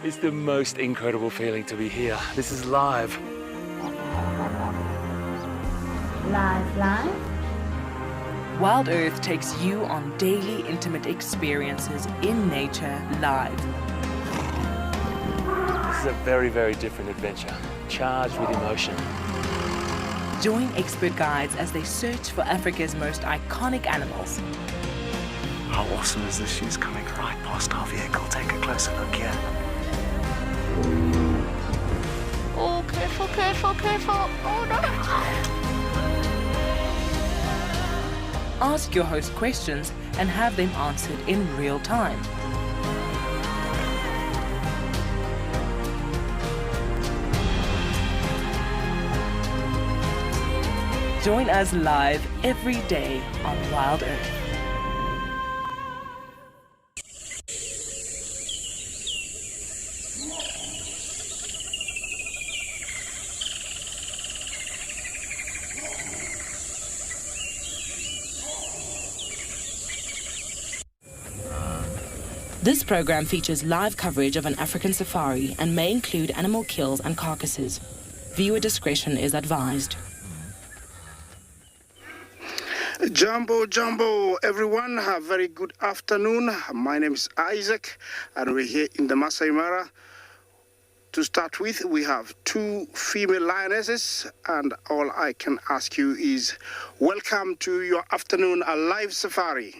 It's the most incredible feeling to be here. This is live. Live. WildEarth takes you on daily intimate experiences in nature live. This is a very, very different adventure, charged with emotion. Join expert guides as they search for Africa's most iconic animals. How awesome is this? She's coming right past our vehicle. Take a closer look here. Oh, careful. Oh, no. Ask your host questions and have them answered in real time. Join us live every day on WildEarth. This program features live coverage of an African safari and may include animal kills and carcasses. Viewer discretion is advised. Jumbo, everyone. A very good afternoon. My name is Isaac, and we're here in the Masai Mara. To start with, we have 2 female lionesses, and all I can ask you is welcome to your afternoon live safari.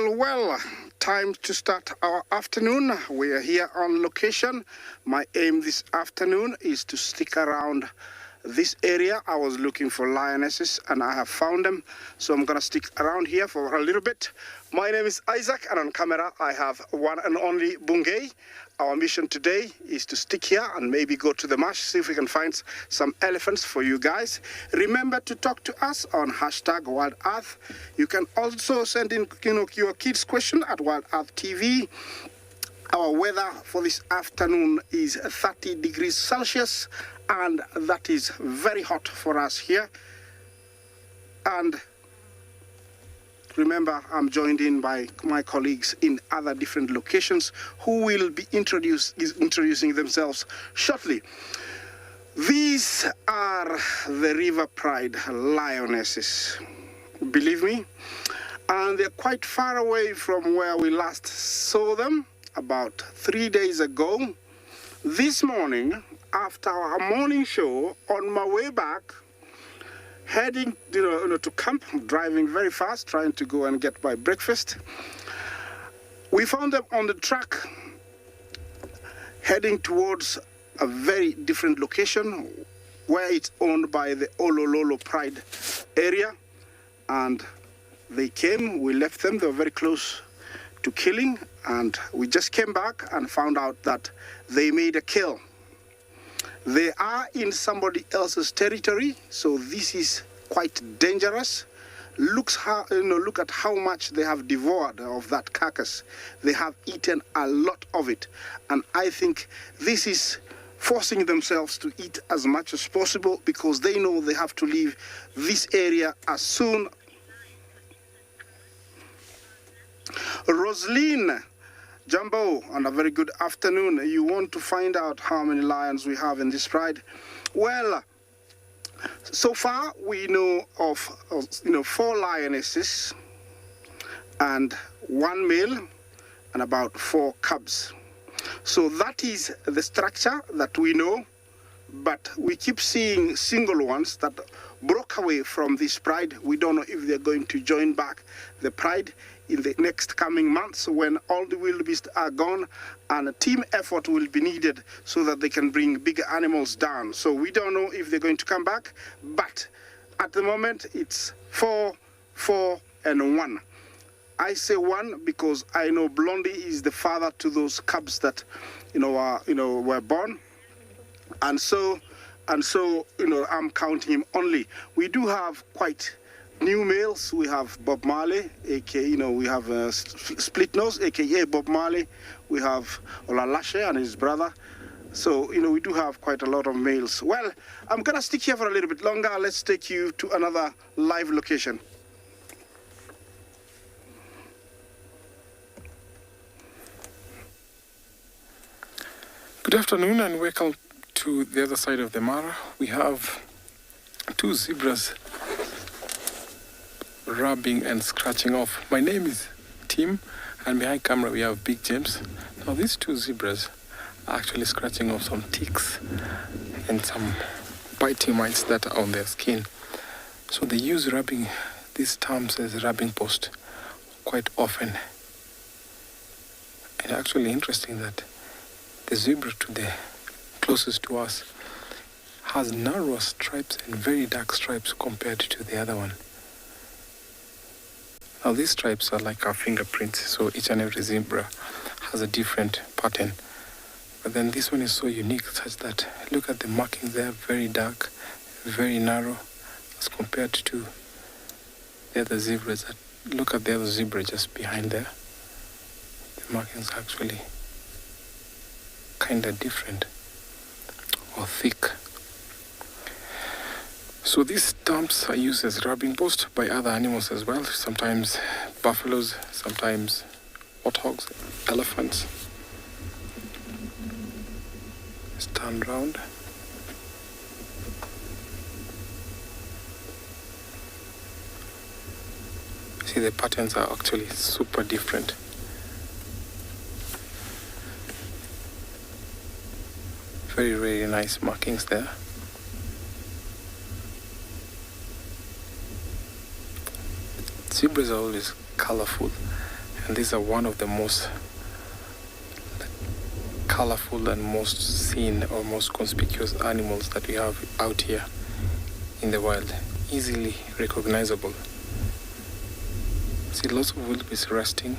Well, time to start our afternoon. We are here on location. My aim this afternoon is to stick around this area. I was looking for lionesses and I have found them, so I'm gonna stick around here for a little bit. My name is Isaac, and on camera I have one and only Bungay. Our mission today is to stick here and maybe go to the marsh, see if we can find some elephants for you guys. Remember to talk to us on #WildEarth. You can also send in your kids' question at WildEarth TV. Our weather for this afternoon is 30 degrees Celsius, and that is very hot for us here. And remember, I'm joined in by my colleagues in other different locations who will be introducing themselves shortly. These are the River Pride lionesses, believe me, and they're quite far away from where we last saw them about 3 days ago. This morning, after our morning show, on my way back, heading to camp, driving very fast, trying to go and get my breakfast, we found them on the track, heading towards a very different location where it's owned by the Olololo Pride area. And they came, we left them, they were very close to killing, and we just came back and found out that they made a kill. They are in somebody else's territory, so this is quite dangerous. Look at how much they have devoured of that carcass. They have eaten a lot of it, and I think this is forcing themselves to eat as much as possible because they know they have to leave this area as soon. Rosaline, Jumbo, and a very good afternoon. You want to find out how many lions we have in this pride? Well, so far we know of 4 lionesses and 1 male and about 4 cubs. So that is the structure that we know, but we keep seeing single ones that broke away from this pride. We don't know if they're going to join back the pride in the next coming months when all the wildebeest are gone, and a team effort will be needed so that they can bring bigger animals down. So we don't know if they're going to come back, but at the moment it's 4, 4, and 1. I say 1 because I know Blondie is the father to those cubs that were born, and so and so, I'm counting him only. We do have quite new males. We have Bob Marley, aka, we have Split Nose, aka Bob Marley. We have Olalashe and his brother. So, we do have quite a lot of males. Well, I'm going to stick here for a little bit longer. Let's take you to another live location. Good afternoon and welcome to the other side of the Mara. We have two zebras rubbing and scratching off. My name is Tim, and behind camera we have Big James. Now these two zebras are actually scratching off some ticks and some biting mites that are on their skin. So they use rubbing these terms as rubbing post quite often. And actually interesting that the zebra to the closest to us has narrower stripes and very dark stripes compared to the other one. Now these stripes are like our fingerprints, so each and every zebra has a different pattern. But then this one is so unique such that look at the markings there, very dark, very narrow as compared to the other zebras. Look at the other zebra just behind there. The markings are actually kind of different or thick. So these stumps are used as rubbing posts by other animals as well, sometimes buffaloes, sometimes warthogs, elephants. Let's turn round. See, the patterns are actually super different. Very, very nice markings there. Zebras are always colorful, and these are one of the most colorful and most seen or most conspicuous animals that we have out here in the wild. Easily recognizable. See lots of wildebeest resting.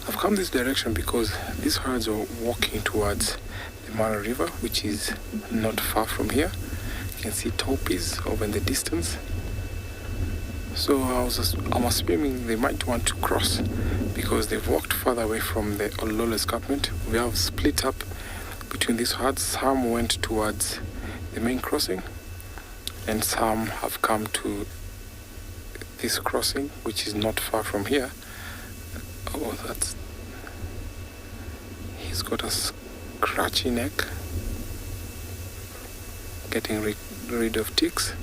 I've come this direction because these herds are walking towards the Mara River, which is not far from here. You can see taupees over in the distance. So I'm assuming they might want to cross because they've walked further away from the Ololo escarpment. We have split up between these herds. Some went towards the main crossing and some have come to this crossing, which is not far from here. Oh, he's got a scratchy neck, getting rid of ticks.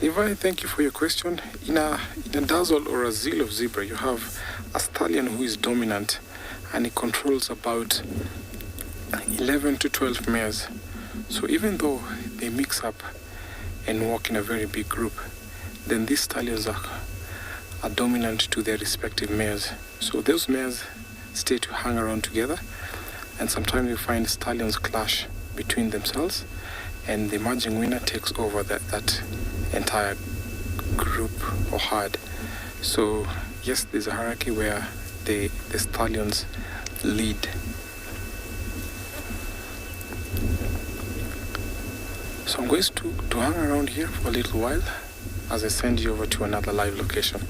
Levi, thank you for your question. In a dazzle or a zeal of zebra, you have a stallion who is dominant and he controls about 11 to 12 mares. So even though they mix up and walk in a very big group, then these stallions are dominant to their respective mares. So those mares stay to hang around together, and sometimes you find stallions clash between themselves, and the emerging winner takes over that entire group or herd. So yes, there's a hierarchy where the stallions lead. So I'm going to hang around here for a little while as I send you over to another live location.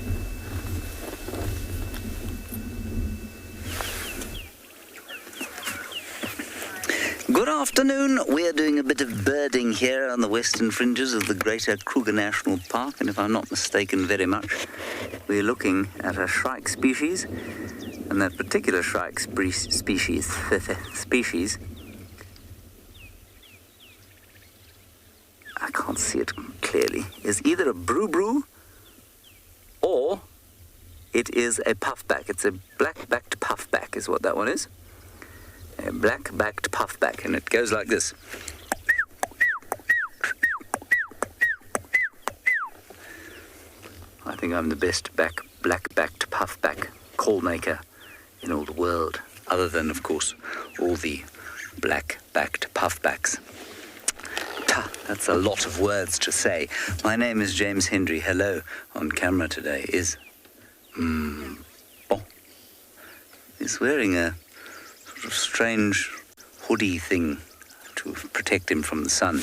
Good afternoon. We're doing a bit of birding here on the western fringes of the Greater Kruger National Park, and if I'm not mistaken very much, we're looking at a shrike species, and that particular shrike species I can't see it clearly, is either a brew or it is a puffback. It's a black-backed puffback is what that one is. A black-backed puffback, and it goes like this. I think I'm the best black-backed puffback call maker in all the world, other than, of course, all the black-backed puffbacks. That's a lot of words to say. My name is James Hendry. Hello. On camera today is... He's wearing a sort of strange hoodie thing to protect him from the sun.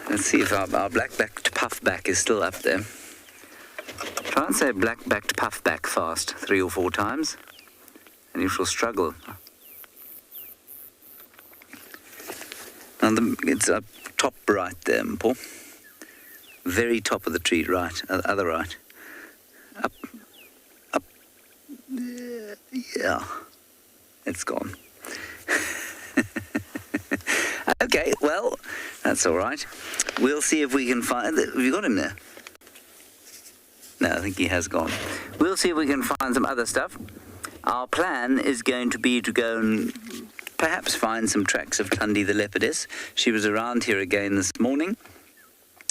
Let's see if our black-backed puffback is still up there. Try and say black-backed puffback fast 3 or 4 times, and you shall struggle. And it's up top right there, Paul. Very top of the tree, right, other right. Up. Yeah, it's gone. Okay, well, that's all right. We'll see if we can find... Have you got him there? No, I think he has gone. We'll see if we can find some other stuff. Our plan is going to be to go and perhaps find some tracks of Tundi the leopardess. She was around here again this morning.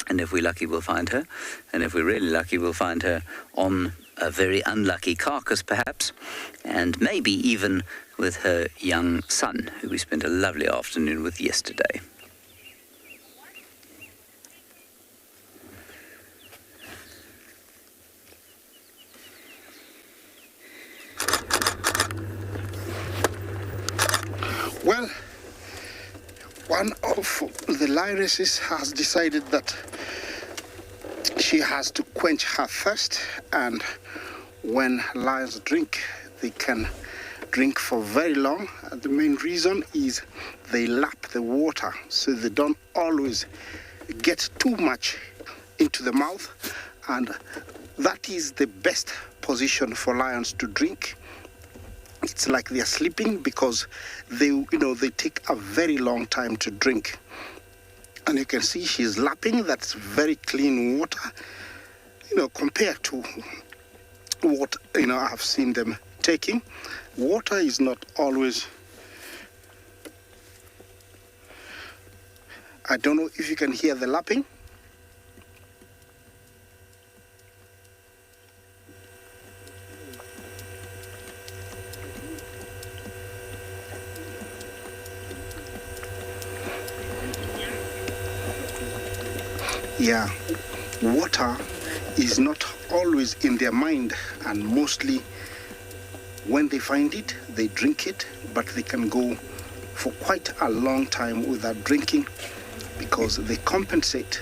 And if we're lucky, we'll find her. And if we're really lucky, we'll find her on a very unlucky carcass, perhaps. And maybe even with her young son, who we spent a lovely afternoon with yesterday. Well, one of the lionesses has decided that she has to quench her thirst, and when lions drink, they can drink for very long. And the main reason is they lap the water, so they don't always get too much into the mouth, and that is the best position for lions to drink. It's like they are sleeping because they take a very long time to drink. And you can see she's lapping. That's very clean water, compared to what, I've seen them taking. Water is not always... I don't know if you can hear the lapping. Yeah, water is not always in their mind, and mostly when they find it, they drink it, but they can go for quite a long time without drinking because they compensate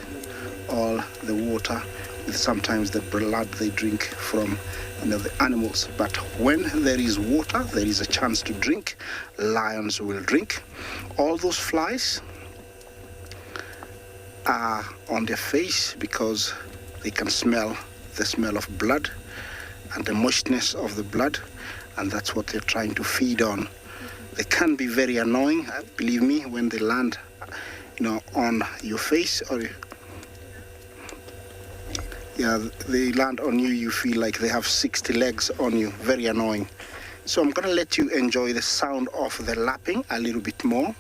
all the water with sometimes the blood they drink from the animals. But when there is water, there is a chance to drink. Lions will drink. All those flies are on their face because they can smell the smell of blood and the moistness of the blood, and that's what they're trying to feed on. They can be very annoying, believe me, when they land on your face, or they land on you, you feel like they have 60 legs on you. Very annoying. So I'm gonna let you enjoy the sound of the lapping a little bit more.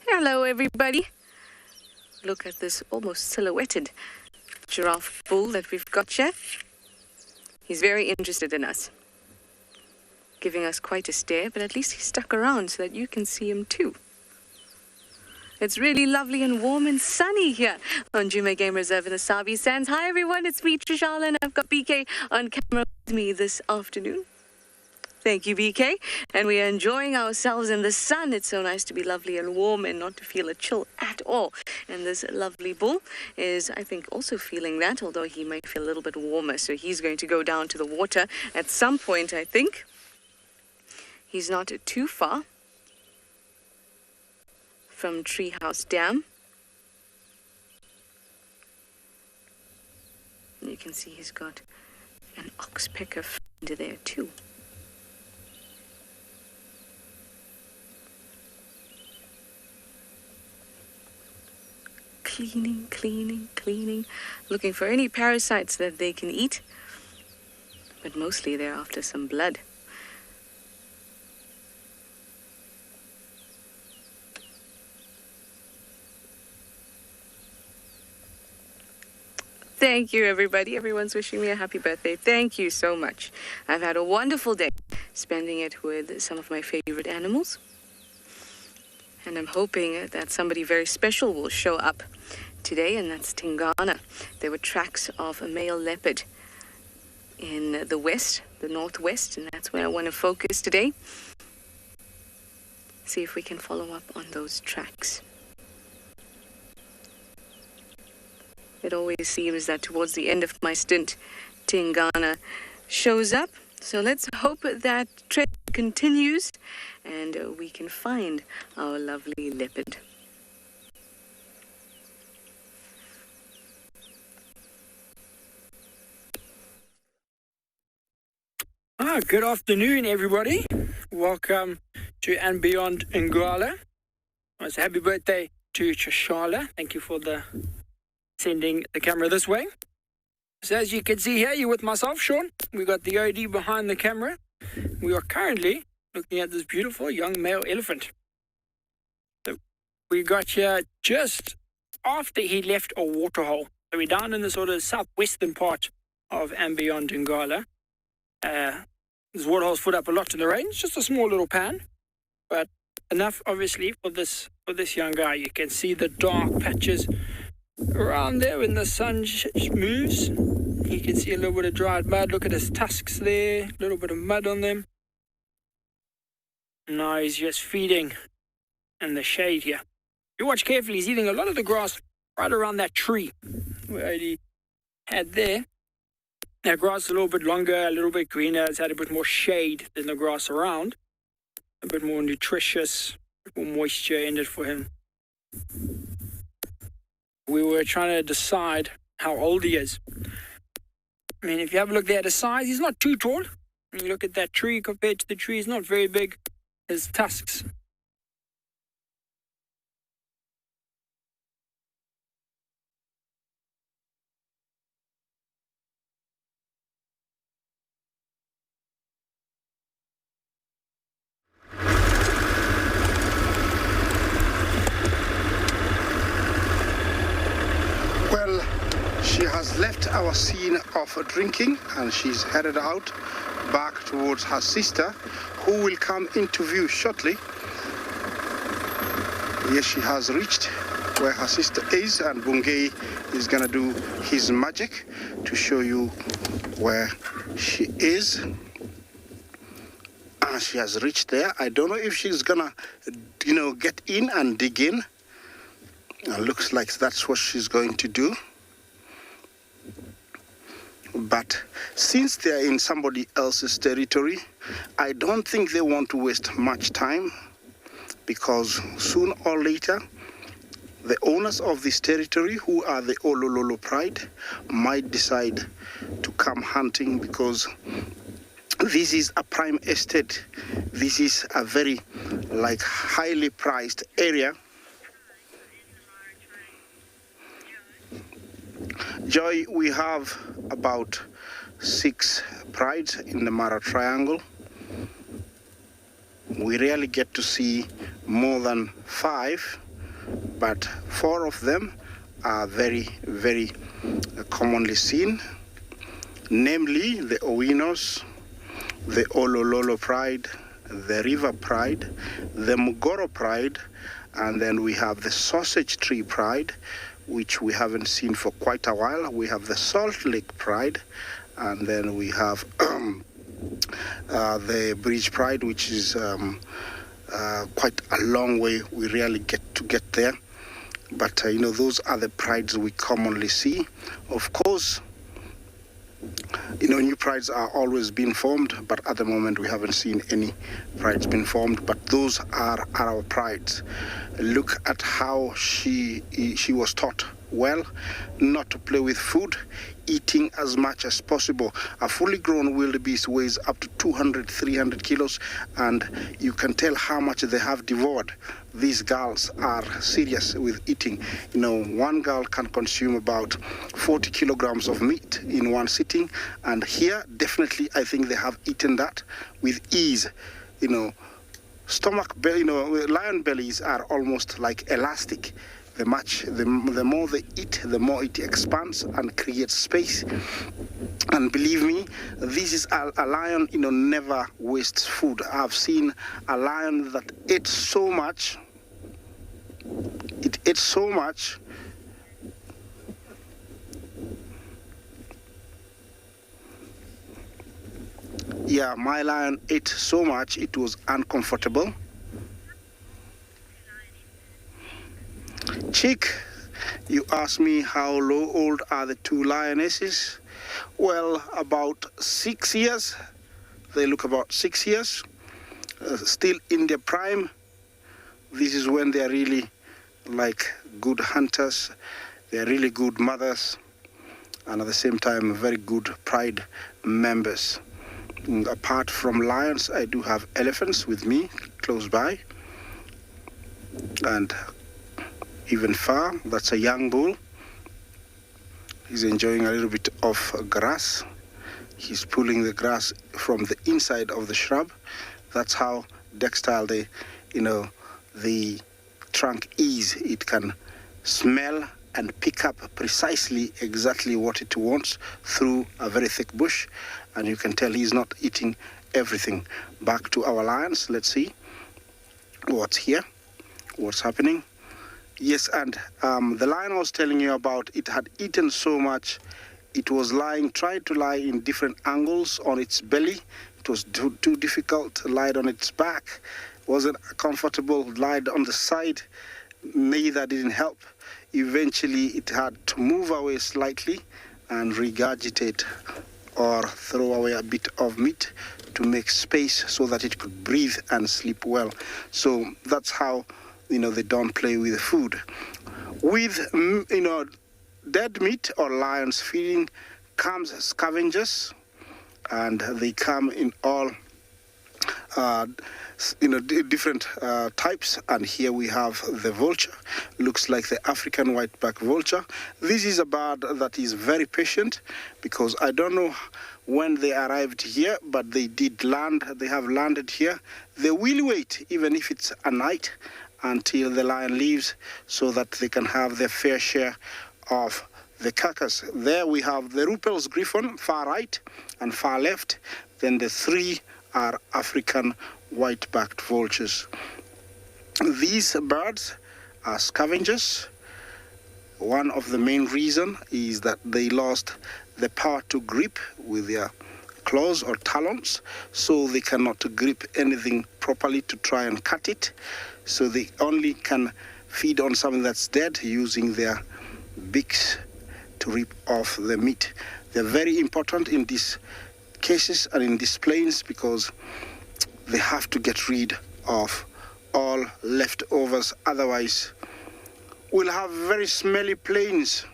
Hello everybody. Look at this almost silhouetted giraffe bull that we've got here. He's very interested in us, giving us quite a stare, but at least he stuck around so that you can see him too. It's really lovely and warm and sunny here on Djuma Game Reserve in the Sabi Sands. Hi everyone, it's me Trishala, and I've got BK on camera with me this afternoon. Thank you, BK. And we are enjoying ourselves in the sun. It's so nice to be lovely and warm and not to feel a chill at all. And this lovely bull is, I think, also feeling that, although he might feel a little bit warmer. So he's going to go down to the water at some point, I think. He's not too far from Treehouse Dam. And you can see he's got an oxpecker under there too. cleaning, cleaning, cleaning, looking for any parasites that they can eat. But mostly they're after some blood. Thank you, everybody. Everyone's wishing me a happy birthday. Thank you so much. I've had a wonderful day spending it with some of my favorite animals. And I'm hoping that somebody very special will show up today, and that's Tingana. There were tracks of a male leopard in the west, the northwest, and that's where I want to focus today. See if we can follow up on those tracks. It always seems that towards the end of my stint, Tingana shows up. So let's hope that trend continues and we can find our lovely leopard. Good afternoon, everybody. Welcome to andBeyond Ngala. It's a happy birthday to Chashala. Thank you for sending the camera this way. So as you can see here, you're with myself, Sean. We got the OD behind the camera. We are currently looking at this beautiful young male elephant. So we got here just after he left a waterhole. So we're down in the sort of southwestern part of andBeyond Ngala. This waterhole's put up a lot in the range, just a small little pan, but enough obviously for this young guy. You can see the dark patches around there when the sun moves. You can see a little bit of dried mud. Look at his tusks there, a little bit of mud on them. Now he's just feeding in the shade here. If you watch carefully, he's eating a lot of the grass right around that tree where he had there. That grass is a little bit longer, a little bit greener. It's had a bit more shade than the grass around. A bit more nutritious, a bit more moisture in it for him. We were trying to decide how old he is. I mean, if you have a look there at his size, he's not too tall. When you look at that tree compared to the tree, he's not very big. His tusks. She has left our scene of drinking and she's headed out back towards her sister, who will come into view shortly. Yes, she has reached where her sister is, and Bungei is gonna do his magic to show you where she is. And she has reached there. I don't know if she's gonna, get in and dig in. It looks like that's what she's going to do. But since they're in somebody else's territory, I don't think they want to waste much time, because soon or later, the owners of this territory, who are the Olololo Pride, might decide to come hunting, because this is a prime estate. This is a very, highly priced area. Joy, we have about 6 prides in the Mara Triangle. We rarely get to see more than 5, but 4 of them are very, very commonly seen, namely the Owinos, the Olololo Pride, the River Pride, the Mugoro Pride, and then we have the Sausage Tree Pride, which we haven't seen for quite a while. We have the Salt Lake Pride, and then we have the Bridge Pride, which is quite a long way. We rarely get there. But, those are the prides we commonly see. Of course, new prides are always being formed, but at the moment we haven't seen any prides being formed. But those are our prides. Look at how she was taught well, not to play with food, eating as much as possible. A fully grown wildebeest weighs up to 200, 300 kilos, and you can tell how much they have devoured. These girls are serious with eating. You know, one girl can consume about 40 kilograms of meat in one sitting, and here, definitely, I think they have eaten that with ease. You know, lion bellies are almost like elastic. The more they eat, the more it expands and creates space. And believe me, this is a lion, never wastes food. I've seen a lion that ate so much. It ate so much. Yeah, my lion ate so much, it was uncomfortable. Chick, you asked me how old are the two lionesses? Well, about 6 years. They look about 6 years, still in their prime. This is when they are really like good hunters. They are really good mothers, and at the same time, very good pride members. And apart from lions, I do have elephants with me close by, and even far, that's a young bull. He's enjoying a little bit of grass. He's pulling the grass from the inside of the shrub. That's how textile the trunk is. It can smell and pick up precisely exactly what it wants through a very thick bush. And you can tell he's not eating everything. Back to our lions. Let's see what's here, what's happening. Yes, and the lion I was telling you about, it had eaten so much, it was tried to lie in different angles on its belly. It was too difficult to lie on its back. It wasn't comfortable, lied on the side. Neither didn't help. Eventually, it had to move away slightly and regurgitate or throw away a bit of meat to make space so that it could breathe and sleep well. So that's how they don't play with food. With, dead meat or lions feeding comes scavengers, and they come in all, different types. And here we have the vulture. Looks like the African white-backed vulture. This is a bird that is very patient, because I don't know when they arrived here, but they did land. They have landed here. They will wait, even if it's a night, until the lion leaves, so that they can have their fair share of the carcass. There we have the Ruppel's griffon, far right and far left. Then the three are African white-backed vultures. These birds are scavengers. One of the main reasons is that they lost the power to grip with their claws or talons, so they cannot grip anything properly to try and cut it. So they only can feed on something that's dead using their beaks to rip off the meat. They're very important in these cases and in these plains, because they have to get rid of all leftovers. Otherwise, we'll have very smelly plains.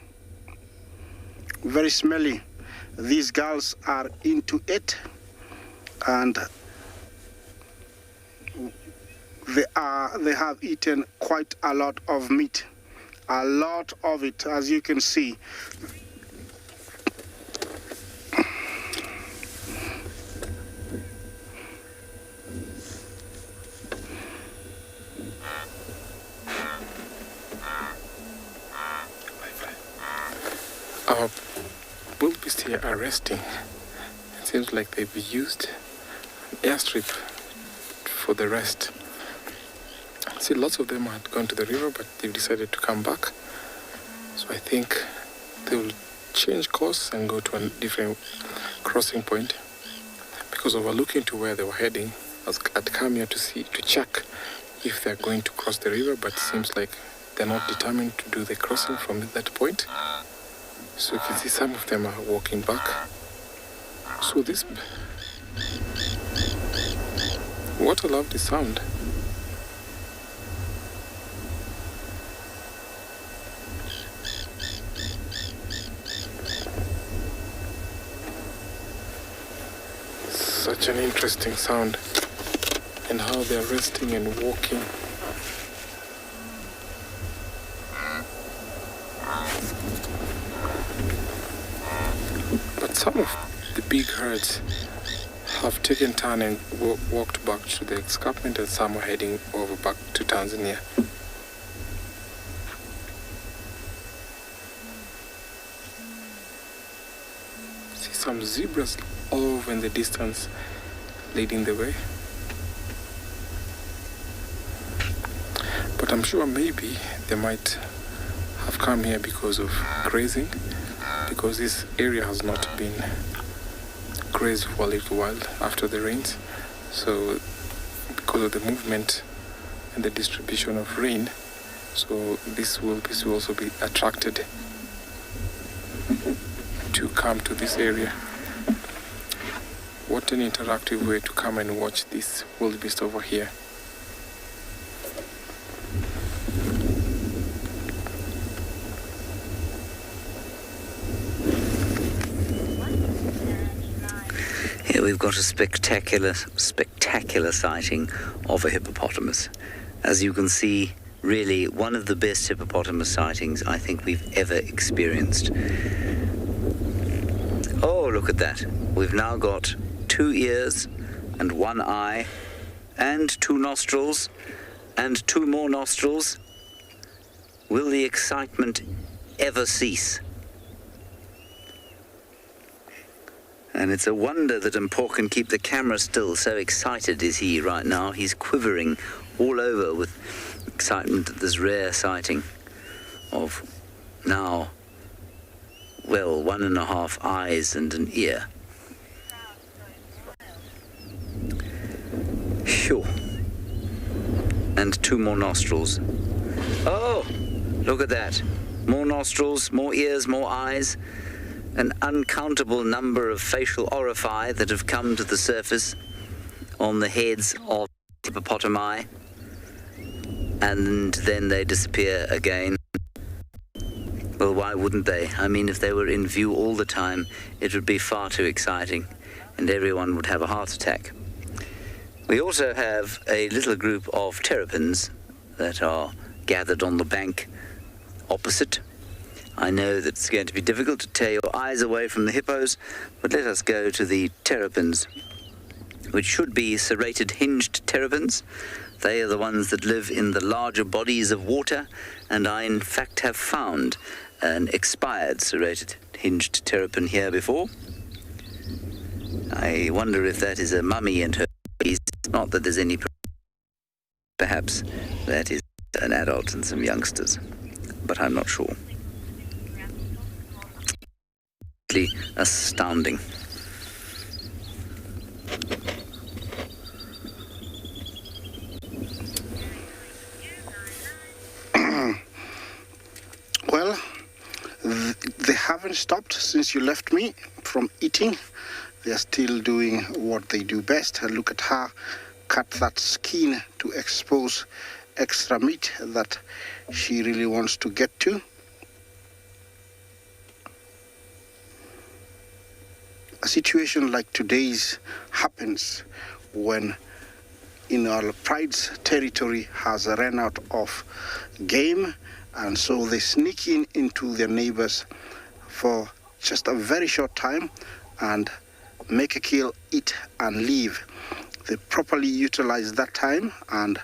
Very smelly. These girls are into it, and they have eaten quite a lot of meat, a lot of it, as you can see. Our wildebeest here are resting. It seems like they've used an airstrip for the rest. See, lots of them had gone to the river, but they've decided to come back. So I think they will change course and go to a different crossing point, because overlooking to where they were heading, I'd come here to check if they're going to cross the river, but it seems like they're not determined to do the crossing from that point. So you can see some of them are walking back. So this... What a lovely sound. such an interesting sound, and how they're resting and walking. But some of the big herds have taken turn and walked back to the escarpment, and some are heading over back to Tanzania. See some zebras over in the distance leading the way. But I'm sure maybe they might have come here because of grazing, because this area has not been grazed for a little while after the rains. So because of the movement and the distribution of rain, so this will also be attracted to come to this area. What an interactive way to come and watch this wildebeest over here. Here we've got a spectacular sighting of a hippopotamus. As you can see, really one of the best hippopotamus sightings I think we've ever experienced. Oh, look at that. We've now got 2 ears and 1 eye and 2 nostrils and 2 more nostrils. Will the excitement ever cease? And it's a wonder that Mpo can keep the camera still. So excited is he right now. He's quivering all over with excitement at this rare sighting of now, well, 1.5 eyes and an ear. Sure. And 2 more nostrils. Oh, look at that. More nostrils, more ears, more eyes. An uncountable number of facial orifice that have come to the surface on the heads of hippopotami, and then they disappear again. Well, why wouldn't they? I mean, if they were in view all the time, it would be far too exciting, and everyone would have a heart attack. We also have a little group of terrapins that are gathered on the bank opposite. I know that it's going to be difficult to tear your eyes away from the hippos, but let us go to the terrapins, which should be serrated hinged terrapins. They are the ones that live in the larger bodies of water, and I in fact have found an expired serrated hinged terrapin here before. I wonder if that is a mummy and her babies. Not that there's any, perhaps that is an adult and some youngsters, but I'm not sure. Astounding. Well, they haven't stopped since you left me from eating. They're still doing what they do best. Look at her cut that skin to expose extra meat that she really wants to get to. A situation like today's happens when our pride's territory has run out of game, and so they sneak into their neighbors for just a very short time and make a kill, eat and leave. They properly utilize that time, and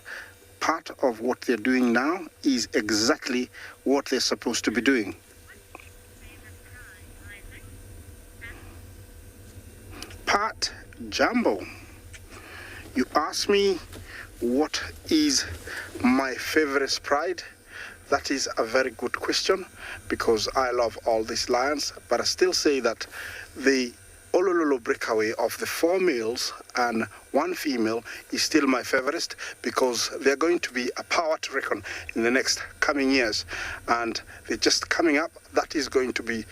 part of what they're doing now is exactly what they're supposed to be doing. Pat Jumbo, you asked me what is my favorite pride. That is a very good question, because I love all these lions, but I still say that the Olololo breakaway of the 4 males and 1 female is still my favorite, because they're going to be a power to reckon in the next coming years, and they're just coming up. That is going to be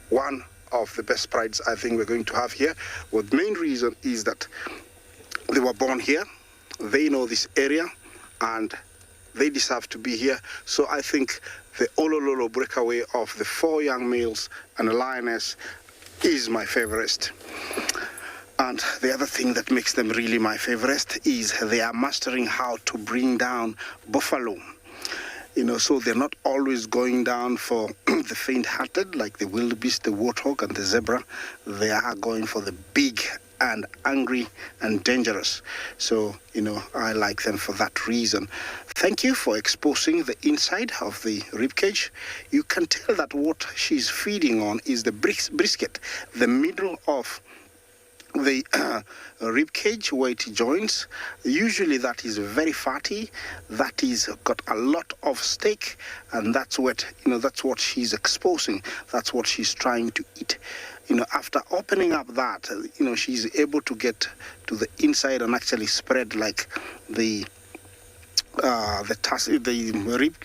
one of the best prides I think we're going to have here. Well, the main reason is that they were born here, they know this area, and they deserve to be here. So I think the Olololo breakaway of the 4 young males and a lioness is my favorite. And the other thing that makes them really my favorite is they are mastering how to bring down buffalo. So they're not always going down for the faint-hearted like the wildebeest, the warthog, and the zebra. They are going for the big and angry and dangerous. So, I like them for that reason. Thank you for exposing the inside of the ribcage. You can tell that what she's feeding on is the brisket, the middle of the rib cage where it joins. Usually that is very fatty, that is got a lot of steak, and that's what she's exposing, that's what she's trying to eat. After opening up that, she's able to get to the inside and actually spread like the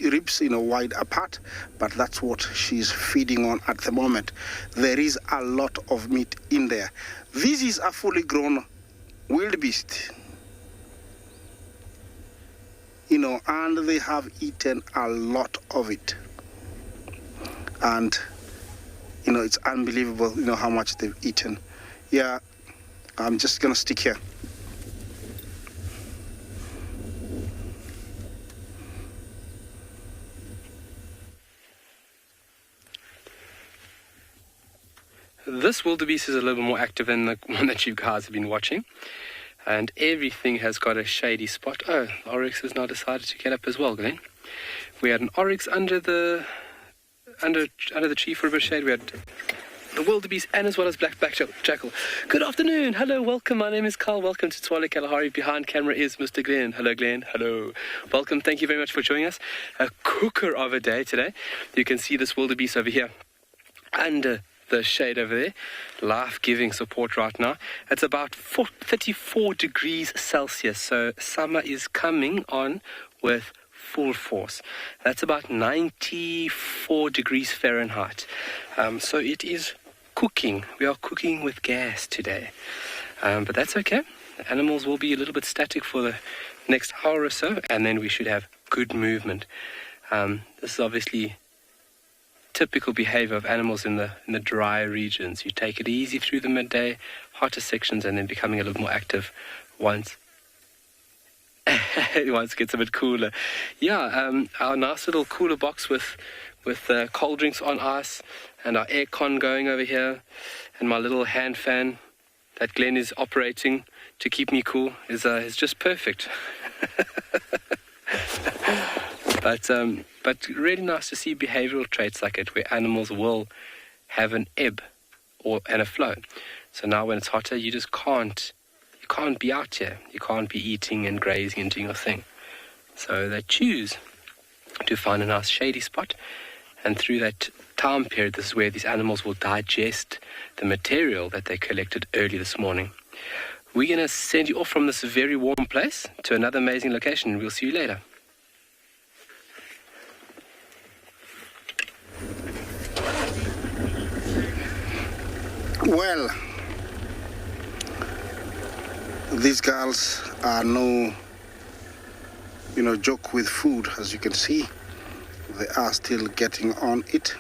ribs wide apart, but that's what she's feeding on at the moment. There is a lot of meat in there. This is a fully grown wildebeest, and they have eaten a lot of it, and it's unbelievable how much they've eaten. Yeah, I'm just gonna stick here. This wildebeest is a little more active than the one that you guys have been watching, and everything has got a shady spot. Oh, oryx has now decided to get up as well, Glenn. We had an oryx under the tree for a bit of shade. We had the wildebeest and as well as black-backed jackal. Good afternoon. Hello, welcome. My name is Carl. Welcome to Tswalu Kalahari. Behind camera is Mr. Glenn. Hello, Glenn. Hello. Welcome. Thank you very much for joining us. A cooker of a day today. You can see this wildebeest over here under the shade over there, life-giving support right now. It's about 34 degrees Celsius, so summer is coming on with full force. That's about 94 degrees Fahrenheit. So it is cooking. We are cooking with gas today, but that's okay. The animals will be a little bit static for the next hour or so, and then we should have good movement. This is obviously typical behavior of animals in the dry regions. You take it easy through the midday, hotter sections, and then becoming a little more active once it gets a bit cooler. Yeah, our nice little cooler box with cold drinks on ice, and our air con going over here, and my little hand fan that Glenn is operating to keep me cool is just perfect. But really nice to see behavioral traits like it, where animals will have an ebb and a flow. So now when it's hotter, you just can't be out here. You can't be eating and grazing and doing your thing. So they choose to find a nice shady spot, and through that time period, this is where these animals will digest the material that they collected early this morning. We're going to send you off from this very warm place to another amazing location. We'll see you later. Well, these girls are no, joke with food. As you can see, they are still getting on it.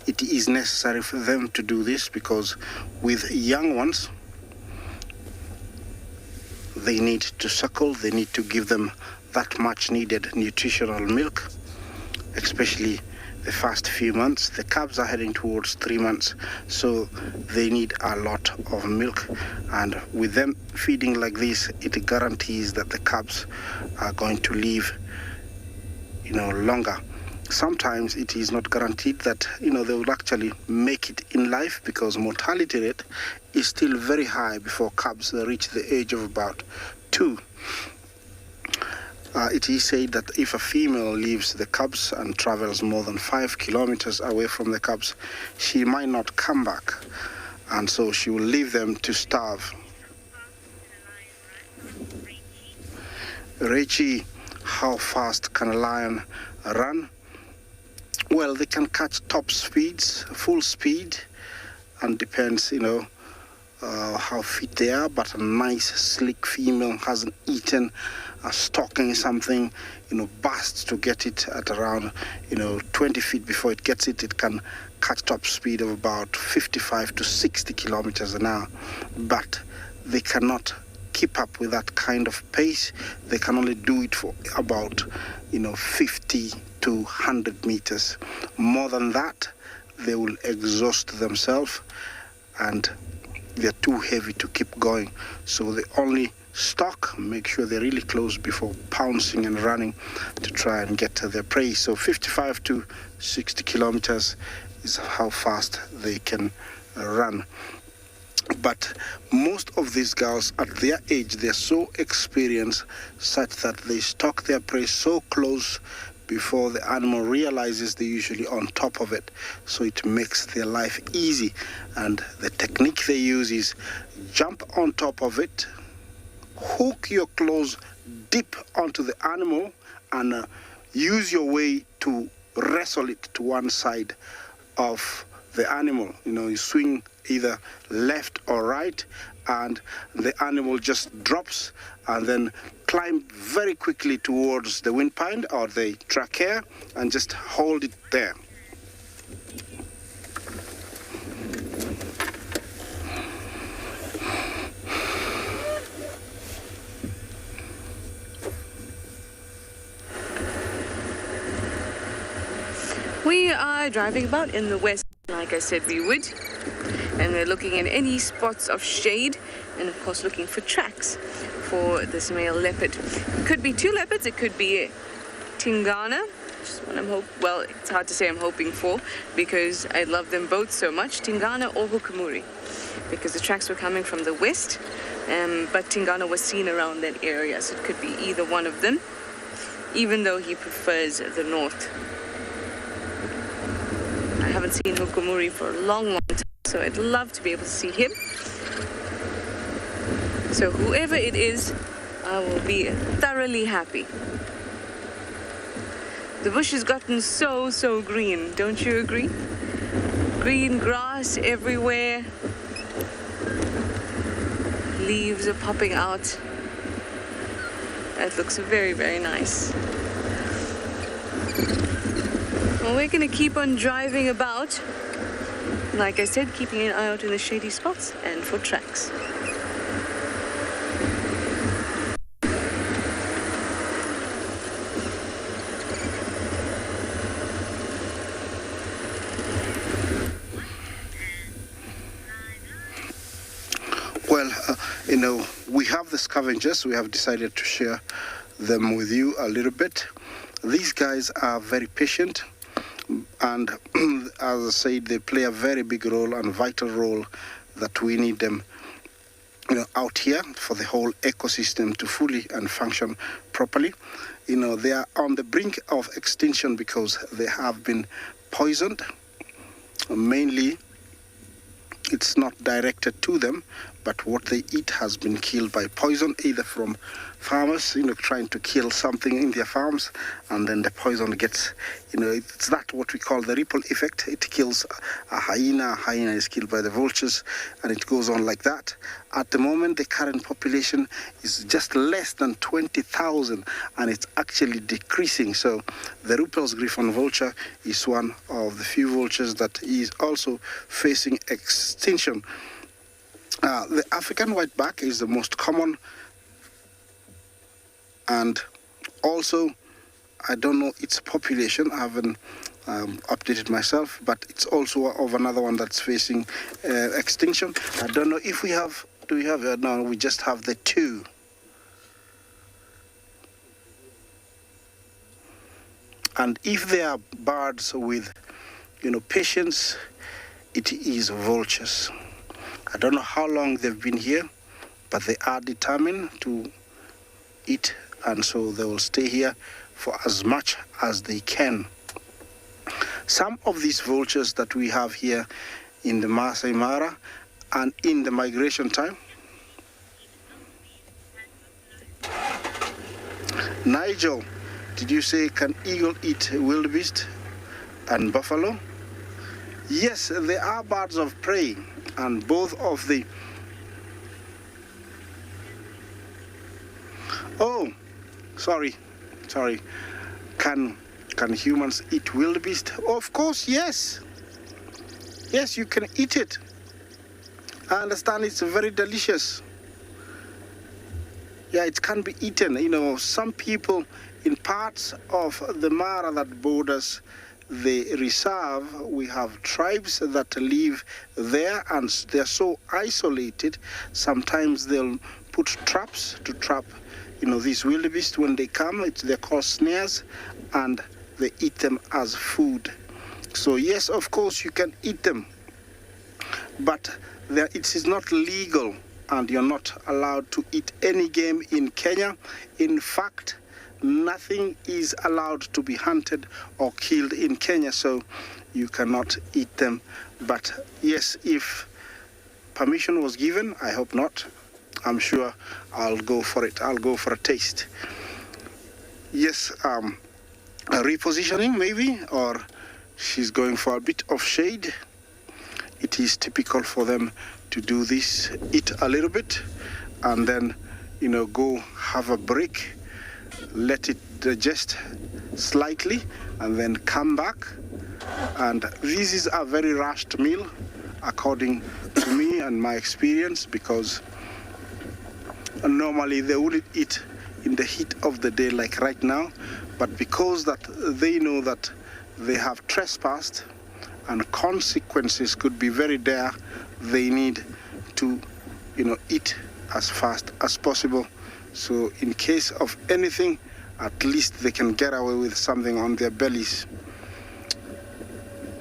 It is necessary for them to do this because with young ones, they need to suckle, they need to give them that much needed nutritional milk, especially the first few months. The calves are heading towards 3 months, so they need a lot of milk, and with them feeding like this, it guarantees that the calves are going to live longer. Sometimes it is not guaranteed that they will actually make it in life, because mortality rate is still very high before calves reach the age of about 2. It is said that if a female leaves the cubs and travels more than 5 kilometers away from the cubs, she might not come back, and so she will leave them to starve. Richie, how fast can a lion run? Well, they can catch top speeds, full speed, and depends, how fit they are, but a nice, sleek female hasn't eaten stalking something, bursts to get it at around, 20 feet before it gets it. It can catch-top speed of about 55 to 60 kilometers an hour, but they cannot keep up with that kind of pace. They can only do it for about 50 to 100 meters. More than that, they will exhaust themselves and they're too heavy to keep going. So they only stop, make sure they're really close before pouncing and running to try and get to their prey. So 55 to 60 kilometers is how fast they can run. But most of these girls at their age, they're so experienced such that they stalk their prey so close before the animal realizes they're usually on top of it. So it makes their life easy. And the technique they use is jump on top of it, hook your claws deep onto the animal, and use your way to wrestle it to one side of the animal. You swing either left or right, and the animal just drops and then climb very quickly towards the windpipe or the trachea and just hold it there. We are driving about in the west, like I said we would, and we're looking at any spots of shade, and of course looking for tracks for this male leopard. It could be two leopards, it could be Tingana, which is what well, it's hard to say I'm hoping for, because I love them both so much, Tingana or Hukamuri, because the tracks were coming from the west, but Tingana was seen around that area, so it could be either one of them, even though he prefers the north. I haven't seen Hukamuri for a long, long time, so I'd love to be able to see him. So whoever it is, I will be thoroughly happy. The bush has gotten so green, don't you agree? Green grass everywhere. Leaves are popping out. That looks very, very nice. Well, we're going to keep on driving about. Like I said, keeping an eye out in the shady spots and for tracks. Well, we have the scavengers. We have decided to share them with you a little bit. These guys are very patient, and as I said, they play a very big role and vital role that we need them out here for the whole ecosystem to fully and function properly. They are on the brink of extinction because they have been poisoned. Mainly, it's not directed to them, but what they eat has been killed by poison, either from farmers, trying to kill something in their farms, and then the poison gets, it's that what we call the ripple effect. It kills a hyena is killed by the vultures, and it goes on like that. At the moment, the current population is just less than 20,000, and it's actually decreasing. So the Ruppel's griffon vulture is one of the few vultures that is also facing extinction. The African whiteback is the most common, and also, I don't know its population, I haven't updated myself, but it's also of another one that's facing extinction. I don't know if we have, do we have, no, we just have the two. And if they are birds with, patience, it is vultures. I don't know how long they've been here, but they are determined to eat, and so they will stay here for as much as they can. Some of these vultures that we have here in the Masai Mara and in the migration time. Nigel, did you say can eagle eat wildebeest and buffalo? Yes, they are birds of prey, and both of the... Oh, sorry. Can humans eat wildebeest? Of course, yes. yes, you can eat it. I understand it's very delicious. Yeah, it can be eaten. You know, some people in parts of the Mara that borders the reserve, we have tribes that live there, and they're so isolated. Sometimes they'll put traps to trap, you know, these wildebeest. When they come, they're called snares, and they eat them as food. So yes, of course, you can eat them, but it is not legal, and you're not allowed to eat any game in Kenya. In fact, nothing is allowed to be hunted or killed in Kenya, so you cannot eat them. But yes, if permission was given, I hope not, I'm sure I'll go for it. I'll go for a taste. Yes, a repositioning maybe, or she's going for a bit of shade. It is typical for them to do this, eat a little bit, and then, you know, go have a break, let it digest slightly, and then come back. And this is a very rushed meal, according to me and my experience, because normally they wouldn't eat in the heat of the day like right now, but because that they know that they have trespassed and consequences could be very dire, they need to, you know, eat as fast as possible. So in case of anything, at least they can get away with something on their bellies.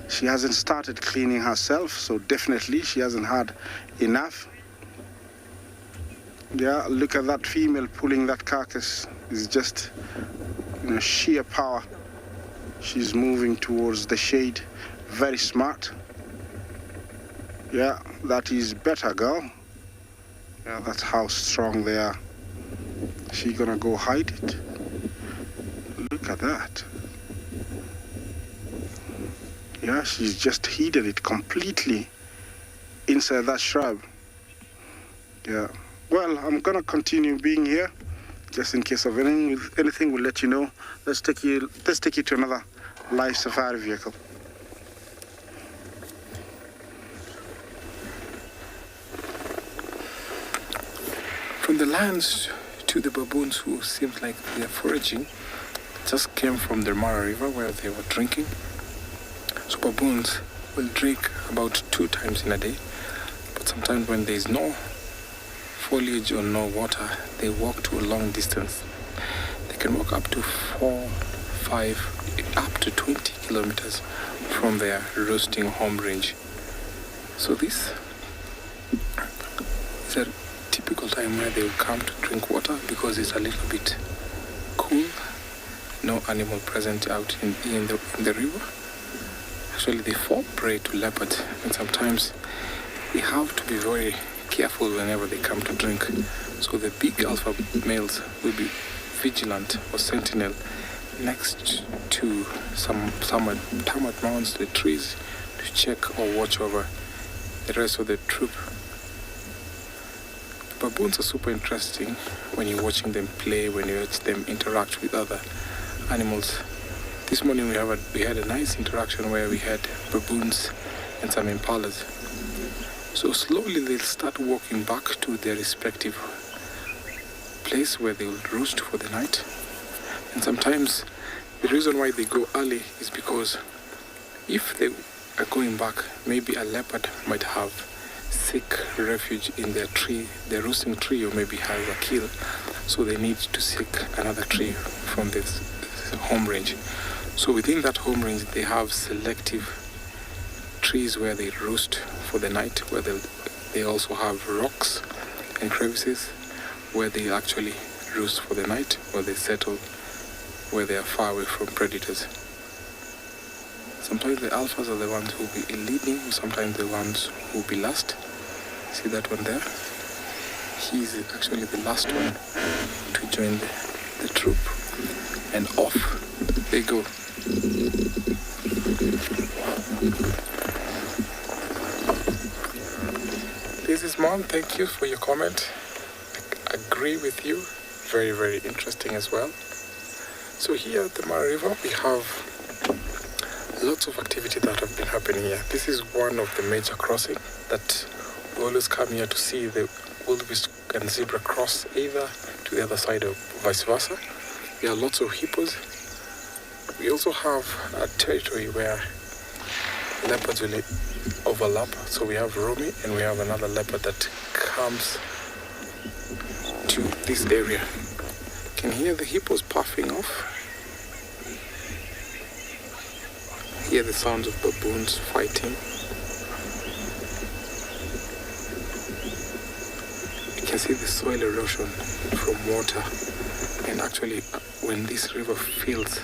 She hasn't started cleaning herself, so definitely she hasn't had enough. Yeah, look at that female pulling that carcass. It's just, you know, sheer power. She's moving towards the shade. Very smart. Yeah, that is better, girl. Yeah, that's how strong they are. She gonna go hide it? Look at that. Yeah, she's just hidden it completely inside that shrub. Yeah. Well, I'm gonna continue being here, just in case of anything. We'll let you know. Let's take you to another live safari vehicle. From the lions to the baboons, who seems like they're foraging, just came from the Mara River where they were drinking. So baboons will drink about 2 times in a day, but sometimes when there is no foliage or no water, they walk to a long distance. They can walk up to 4, 5, up to 20 kilometers from their roosting home range. So this is a typical time where they will come to drink water because it's a little bit cool. No animal present out in the river. Actually, they fall prey to leopards, and sometimes they have to be very careful whenever they come to drink. So the big alpha males will be vigilant or sentinel next to some termite mounds, the trees, to check or watch over the rest of the troop. Baboons are super interesting when you're watching them play, when you watch them interact with other animals. This morning we had a nice interaction where we had baboons and some impalas. So slowly they'll start walking back to their respective place where they will roost for the night. And sometimes the reason why they go early is because if they are going back, maybe a leopard might have seek refuge in their tree, their roosting tree, or maybe has a kill. So they need to seek another tree from this home range. So within that home range, they have selective trees where they roost for the night, where they also have rocks and crevices where they actually roost for the night, where they settle, where they are far away from predators. Sometimes the alphas are the ones who will be leading, sometimes the ones who will be last. See that one there? He's actually the last one to join the troop. And off they go. This is Mom. Thank you for your comment. I agree with you. Very, very interesting as well. So here at the Mara River, we have lots of activity that have been happening here. This is one of the major crossing that we always come here to see the wildebeest and zebra cross either to the other side or vice versa. There are lots of hippos. We also have a territory where leopards will overlap. So we have Romy and we have another leopard that comes to this area. You can hear the hippos puffing off. Hear the sounds of baboons fighting. You can see the soil erosion from water, and actually when this river fills,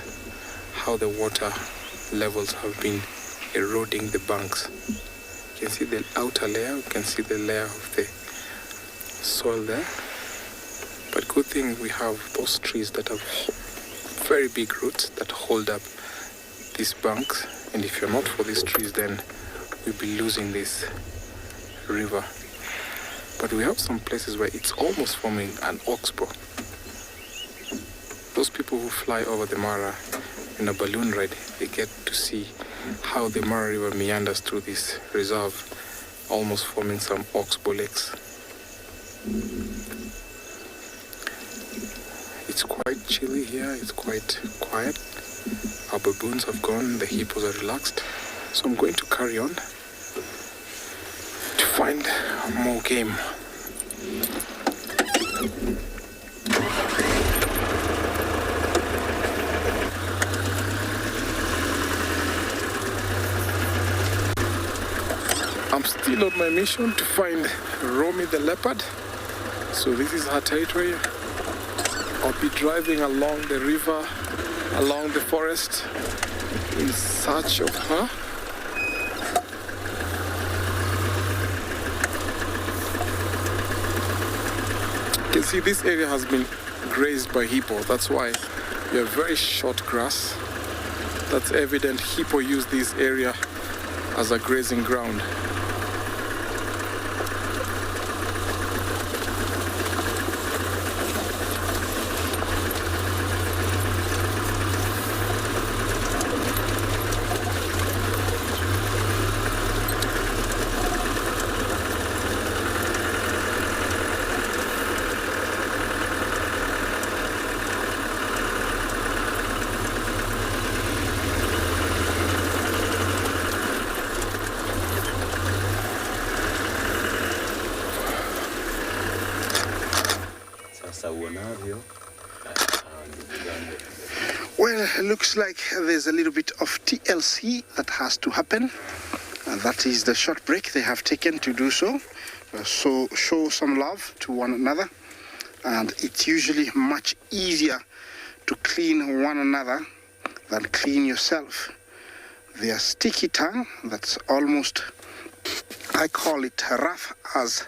how the water levels have been eroding the banks. You can see the outer layer, you can see the layer of the soil there. But good thing we have those trees that have very big roots that hold up these banks, and if you're not for these trees, then we'll be losing this river. But we have some places where it's almost forming an oxbow. Those people who fly over the Mara in a balloon ride, they get to see how the Mara River meanders through this reserve, almost forming some oxbow lakes. It's quite chilly here, it's quite quiet. Our baboons have gone, the hippos are relaxed. So I'm going to carry on to find more game. I'm still on my mission to find Romy the leopard. So this is her territory. I'll be driving along the river, along the forest, in search of her. You can see this area has been grazed by hippo. That's why we have very short grass. That's evident hippo use this area as a grazing ground. Well, it looks like there's a little bit of TLC that has to happen. That is the short break they have taken to do so. So show some love to one another. And it's usually much easier to clean one another than clean yourself. Their sticky tongue, that's almost, I call it rough as,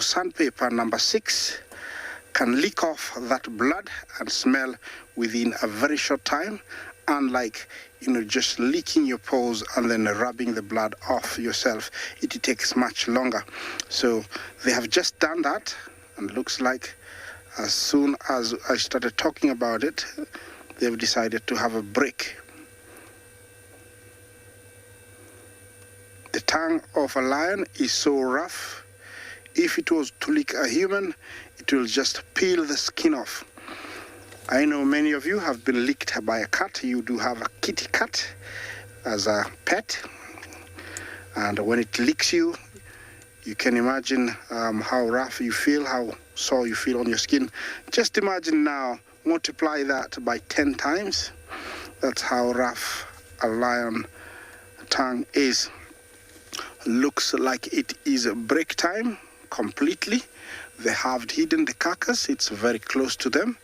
sandpaper number 6, can lick off that blood and smell within a very short time, unlike just licking your paws and then rubbing the blood off yourself. It takes much longer. So they have just done that, and looks like as soon as I started talking about it, they've decided to have a break. The tongue of a lion is so rough, if it was to lick a human, it will just peel the skin off. I know many of you have been licked by a cat. You do have a kitty cat as a pet. And when it licks you, you can imagine how rough you feel, how sore you feel on your skin. Just imagine now, multiply that by 10 times. That's how rough a lion tongue is. Looks like it is break time completely. They have hidden the carcass. It's very close to them.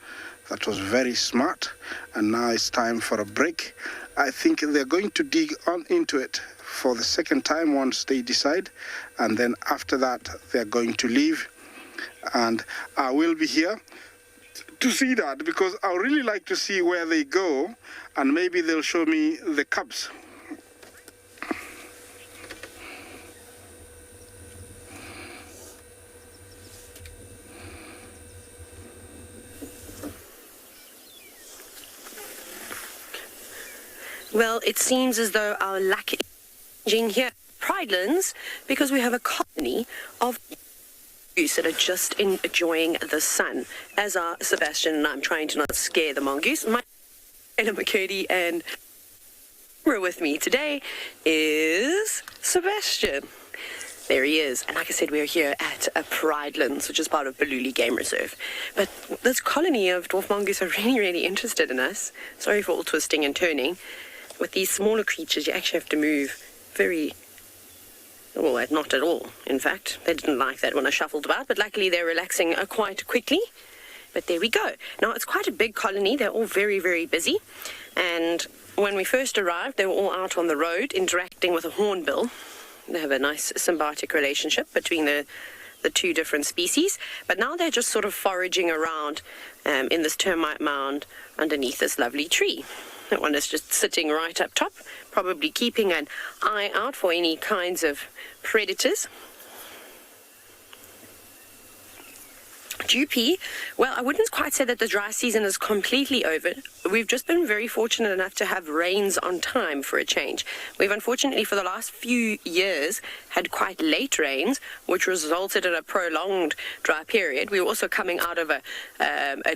That was very smart. And now it's time for a break. I think they're going to dig on into it for the second time once they decide. And then after that, they're going to leave. And I will be here to see that, because I really like to see where they go. And maybe they'll show me the cubs. Well, it seems as though our luck is changing here at Pridelands because we have a colony of mongoose that are just enjoying the sun. As are Sebastian and I'm trying to not scare the mongoose. My name is McCurdy, and with me today is Sebastian. There he is. And like I said, we're here at Pridelands, which is part of Tswalu Game Reserve. But this colony of dwarf mongoose are really, really interested in us. Sorry for all twisting and turning. With these smaller creatures, you actually have to move very... well, not at all, in fact. They didn't like that when I shuffled about, but luckily they're relaxing quite quickly. But there we go. Now, it's quite a big colony. They're all very, very busy. And when we first arrived, they were all out on the road interacting with a hornbill. They have a nice symbiotic relationship between the two different species. But now they're just sort of foraging around in this termite mound underneath this lovely tree. That one is just sitting right up top, probably keeping an eye out for any kinds of predators. GP, well, I wouldn't quite say that the dry season is completely over. We've just been very fortunate enough to have rains on time for a change. We've unfortunately for the last few years had quite late rains, which resulted in a prolonged dry period. We were also coming out of a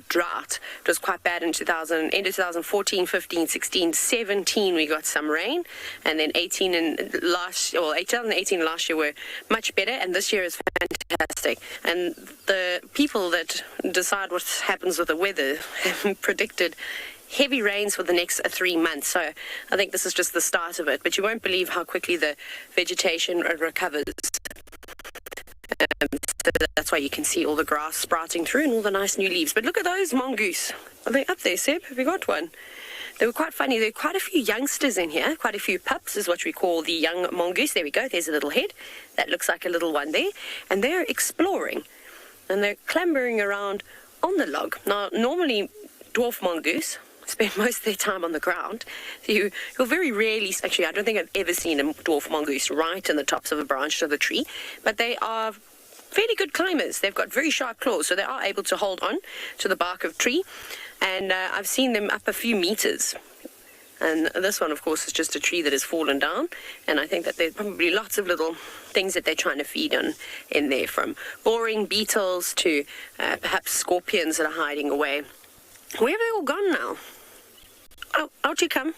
drought. It was quite bad in 2014, 15, 16, 17 we got some rain, and then 2018 last year were much better, and this year is fantastic. And the people that decide what happens with the weather have predicted heavy rains for the next 3 months. So I think this is just the start of it. But you won't believe how quickly the vegetation recovers. So that's why you can see all the grass sprouting through and all the nice new leaves. But look at those mongoose. Are they up there, Seb? Have you got one? They were quite funny. There were quite a few youngsters in here. Quite a few pups is what we call the young mongoose. There we go. There's a little head. That looks like a little one there. And they're exploring. And they're clambering around on the log. Now, normally, dwarf mongoose spend most of their time on the ground. So you'll very rarely, actually, I don't think I've ever seen a dwarf mongoose right in the tops of a branch of the tree. But they are fairly good climbers. They've got very sharp claws, so they are able to hold on to the bark of tree. And I've seen them up a few meters. And this one, of course, is just a tree that has fallen down. And I think that there's probably lots of little things that they're trying to feed on in there, from boring beetles to perhaps scorpions that are hiding away. Where have they all gone now? Oh, out you come.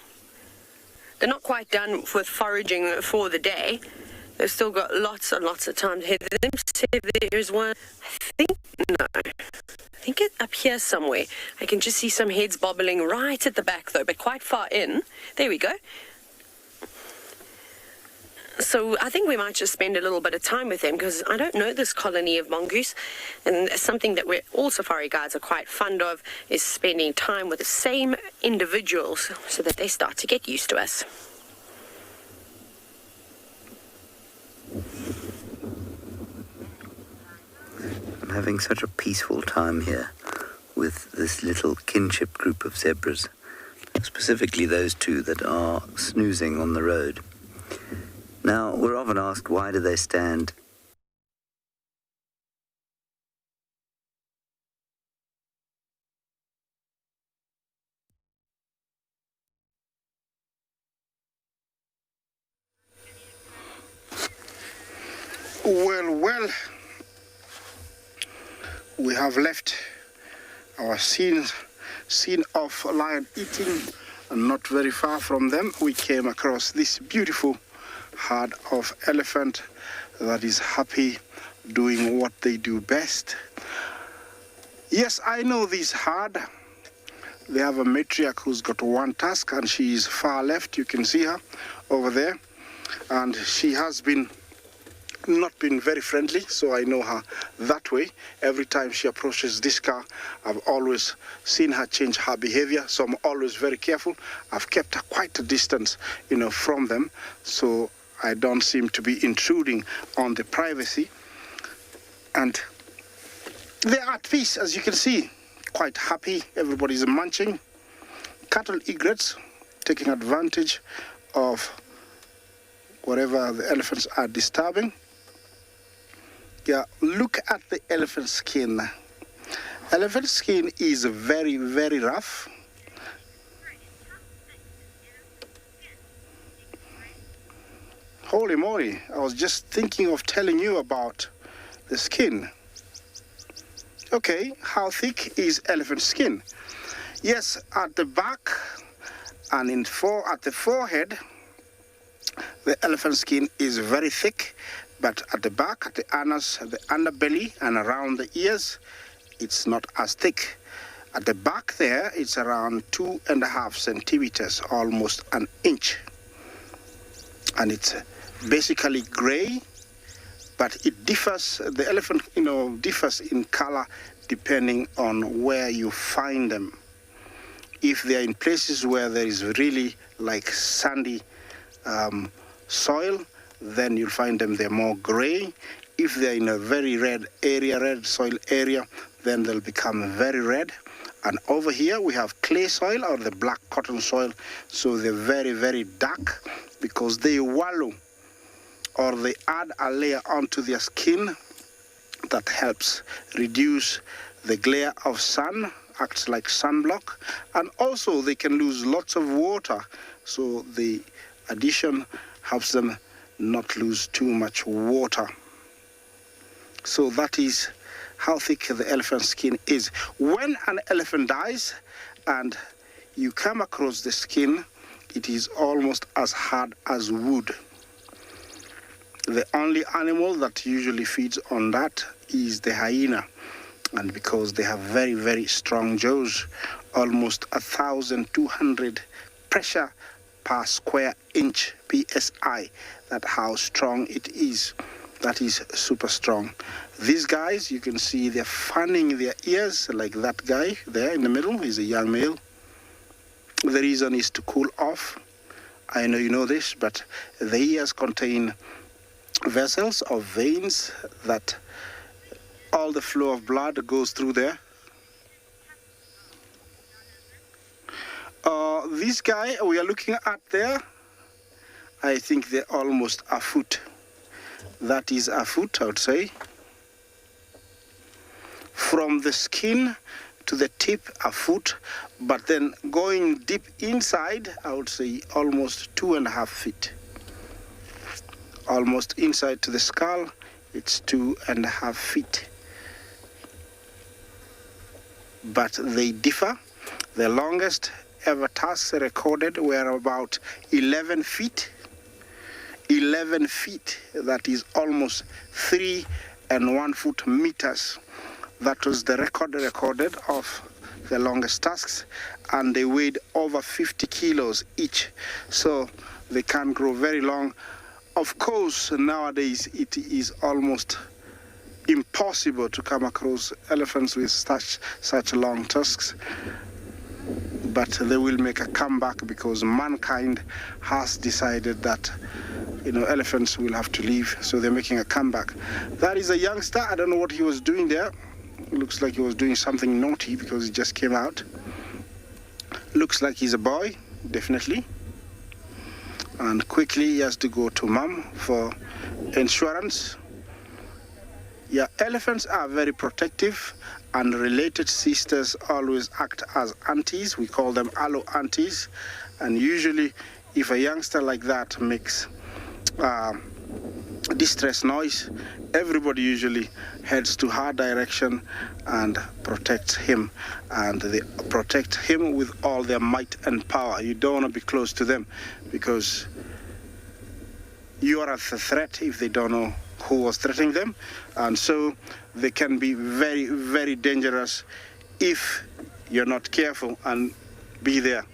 They're not quite done with foraging for the day. They've still got lots and lots of time ahead of them. So there's one, I think it's up here somewhere. I can just see some heads bobbling right at the back though, but quite far in. There we go. So I think we might just spend a little bit of time with them, because I don't know this colony of mongoose, and something that all safari guides are quite fond of is spending time with the same individuals so that they start to get used to us. I'm having such a peaceful time here with this little kinship group of zebras, specifically those two that are snoozing on the road. Now, we're often asked, why do they stand Well, we have left our scene of lion eating, and not very far from them we came across this beautiful herd of elephant that is happy doing what they do best. Yes, I know this herd. They have a matriarch who's got one tusk, and she is far left. You can see her over there, and she has not been very friendly, so I know her that way. Every time she approaches this car, I've always seen her change her behavior, so I'm always very careful. I've kept her quite a distance, from them, so I don't seem to be intruding on the privacy. And they're at peace, as you can see, quite happy. Everybody's munching. Cattle egrets, taking advantage of whatever the elephants are disturbing. Yeah, look at the elephant skin. Elephant skin is very, very rough. Holy moly, I was just thinking of telling you about the skin. Okay, how thick is elephant skin? Yes, at the back and at the forehead, the elephant skin is very thick, but at the back, at the anus, the underbelly, and around the ears, it's not as thick. At the back there, it's around 2.5 centimeters, almost an inch. And it's basically gray, but it differs, the elephant, differs in color depending on where you find them. If they are in places where there is really like sandy soil, then you'll find them, they're more gray. If they're in a very red area, red soil area, then they'll become very red. And over here we have clay soil or the black cotton soil, so they're very, very dark because they wallow or they add a layer onto their skin that helps reduce the glare of sun, acts like sunblock, and also they can lose lots of water, so the addition helps them not lose too much water. So that is how thick the elephant skin is. When an elephant dies and you come across the skin, it is almost as hard as wood. The only animal that usually feeds on that is the hyena, and because they have very, very strong jaws, almost 1,200 pressure per square inch, PSI, that's how strong it is. That is super strong. These guys, you can see they're fanning their ears, like that guy there in the middle is a young male. The reason is to cool off. I know you know this, but the ears contain vessels or veins that all the flow of blood goes through there. This guy we are looking at there, I think they're almost a foot. That is a foot, I would say. From the skin to the tip, a foot, but then going deep inside, I would say almost 2.5 feet. Almost inside to the skull, it's 2.5 feet. But they differ. The longest ever tusks recorded were about 11 feet. 11 feet, that is almost 3 1/4 meters. That was the record recorded of the longest tusks, and they weighed over 50 kilos each, so they can grow very long. Of course, nowadays it is almost impossible to come across elephants with such long tusks, but they will make a comeback because mankind has decided that elephants will have to leave, so they're making a comeback. That is a youngster. I don't know what he was doing there. It looks like he was doing something naughty because he just came out. Looks like he's a boy, definitely. And quickly he has to go to mom for insurance. Yeah, elephants are very protective, and related sisters always act as aunties. We call them allo aunties, and usually if a youngster like that makes distress noise, everybody usually heads to her direction and protects him, and they protect him with all their might and power. You don't want to be close to them because you are at the threat if they don't know who was threatening them, and so they can be very, very dangerous if you're not careful and be there.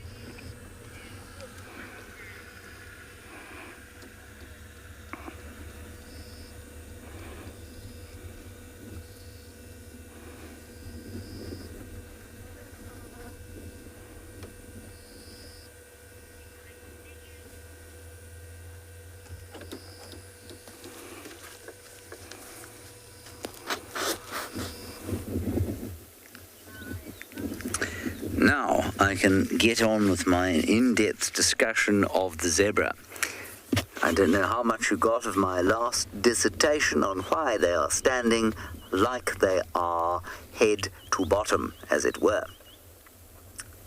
Now I can get on with my in-depth discussion of the zebra. I don't know how much you got of my last dissertation on why they are standing like they are, head to bottom, as it were.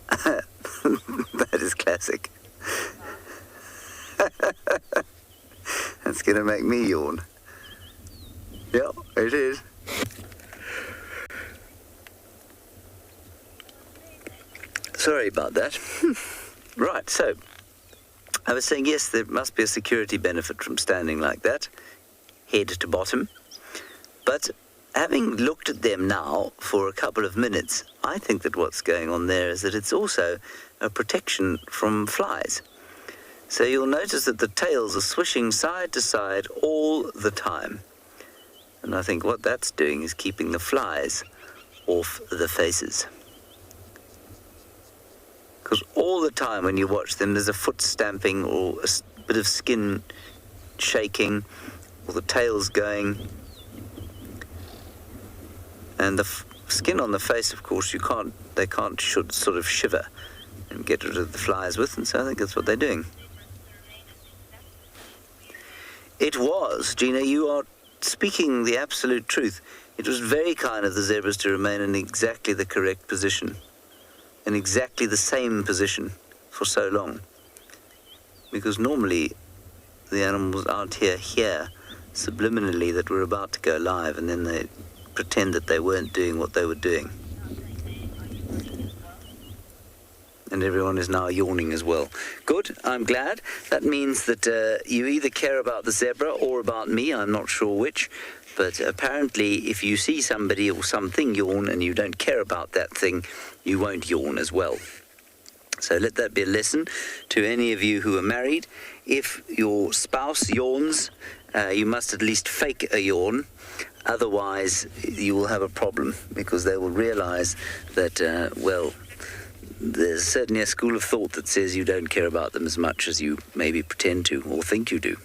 That is classic. That's going to make me yawn. Yeah, it is. Sorry about that. Right, so I was saying, yes, there must be a security benefit from standing like that, head to bottom. But having looked at them now for a couple of minutes, I think that what's going on there is that it's also a protection from flies. So you'll notice that the tails are swishing side to side all the time. And I think what that's doing is keeping the flies off the faces. Because all the time when you watch them, there's a foot stamping or a bit of skin shaking, or the tail's going. And the skin on the face, of course, they should sort of shiver and get rid of the flies with, and so I think that's what they're doing. It was, Gina, you are speaking the absolute truth. It was very kind of the zebras to remain in exactly the correct position, in exactly the same position for so long. Because normally the animals aren't here subliminally that we're about to go live, and then they pretend that they weren't doing what they were doing. And everyone is now yawning as well. Good, I'm glad. That means that you either care about the zebra or about me, I'm not sure which. But apparently, if you see somebody or something yawn and you don't care about that thing, you won't yawn as well. So let that be a lesson to any of you who are married. If your spouse yawns, you must at least fake a yawn. Otherwise, you will have a problem, because they will realize that, there's certainly a school of thought that says you don't care about them as much as you maybe pretend to or think you do.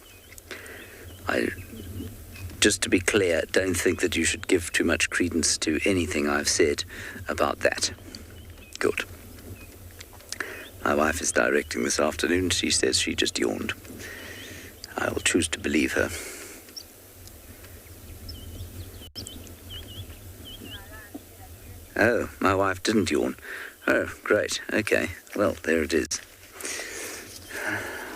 Just to be clear, don't think that you should give too much credence to anything I've said about that. Good. My wife is directing this afternoon. She says she just yawned. I will choose to believe her. Oh, my wife didn't yawn. Oh, great. Okay. Well, there it is.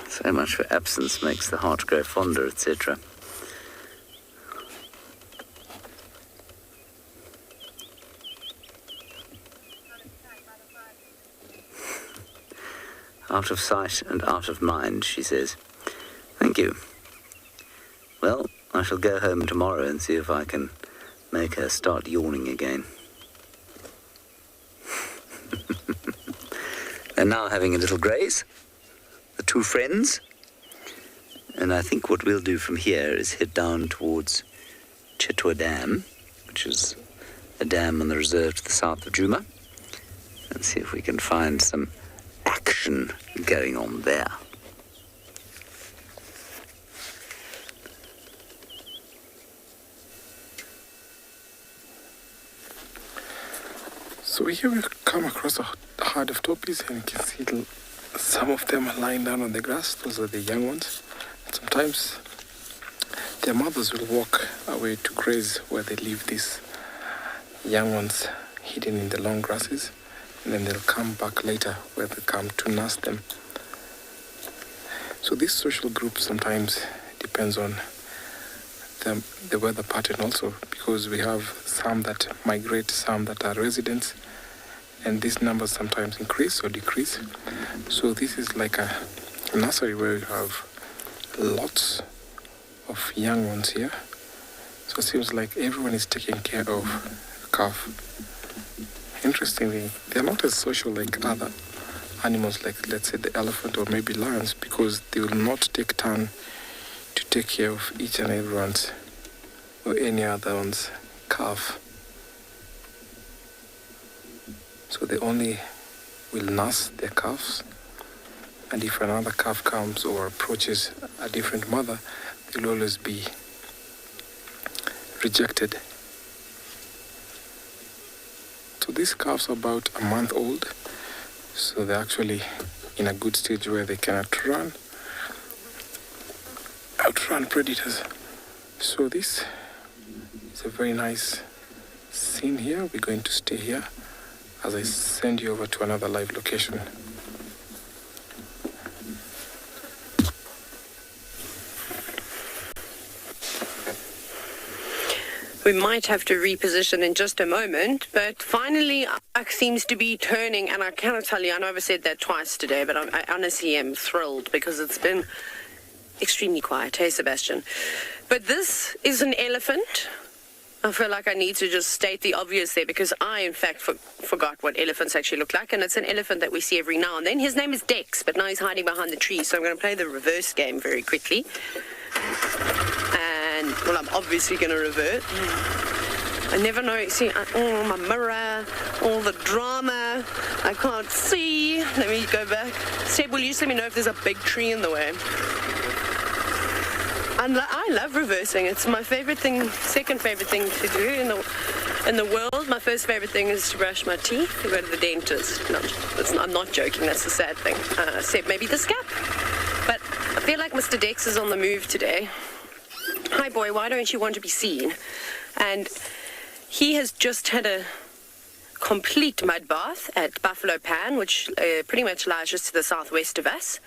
So much for absence makes the heart grow fonder, etc. Out of sight and out of mind, she says. Thank you. Well, I shall go home tomorrow and see if I can make her start yawning again. They're now having a little graze, the two friends. And I think what we'll do from here is head down towards Chitwa Dam, which is a dam on the reserve to the south of Djuma, and see if we can find some action going on there. So here we come across a herd of toppies, and you can see some of them are lying down on the grass. Those are the young ones. And sometimes their mothers will walk away to graze where they leave these young ones hidden in the long grasses, and then they'll come back later where they come to nurse them. So this social group sometimes depends on the weather pattern also, because we have some that migrate, some that are residents, and these numbers sometimes increase or decrease. So this is like a nursery where we have lots of young ones here. So it seems like everyone is taking care of a calf. Interestingly, they're not as social like other animals, like let's say the elephant or maybe lions, because they will not take turn to take care of each and everyone's or any other one's calf. So they only will nurse their calves, and if another calf comes or approaches a different mother, they'll always be rejected. So these calves are about a month old, so they're actually in a good stage where they can outrun predators. So this is a very nice scene here. We're going to stay here as I send you over to another live location. We might have to reposition in just a moment, but finally our luck seems to be turning, and I cannot tell you, I know I've said that twice today, but I honestly am thrilled because it's been extremely quiet. Hey, Sebastian. But this is an elephant. I feel like I need to just state the obvious there because I, in fact, forgot what elephants actually look like, and it's an elephant that we see every now and then. His name is Dex, but now he's hiding behind the tree, so I'm going to play the reverse game very quickly. And, well, I'm obviously going to revert. I never know. See, my mirror, all the drama. I can't see. Let me go back. Seb, will you just let me know if there's a big tree in the way? I love reversing. It's my favorite thing, second favorite thing to do in the world. My first favorite thing is to brush my teeth, to go to the dentist. No, I'm not joking. That's the sad thing. Except maybe the scalp. But I feel like Mr. Dex is on the move today. Hi, boy. Why don't you want to be seen? And he has just had a complete mud bath at Buffalo Pan, which pretty much lies just to the southwest of us.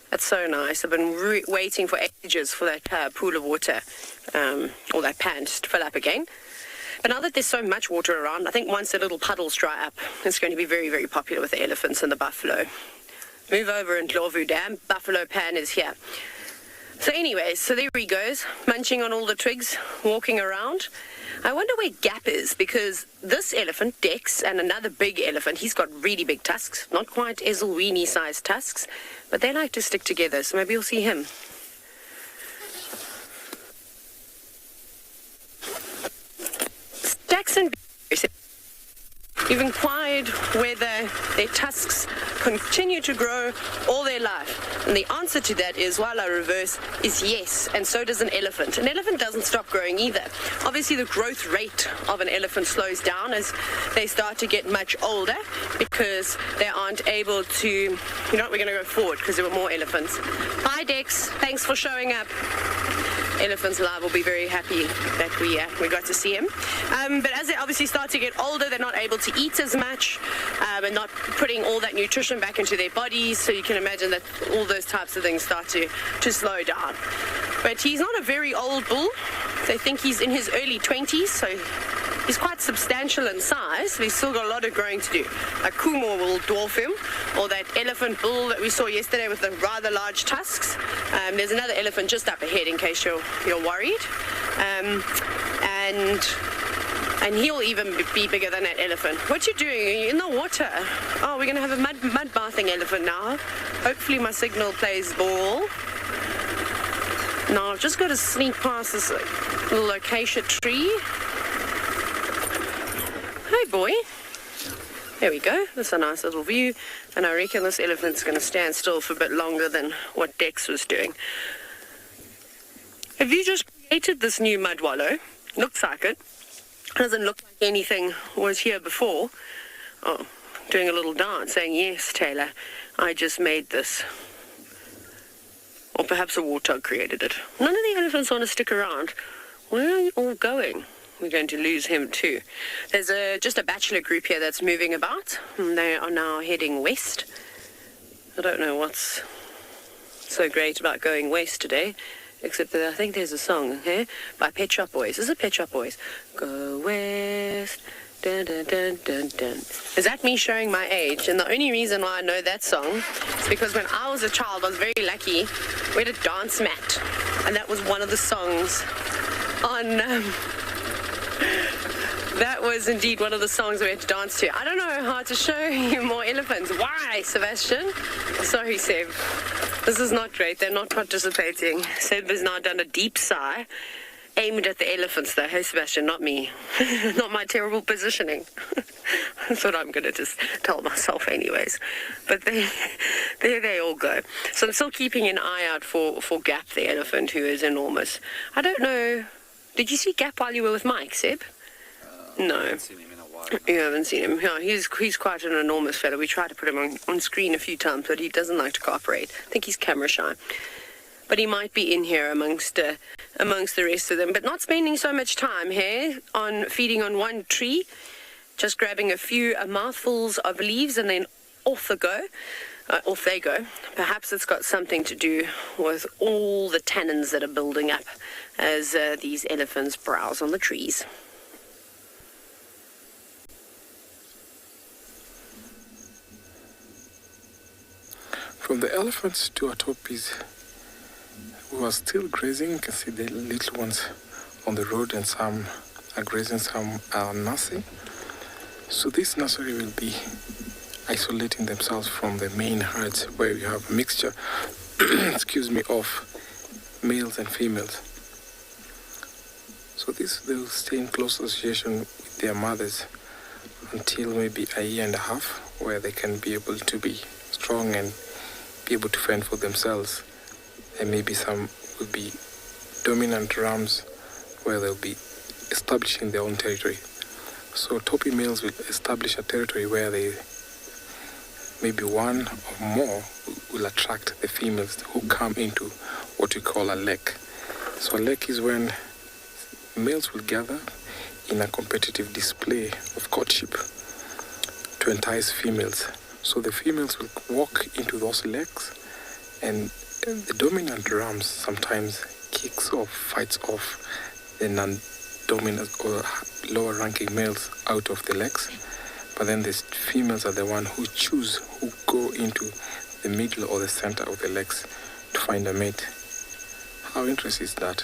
That's so nice. I've been waiting for ages for that pool of water, or that pan, just to fill up again. But now that there's so much water around, I think once the little puddles dry up, it's going to be very, very popular with the elephants and the buffalo. Move over in Ndlovu Dam. Buffalo Pan is here. So anyway, so there he goes, munching on all the twigs, walking around. I wonder where Gap is, because this elephant, Dex, and another big elephant, he's got really big tusks. Not quite Ezelweenie-sized tusks, but they like to stick together, so maybe you'll see him. Jackson, you've inquired whether their tusks continue to grow all their life. And the answer to that is, while I reverse, is yes, and so does an elephant. An elephant doesn't stop growing either. Obviously, the growth rate of an elephant slows down as they start to get much older because they aren't able to... You know what, we're going to go forward because there were more elephants. Hi, Dex. Thanks for showing up. Elephants Live will be very happy that we got to see him. But as they obviously start to get older, they're not able to eat as much and not putting all that nutrition back into their bodies. So you can imagine that all those types of things start to slow down. But he's not a very old bull. They think he's in his early 20s, so he's quite substantial in size, but he's still got a lot of growing to do. A Kumor will dwarf him, or that elephant bull that we saw yesterday with the rather large tusks. There's another elephant just up ahead in case you're worried. And he'll even be bigger than that elephant. What you doing? Are you in the water? Oh, we're going to have a mud bathing elephant now. Hopefully my signal plays ball. Now I've just got to sneak past this little acacia tree. Hi, boy. There we go. That's a nice little view. And I reckon this elephant's going to stand still for a bit longer than what Dex was doing. Have you just created this new mud wallow? Looks like it. Doesn't look like anything was here before. Oh, doing a little dance, saying, yes, Taylor, I just made this. Or perhaps a warthog created it. None of the elephants want to stick around. Where are you all going? We're going to lose him too. There's just a bachelor group here that's moving about. And they are now heading west. I don't know what's so great about going west today, except that I think there's a song here by Pet Shop Boys. Is it Pet Shop Boys? Go west, dun dun dun dun dun. Is that me showing my age? And the only reason why I know that song is because when I was a child, I was very lucky. We had a dance mat, and that was one of the songs on... That was indeed one of the songs we had to dance to. I don't know how to show you more elephants. Why, Sebastian? Sorry, Seb. This is not great. They're not participating. Seb has now done a deep sigh, aimed at the elephants, though. Hey, Sebastian, not me. Not my terrible positioning. That's what I'm going to just tell myself anyways. But there they all go. So I'm still keeping an eye out for Gap, the elephant, who is enormous. I don't know. Did you see Gap while you were with Mike, Seb? No. I haven't seen him in a while. You haven't seen him? Yeah, he's quite an enormous fellow. We tried to put him on screen a few times, but he doesn't like to cooperate. I think he's camera shy. But he might be in here amongst the rest of them. But not spending so much time here on feeding on one tree, just grabbing a few mouthfuls of leaves and then off the go. Off they go. Perhaps it's got something to do with all the tannins that are building up as these elephants browse on the trees. From the elephants to our tortoise who are still grazing, you can see the little ones on the road, and some are grazing, some are nursing. So this nursery will be isolating themselves from the main herds, where we have a mixture of males and females. So they will stay in close association with their mothers until maybe a year and a half, where they can be able to be strong and be able to fend for themselves. And maybe some will be dominant rams, where they'll be establishing their own territory. So topi males will establish a territory where they maybe one or more will attract the females who come into what we call a lek. So a lek is when males will gather in a competitive display of courtship to entice females. So the females will walk into those leks, and the dominant rams sometimes kicks off, fights off the non-dominant or lower-ranking males out of the leks. But then the females are the one who choose who go into the middle or the center of the leks to find a mate. How interesting is that?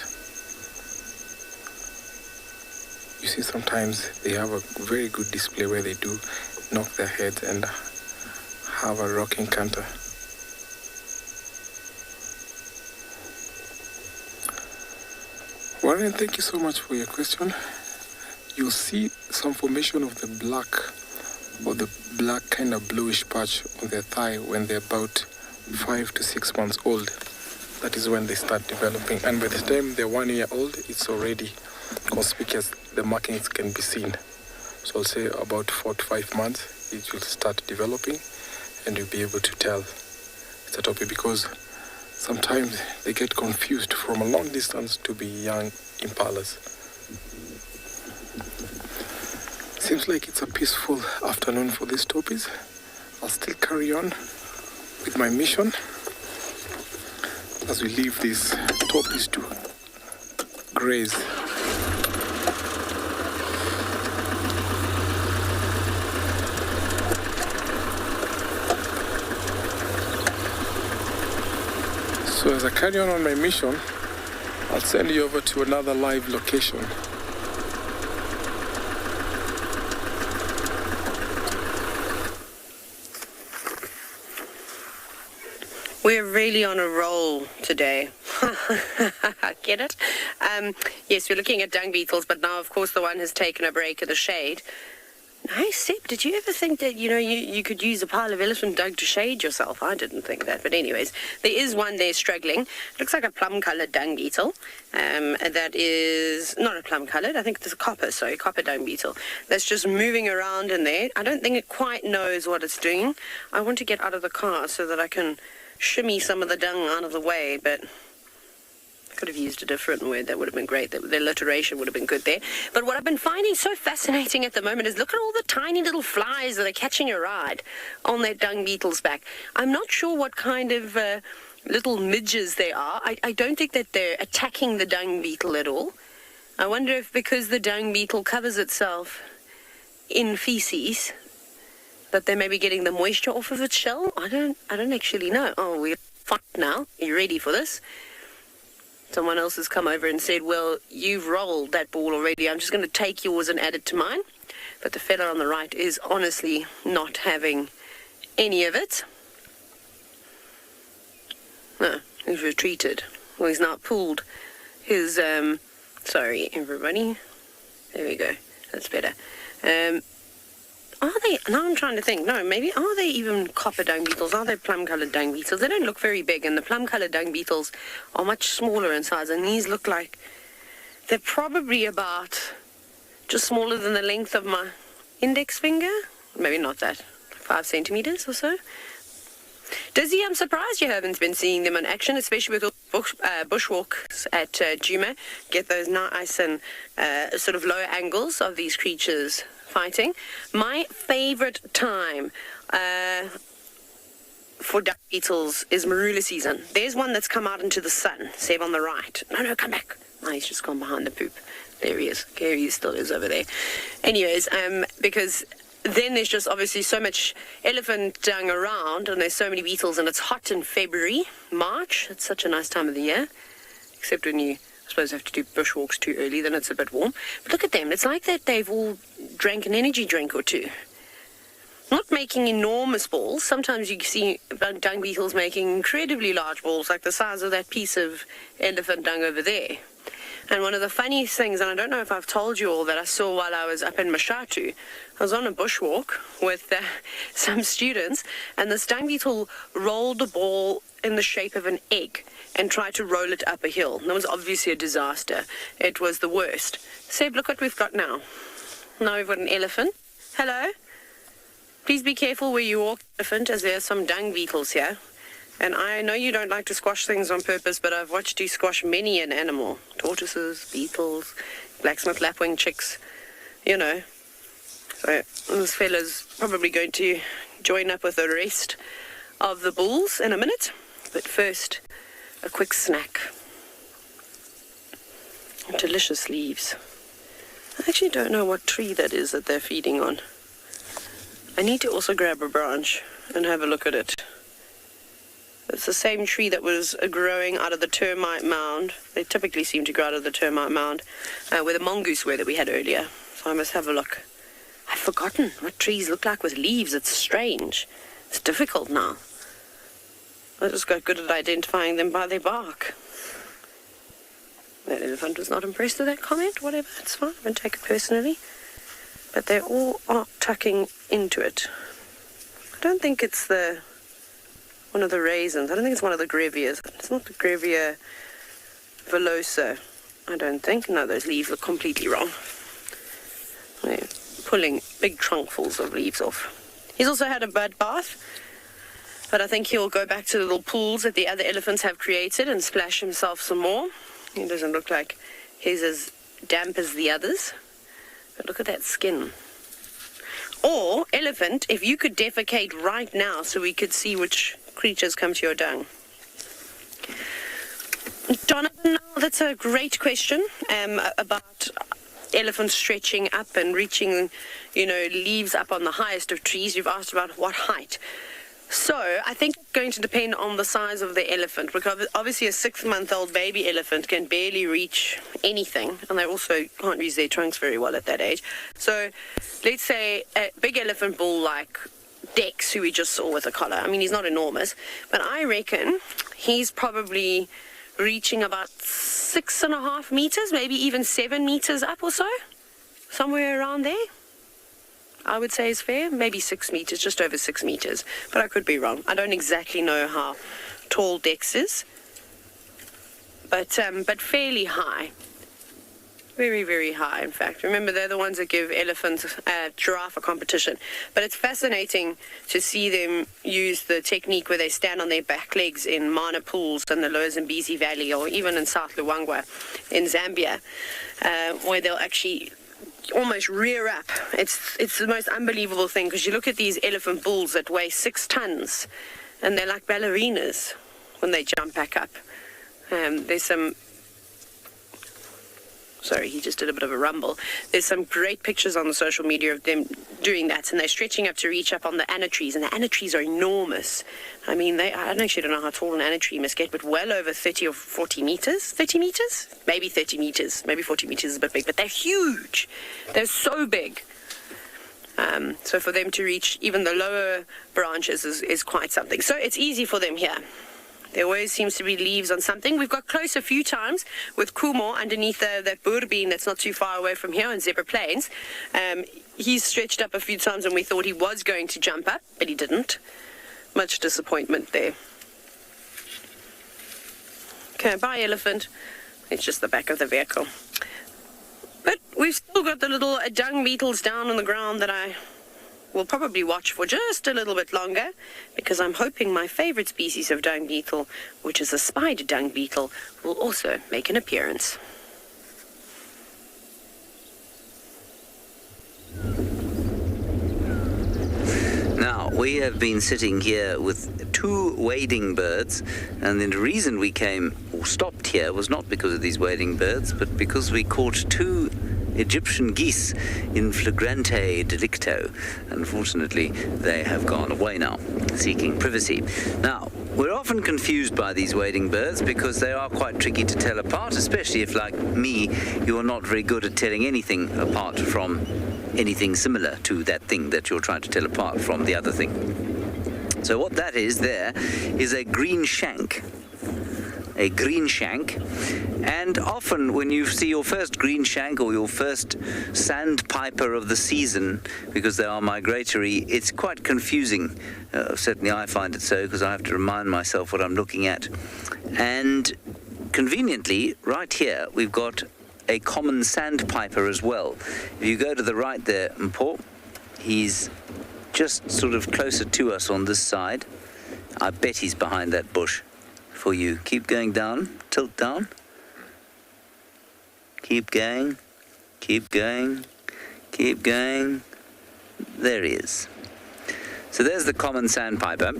You see, sometimes they have a very good display where they do knock their heads and have a rocking canter. Warren, thank you so much for your question. You'll see some formation of the black kind of bluish patch on their thigh when they're about 5 to 6 months old. That is when they start developing, and by the time they're 1 year old, it's already conspicuous. The markings can be seen. So I'll say about 4 to 5 months, it will start developing, and you'll be able to tell it's a topi, because sometimes they get confused from a long distance to be young impalas. Seems like it's a peaceful afternoon for these topis. I'll still carry on with my mission as we leave these topis to graze. So as I carry on my mission, I'll send you over to another live location. We're really on a roll today. Get it? Yes, we're looking at dung beetles, but now, of course, the one has taken a break in the shade. Hey, Seb, did you ever think that, you could use a pile of elephant dung to shade yourself? I didn't think that. But anyways, there is one there struggling. Looks like a plum-coloured dung beetle. That is not a plum-coloured. I think it's a copper dung beetle. That's just moving around in there. I don't think it quite knows what it's doing. I want to get out of the car so that I can shimmy some of the dung out of the way, but could have used a different word. That would have been great. The alliteration would have been good there. But what I've been finding so fascinating at the moment is look at all the tiny little flies that are catching a ride on that dung beetle's back. I'm not sure what kind of little midges they are. I don't think that they're attacking the dung beetle at all. I wonder if because the dung beetle covers itself in feces, that they may be getting the moisture off of its shell. I don't actually know. Oh, we're fine now. Are you ready for this? Someone else has come over and said, well, you've rolled that ball already. I'm just going to take yours and add it to mine. But the fella on the right is honestly not having any of it. No, he's retreated. Well, he's not pulled his, sorry, everybody. There we go. That's better. Are they, now I'm trying to think, no, maybe, are they even copper dung beetles? Are they plum-coloured dung beetles? They don't look very big, and the plum-coloured dung beetles are much smaller in size, and these look like they're probably about just smaller than the length of my index finger. Maybe not that, 5 centimetres or so. Dizzy, I'm surprised you haven't been seeing them in action, especially with all bushwalks at Djuma. Get those nice and sort of low angles of these creatures fighting. My favorite time for dung beetles is marula season. There's one that's come out into the sun. Seb on the right. No, come back. No, he's just gone behind the poop. There he is. There he still is over there. Anyways, because then there's just obviously so much elephant dung around, and there's so many beetles, and it's hot in February, March. It's such a nice time of the year, except when you, I suppose, have to do bushwalks too early, then it's a bit warm. But look at them. It's like that they've all drank an energy drink or two. Not making enormous balls. Sometimes you see dung beetles making incredibly large balls, like the size of that piece of elephant dung over there. And one of the funniest things, and I don't know if I've told you all, that I saw while I was up in Mashatu, I was on a bushwalk with some students, and this dung beetle rolled a ball in the shape of an egg and tried to roll it up a hill. That was obviously a disaster. It was the worst. Seb, look what we've got now. Now we've got an elephant. Hello? Please be careful where you walk, elephant, as there are some dung beetles here. And I know you don't like to squash things on purpose, but I've watched you squash many an animal. Tortoises, beetles, blacksmith lapwing chicks, you know. So this fella's probably going to join up with the rest of the bulls in a minute. But first, a quick snack. Delicious leaves. I actually don't know what tree that is that they're feeding on. I need to also grab a branch and have a look at it. It's the same tree that was growing out of the termite mound. They typically seem to grow out of the termite mound where the mongoose were that we had earlier. So I must have a look. I've forgotten what trees look like with leaves. It's strange. It's difficult now. I just got good at identifying them by their bark. That elephant was not impressed with that comment. Whatever, it's fine. I won't take it personally. But they all are tucking into it. I don't think it's one of the raisins. I don't think it's one of the greviers. It's not the grevia velosa, I don't think. No, those leaves look completely wrong. They're pulling big trunkfuls of leaves off. He's also had a bird bath, but I think he'll go back to the little pools that the other elephants have created and splash himself some more. He doesn't look like he's as damp as the others. But look at that skin. Or, elephant, if you could defecate right now so we could see which creatures come to your dung. Donovan, that's a great question about elephants stretching up and reaching, leaves up on the highest of trees. You've asked about what height. So I think it's going to depend on the size of the elephant, because obviously a 6-month-old baby elephant can barely reach anything, and they also can't use their trunks very well at that age. So let's say a big elephant bull like Dex, who we just saw with a collar. I mean, he's not enormous, but I reckon he's probably reaching about 6.5 meters, maybe even 7 meters up or so, somewhere around there. I would say is fair, maybe 6 meters, just over 6 meters, but I could be wrong. I don't exactly know how tall Dex is, but fairly high. Very, very high, in fact. Remember, they're the ones that give elephants giraffe a competition. But it's fascinating to see them use the technique where they stand on their back legs in Mana pools in the lower Zambezi Valley, or even in South Luangwa in Zambia, where they'll actually almost rear up. It's the most unbelievable thing, because you look at these elephant bulls that weigh 6 tons, and they're like ballerinas when they jump back up. There's some... Sorry, he just did a bit of a rumble. There's some great pictures on the social media of them doing that, and they're stretching up to reach up on the anna trees, and the anna trees are enormous. I mean, I actually don't know how tall an anna tree must get, but well over 30 or 40 meters. 30 meters? Maybe 30 meters. Maybe 40 meters is a bit big, but they're huge. They're so big. So for them to reach even the lower branches is quite something. So it's easy for them here. There always seems to be leaves on something. We've got close a few times with Kumo underneath that boerbean that's not too far away from here in Zebra Plains. He's stretched up a few times, and we thought he was going to jump up, but he didn't. Much disappointment there. Okay, bye, elephant. It's just the back of the vehicle. But we've still got the little dung beetles down on the ground that I will probably watch for just a little bit longer, because I'm hoping my favorite species of dung beetle, which is the spider dung beetle, will also make an appearance. Now, we have been sitting here with 2 wading birds, and the reason we came or stopped here was not because of these wading birds, but because we caught 2 Egyptian geese in flagrante delicto. Unfortunately, they have gone away now, seeking privacy. Now, we're often confused by these wading birds because they are quite tricky to tell apart, especially if, like me, you are not very good at telling anything apart from anything similar to that thing that you're trying to tell apart from the other thing. So what that is there is a green shank. A green shank, and often when you see your first green shank or your first sandpiper of the season, because they are migratory, it's quite confusing. Certainly I find it so, because I have to remind myself what I'm looking at. And conveniently, right here, we've got a common sandpiper as well. If you go to the right there, Mpho, he's just sort of closer to us on this side. I bet he's behind that bush. For you. Keep going down, tilt down. Keep going, keep going, keep going. There he is. So there's the common sandpiper.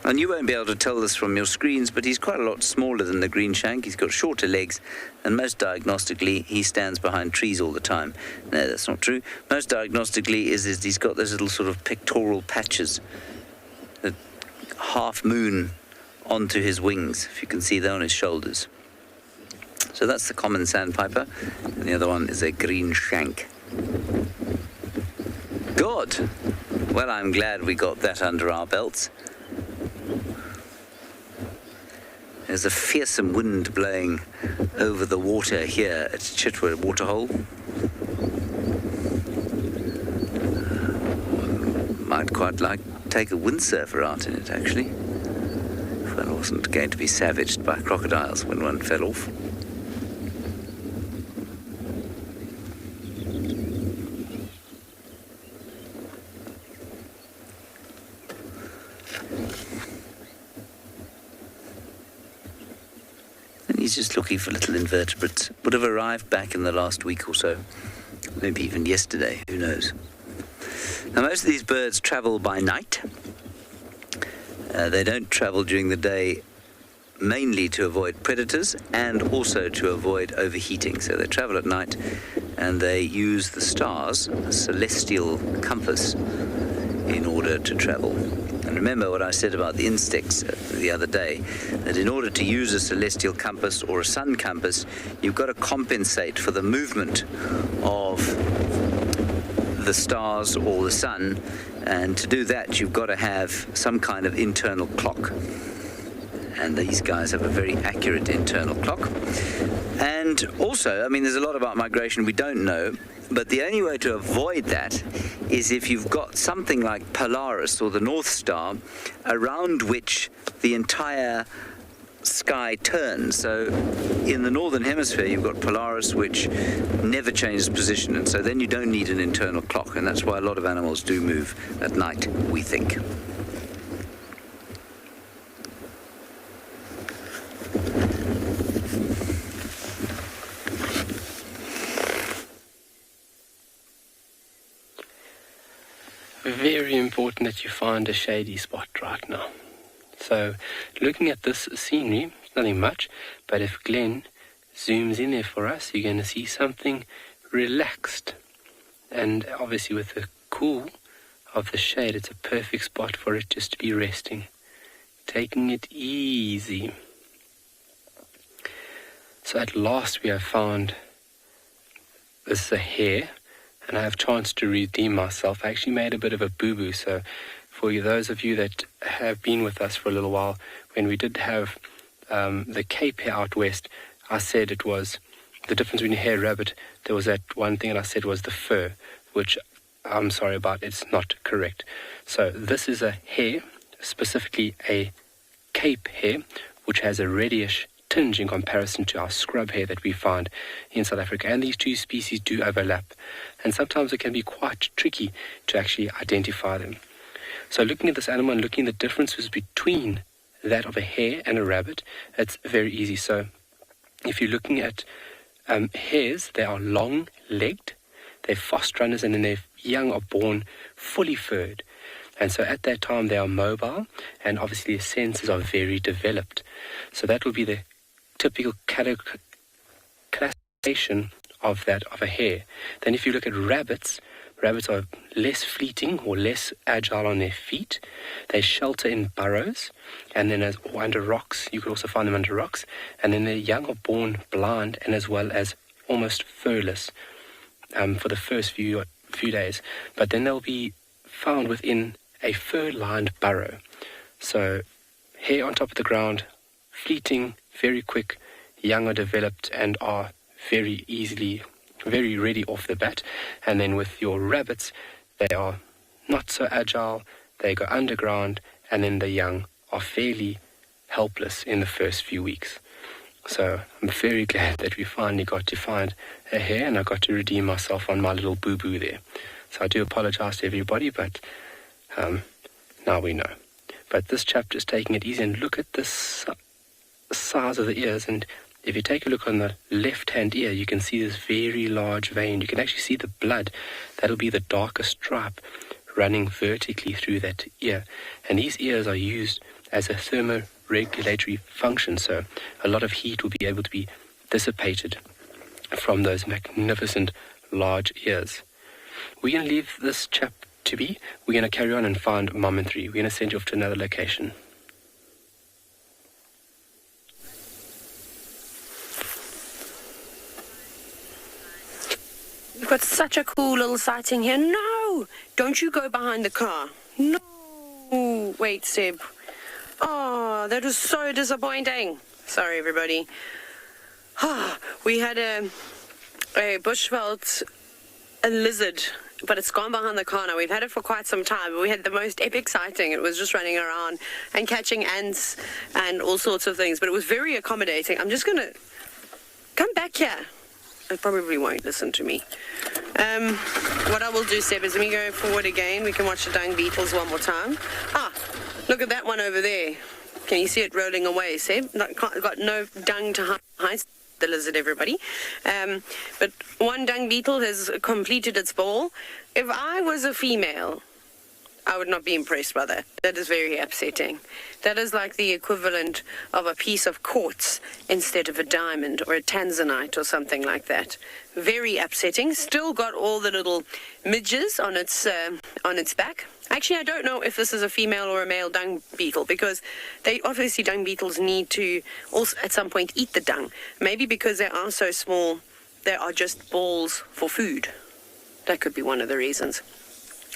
And you won't be able to tell this from your screens, but he's quite a lot smaller than the green shank. He's got shorter legs, and most diagnostically, he stands behind trees all the time. No, that's not true. Most diagnostically is he's got those little sort of pectoral patches, a half moon onto his wings, if you can see there on his shoulders. So that's the common sandpiper, and the other one is a green shank. Good. Well, I'm glad we got that under our belts. There's a fearsome wind blowing over the water here at Chitwa Waterhole. Might quite like to take a windsurfer out in it, actually. One wasn't going to be savaged by crocodiles when one fell off. And he's just looking for little invertebrates. Would have arrived back in the last week or so. Maybe even yesterday, who knows. Now, most of these birds travel by night. They don't travel during the day, mainly to avoid predators and also to avoid overheating. So they travel at night, and they use the stars, a celestial compass, in order to travel. And remember what I said about the insects the other day, that in order to use a celestial compass or a sun compass, you've got to compensate for the movement of the stars or the sun, and to do that you've got to have some kind of internal clock, and these guys have a very accurate internal clock. And also, I mean, there's a lot about migration we don't know, but the only way to avoid that is if you've got something like Polaris or the North Star, around which the entire sky turns. So in the northern hemisphere you've got Polaris, which never changes position, and so then you don't need an internal clock, and that's why a lot of animals do move at night, we think. Very important that you find a shady spot right now. So, looking at this scenery, nothing much, but if Glenn zooms in there for us, you're going to see something relaxed. And obviously with the cool of the shade, it's a perfect spot for it just to be resting. Taking it easy. So at last we have found, this is a hare, and I have a chance to redeem myself. I actually made a bit of a boo-boo, so for you, those of you that have been with us for a little while, when we did have the Cape here out west, I said it was the difference between a hare and rabbit. There was that one thing, and I said was the fur, which I'm sorry about, it's not correct. So this is a hare, specifically a Cape hare, which has a reddish tinge in comparison to our scrub hare that we find in South Africa. And these two species do overlap, and sometimes it can be quite tricky to actually identify them. So looking at this animal and looking at the differences between that of a hare and a rabbit, it's very easy. So if you're looking at hares, they are long-legged, they're fast runners, and then their young are born fully furred. And so at that time, they are mobile, and obviously their senses are very developed. So that will be the typical classification of a hare. Then if you look at rabbits, rabbits are less fleeting or less agile on their feet. They shelter in burrows, and then or under rocks. You can also find them under rocks. And then the young are born blind and as well as almost furless for the first few days. But then they'll be found within a fur-lined burrow. So hare on top of the ground, fleeting, very quick, young are developed and are very ready off the bat. And then with your rabbits, they are not so agile, they go underground, and then the young are fairly helpless in the first few weeks. So I'm very glad that we finally got to find a hare, and I got to redeem myself on my little boo-boo there. So I do apologize to everybody, but now we know. But this chapter is taking it easy, and look at this size of the ears. And if you take a look on the left-hand ear, you can see this very large vein. You can actually see the blood. That'll be the darker stripe running vertically through that ear. And these ears are used as a thermoregulatory function, so a lot of heat will be able to be dissipated from those magnificent large ears. We're going to leave this chap to be. We're going to carry on and find Mom and 3. We're going to send you off to another location. We've got such a cool little sighting here. No! Don't you go behind the car. No! Wait, Seb. Oh, that was so disappointing. Sorry, everybody. We had a bushveld, a lizard, but it's gone behind the car now. We've had it for quite some time, but we had the most epic sighting. It was just running around and catching ants and all sorts of things, but it was very accommodating. I'm just going to come back here. It probably won't listen to me. What I will do, Seb, is let me go forward again. We can watch the dung beetles one more time. Look at that one over there. Can you see it rolling away, Seb? Got no dung to hide the lizard, everybody. But one dung beetle has completed its ball. If I was a female, I would not be impressed by that. That is very upsetting. That is like the equivalent of a piece of quartz instead of a diamond or a tanzanite or something like that. Very upsetting. Still got all the little midges on its back. Actually, I don't know if this is a female or a male dung beetle, because obviously dung beetles need to also at some point eat the dung. Maybe because they are so small, they are just balls for food. That could be one of the reasons.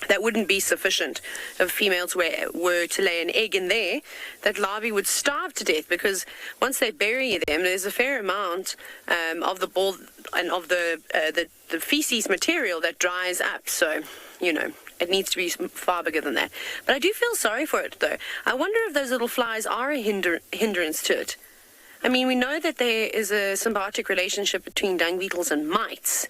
That wouldn't be sufficient. If females were to lay an egg in there, that larvae would starve to death, because once they bury them, there's a fair amount of the ball and of the feces material that dries up. So, it needs to be far bigger than that. But I do feel sorry for it, though. I wonder if those little flies are a hindrance to it. I mean, we know that there is a symbiotic relationship between dung beetles and mites,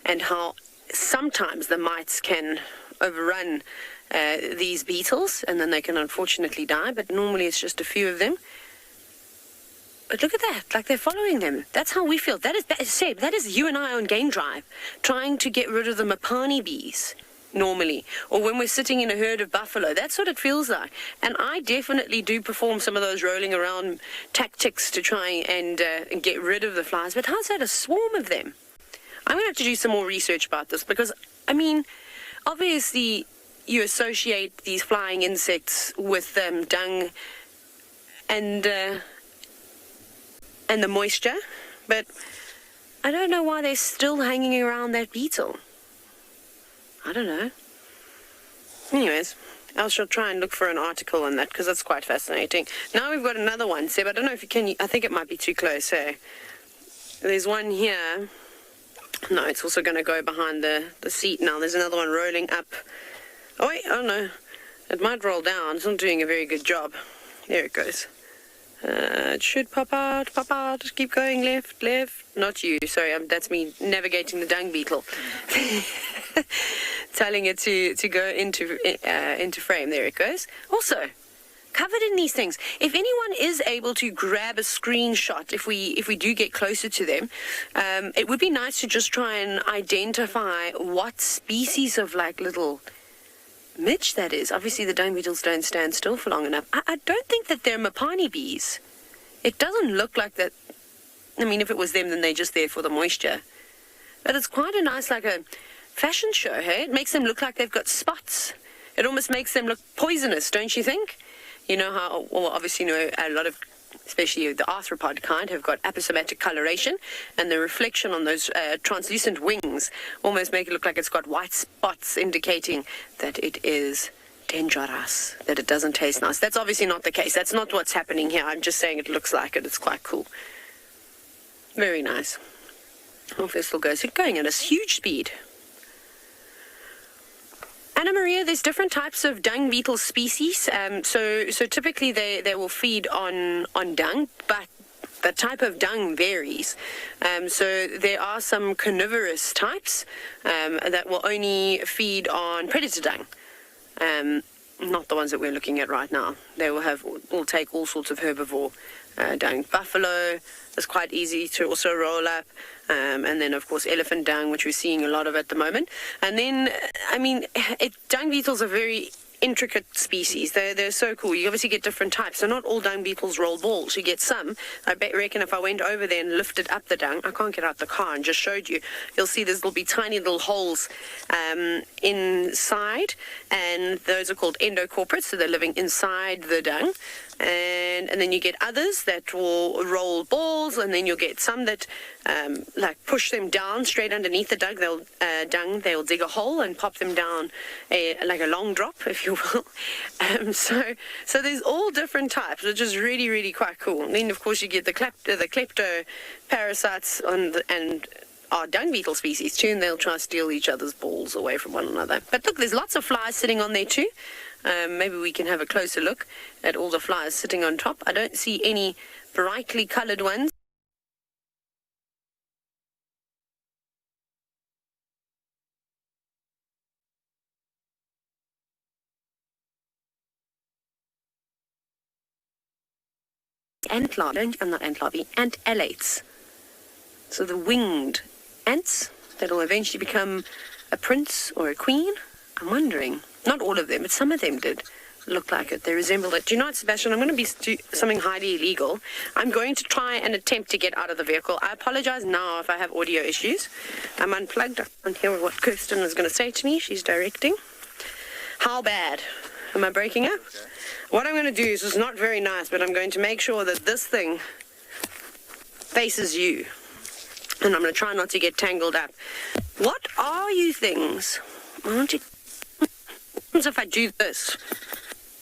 and how sometimes the mites can overrun these beetles, and then they can unfortunately die, but normally it's just a few of them. But look at that, like they're following them. That's how we feel. That is Seb, that is you and I on game drive, trying to get rid of the mapani bees, normally. Or when we're sitting in a herd of buffalo, that's what it feels like. And I definitely do perform some of those rolling around tactics to try and get rid of the flies, but how's that a swarm of them? I'm going to have to do some more research about this, because, I mean, obviously, you associate these flying insects with dung and the moisture, but I don't know why they're still hanging around that beetle. I don't know. Anyways, I shall try and look for an article on that, because that's quite fascinating. Now we've got another one, Seb. I don't know if you can. I think it might be too close, eh? There's one here. No, it's also going to go behind the seat now. There's another one rolling up. Oh, wait, oh no. It might roll down. It's not doing a very good job. There it goes. It should pop out. Just keep going left. Not you, sorry, that's me navigating the dung beetle. Telling it to go into frame. There it goes. Also, covered in these things. If anyone is able to grab a screenshot, if we do get closer to them, it would be nice to just try and identify what species of like little midge that is. Obviously, the dung beetles don't stand still for long enough. I don't think that they're Mapani bees. It doesn't look like that. I mean, if it was them, then they're just there for the moisture. But it's quite a nice, like a fashion show, hey? It makes them look like they've got spots. It almost makes them look poisonous, don't you think? You know how, well, obviously, you know, a lot of, especially the arthropod kind, have got aposematic coloration, and the reflection on those translucent wings almost make it look like it's got white spots, indicating that it is dangerous, that it doesn't taste nice. That's obviously not the case. That's not what's happening here. I'm just saying it looks like it. It's quite cool. Very nice. Off this will go. So going at a huge speed. Anna Maria, there's different types of dung beetle species. So typically they will feed on dung, but the type of dung varies. So there are some carnivorous types that will only feed on predator dung. Not the ones that we're looking at right now. They will take all sorts of herbivore dung. Buffalo is quite easy to also roll up. And then, of course, elephant dung, which we're seeing a lot of at the moment. And then, I mean, dung beetles are very intricate species. They're so cool. You obviously get different types. So not all dung beetles roll balls. You get some. I reckon if I went over there and lifted up the dung, I can't get out the car and just showed you, you'll see there'll be tiny little holes inside, and those are called endocorporates, so they're living inside the dung. And then you get others that will roll balls, and then you'll get some that like push them down straight underneath the dung. They'll dig a hole and pop them down like a long drop, if you will. So there's all different types, which is really, really quite cool. And then of course you get the klepto parasites and our dung beetle species too, and they'll try to steal each other's balls away from one another. But look, there's lots of flies sitting on there too. Maybe we can have a closer look at all the flies sitting on top. I don't see any brightly coloured ones. Ant alates. So the winged ants that'll eventually become a prince or a queen. I'm wondering. Not all of them, but some of them did look like it. They resembled it. Do you know what, Sebastian? I'm going to do something highly illegal. I'm going to try and attempt to get out of the vehicle. I apologize now if I have audio issues. I'm unplugged. I can't hear what Kirsten is going to say to me. She's directing. How bad? Am I breaking up? Okay. What I'm going to do is, it's not very nice, but I'm going to make sure that this thing faces you. And I'm going to try not to get tangled up. What are you things? Why don't you... What if I do this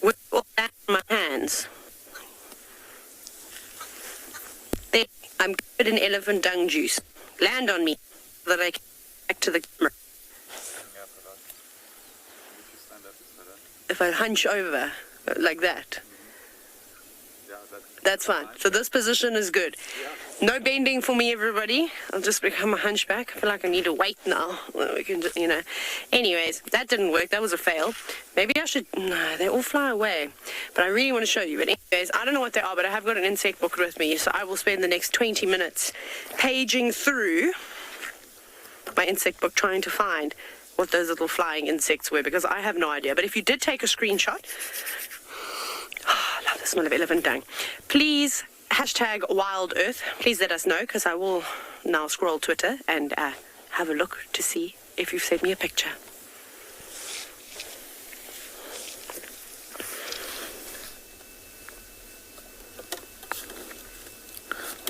with all that in my hands? There, I'm good in elephant dung juice. Land on me so that I can get back to the camera. If I hunch over like that. That's fine. So this position is good. No bending for me, everybody. I'll just become a hunchback. I feel like I need to wait now. We can, you know. Anyways, that didn't work. That was a fail. Maybe I should... No, they all fly away. But I really want to show you. But anyways, I don't know what they are, but I have got an insect book with me. So I will spend the next 20 minutes paging through my insect book trying to find what those little flying insects were, because I have no idea. But if you did take a screenshot... I love the smell of elephant dung. Please... Hashtag WildEarth. Please let us know, because I will now scroll Twitter and have a look to see if you've sent me a picture.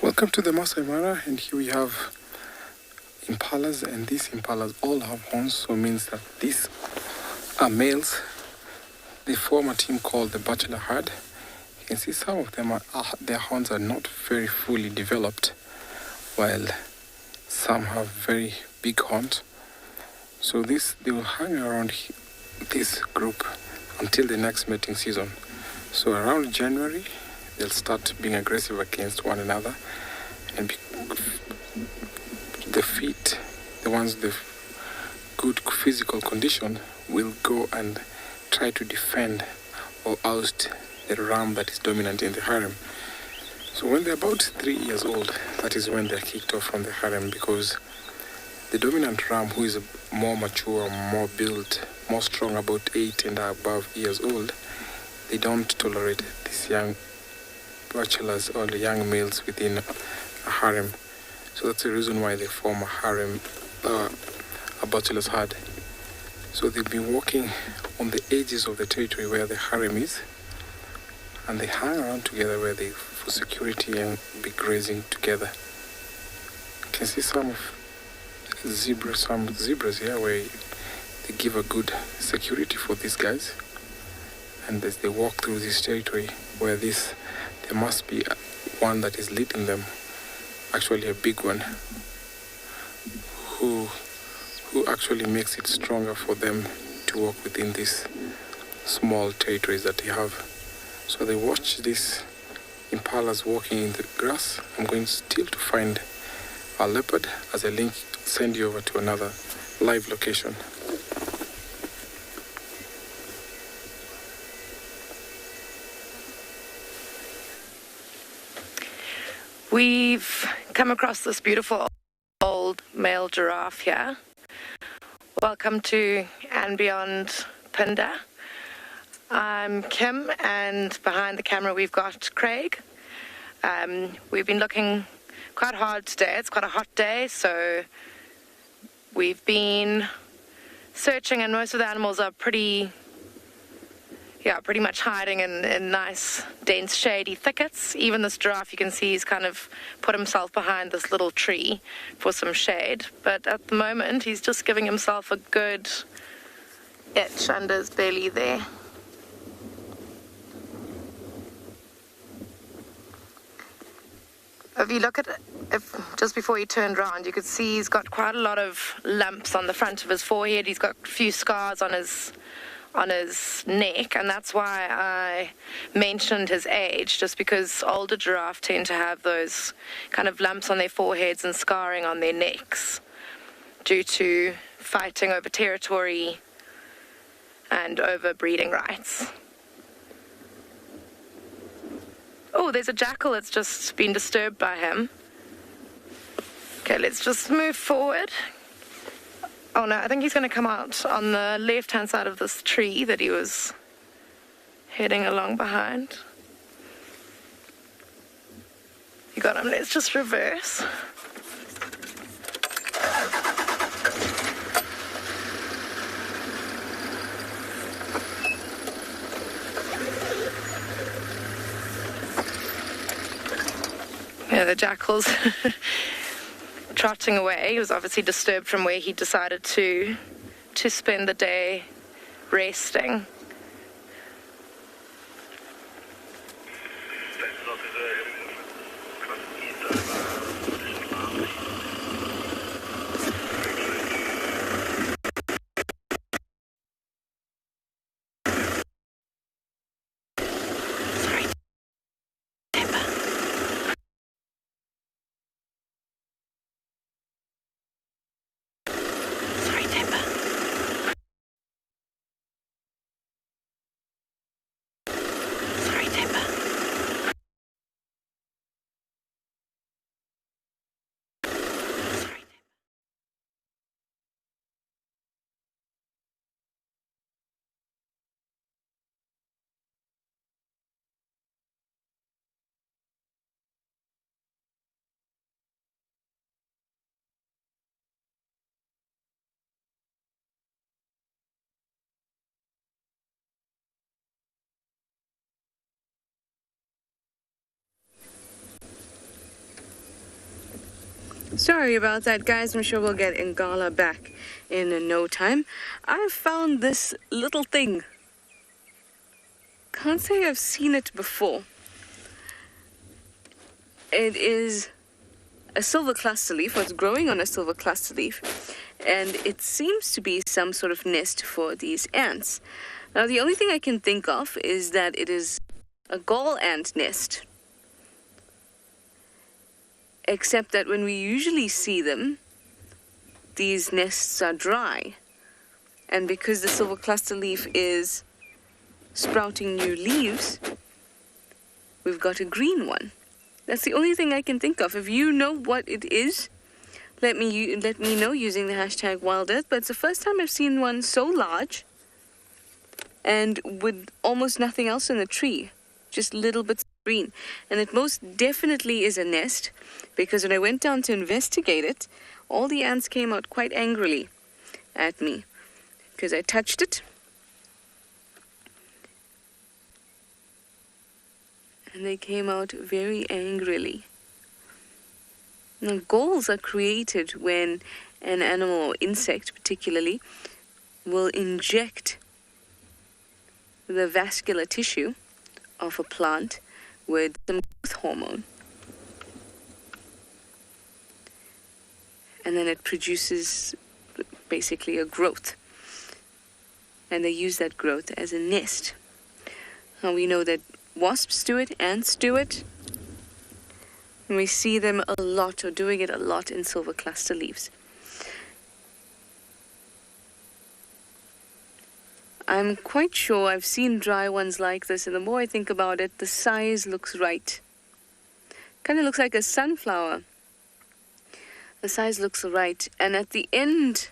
Welcome to the Masai Mara, and here we have impalas, and these impalas all have horns, so it means that these are males. They form a team called the bachelor herd. You can see some of them their horns are not very fully developed, while some have very big horns. So they will hang around this group until the next mating season. So around January, they'll start being aggressive against one another, and the feet, the ones with good physical condition, will go and try to defend or oust the ram that is dominant in the harem. So when they're about 3 years old, that is when they're kicked off from the harem, because the dominant ram, who is more mature, more built, more strong, about 8 and above years old, they don't tolerate these young bachelors or the young males within a harem. So that's the reason why they form a harem, a bachelor's herd. So they'll be walking on the edges of the territory where the harem is, and they hang around together where they, for security, and be grazing together. You can see some zebras here where they give a good security for these guys. And as they walk through this territory where there must be one that is leading them, actually a big one, who actually makes it stronger for them to walk within these small territories that they have. So they watch these impalas walking in the grass. I'm going still to find a leopard as a link to send you over to another live location. We've come across this beautiful old male giraffe here. Welcome to andBeyond Phinda. I'm Kim, and behind the camera we've got Craig. We've been looking quite hard today. It's quite a hot day, so we've been searching, and most of the animals are pretty much hiding in nice, dense, shady thickets. Even this giraffe, you can see he's kind of put himself behind this little tree for some shade. But at the moment, he's just giving himself a good itch under his belly there. If you look at it, just before he turned around, you could see he's got quite a lot of lumps on the front of his forehead. He's got a few scars on his neck, and that's why I mentioned his age, just because older giraffe tend to have those kind of lumps on their foreheads and scarring on their necks due to fighting over territory and over breeding rights. Oh, there's a jackal that's just been disturbed by him. Okay, let's just move forward. Oh no, I think he's going to come out on the left-hand side of this tree that he was heading along behind. You got him. Let's just reverse. Yeah, the jackal's trotting away. He was obviously disturbed from where he decided to spend the day resting. Sorry about that, guys. I'm sure we'll get Ngala back in no time. I found this little thing. Can't say I've seen it before. It is a silver cluster leaf, or it's growing on a silver cluster leaf, and it seems to be some sort of nest for these ants. Now, the only thing I can think of is that it is a gall ant nest. Except that when we usually see them, these nests are dry. And because the silver cluster leaf is sprouting new leaves, we've got a green one. That's the only thing I can think of. If you know what it is, let me know using the hashtag WildEarth. But it's the first time I've seen one so large and with almost nothing else in the tree, just little bits of green. And it most definitely is a nest, because when I went down to investigate it, all the ants came out quite angrily at me because I touched it. And they came out very angrily. Now, galls are created when an animal or insect particularly will inject the vascular tissue of a plant with some growth hormone. And then it produces basically a growth. And they use that growth as a nest. Now we know that wasps do it, ants do it. And we see them a lot, or doing it a lot, in silver cluster leaves. I'm quite sure I've seen dry ones like this, and the more I think about it, the size looks right. Kind of looks like a sunflower. The size looks right, and at the end,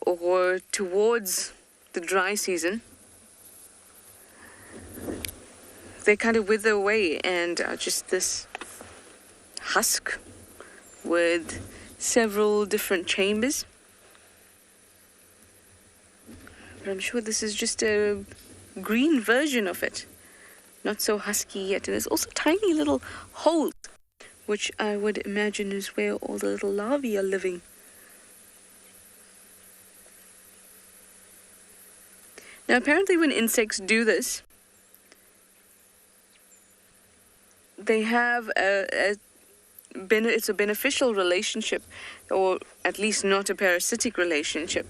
or towards the dry season, they kind of wither away and are just this husk with several different chambers. But I'm sure this is just a green version of it. Not so husky yet. And there's also tiny little holes, which I would imagine is where all the little larvae are living. Now, apparently when insects do this, they have it's a beneficial relationship, or at least not a parasitic relationship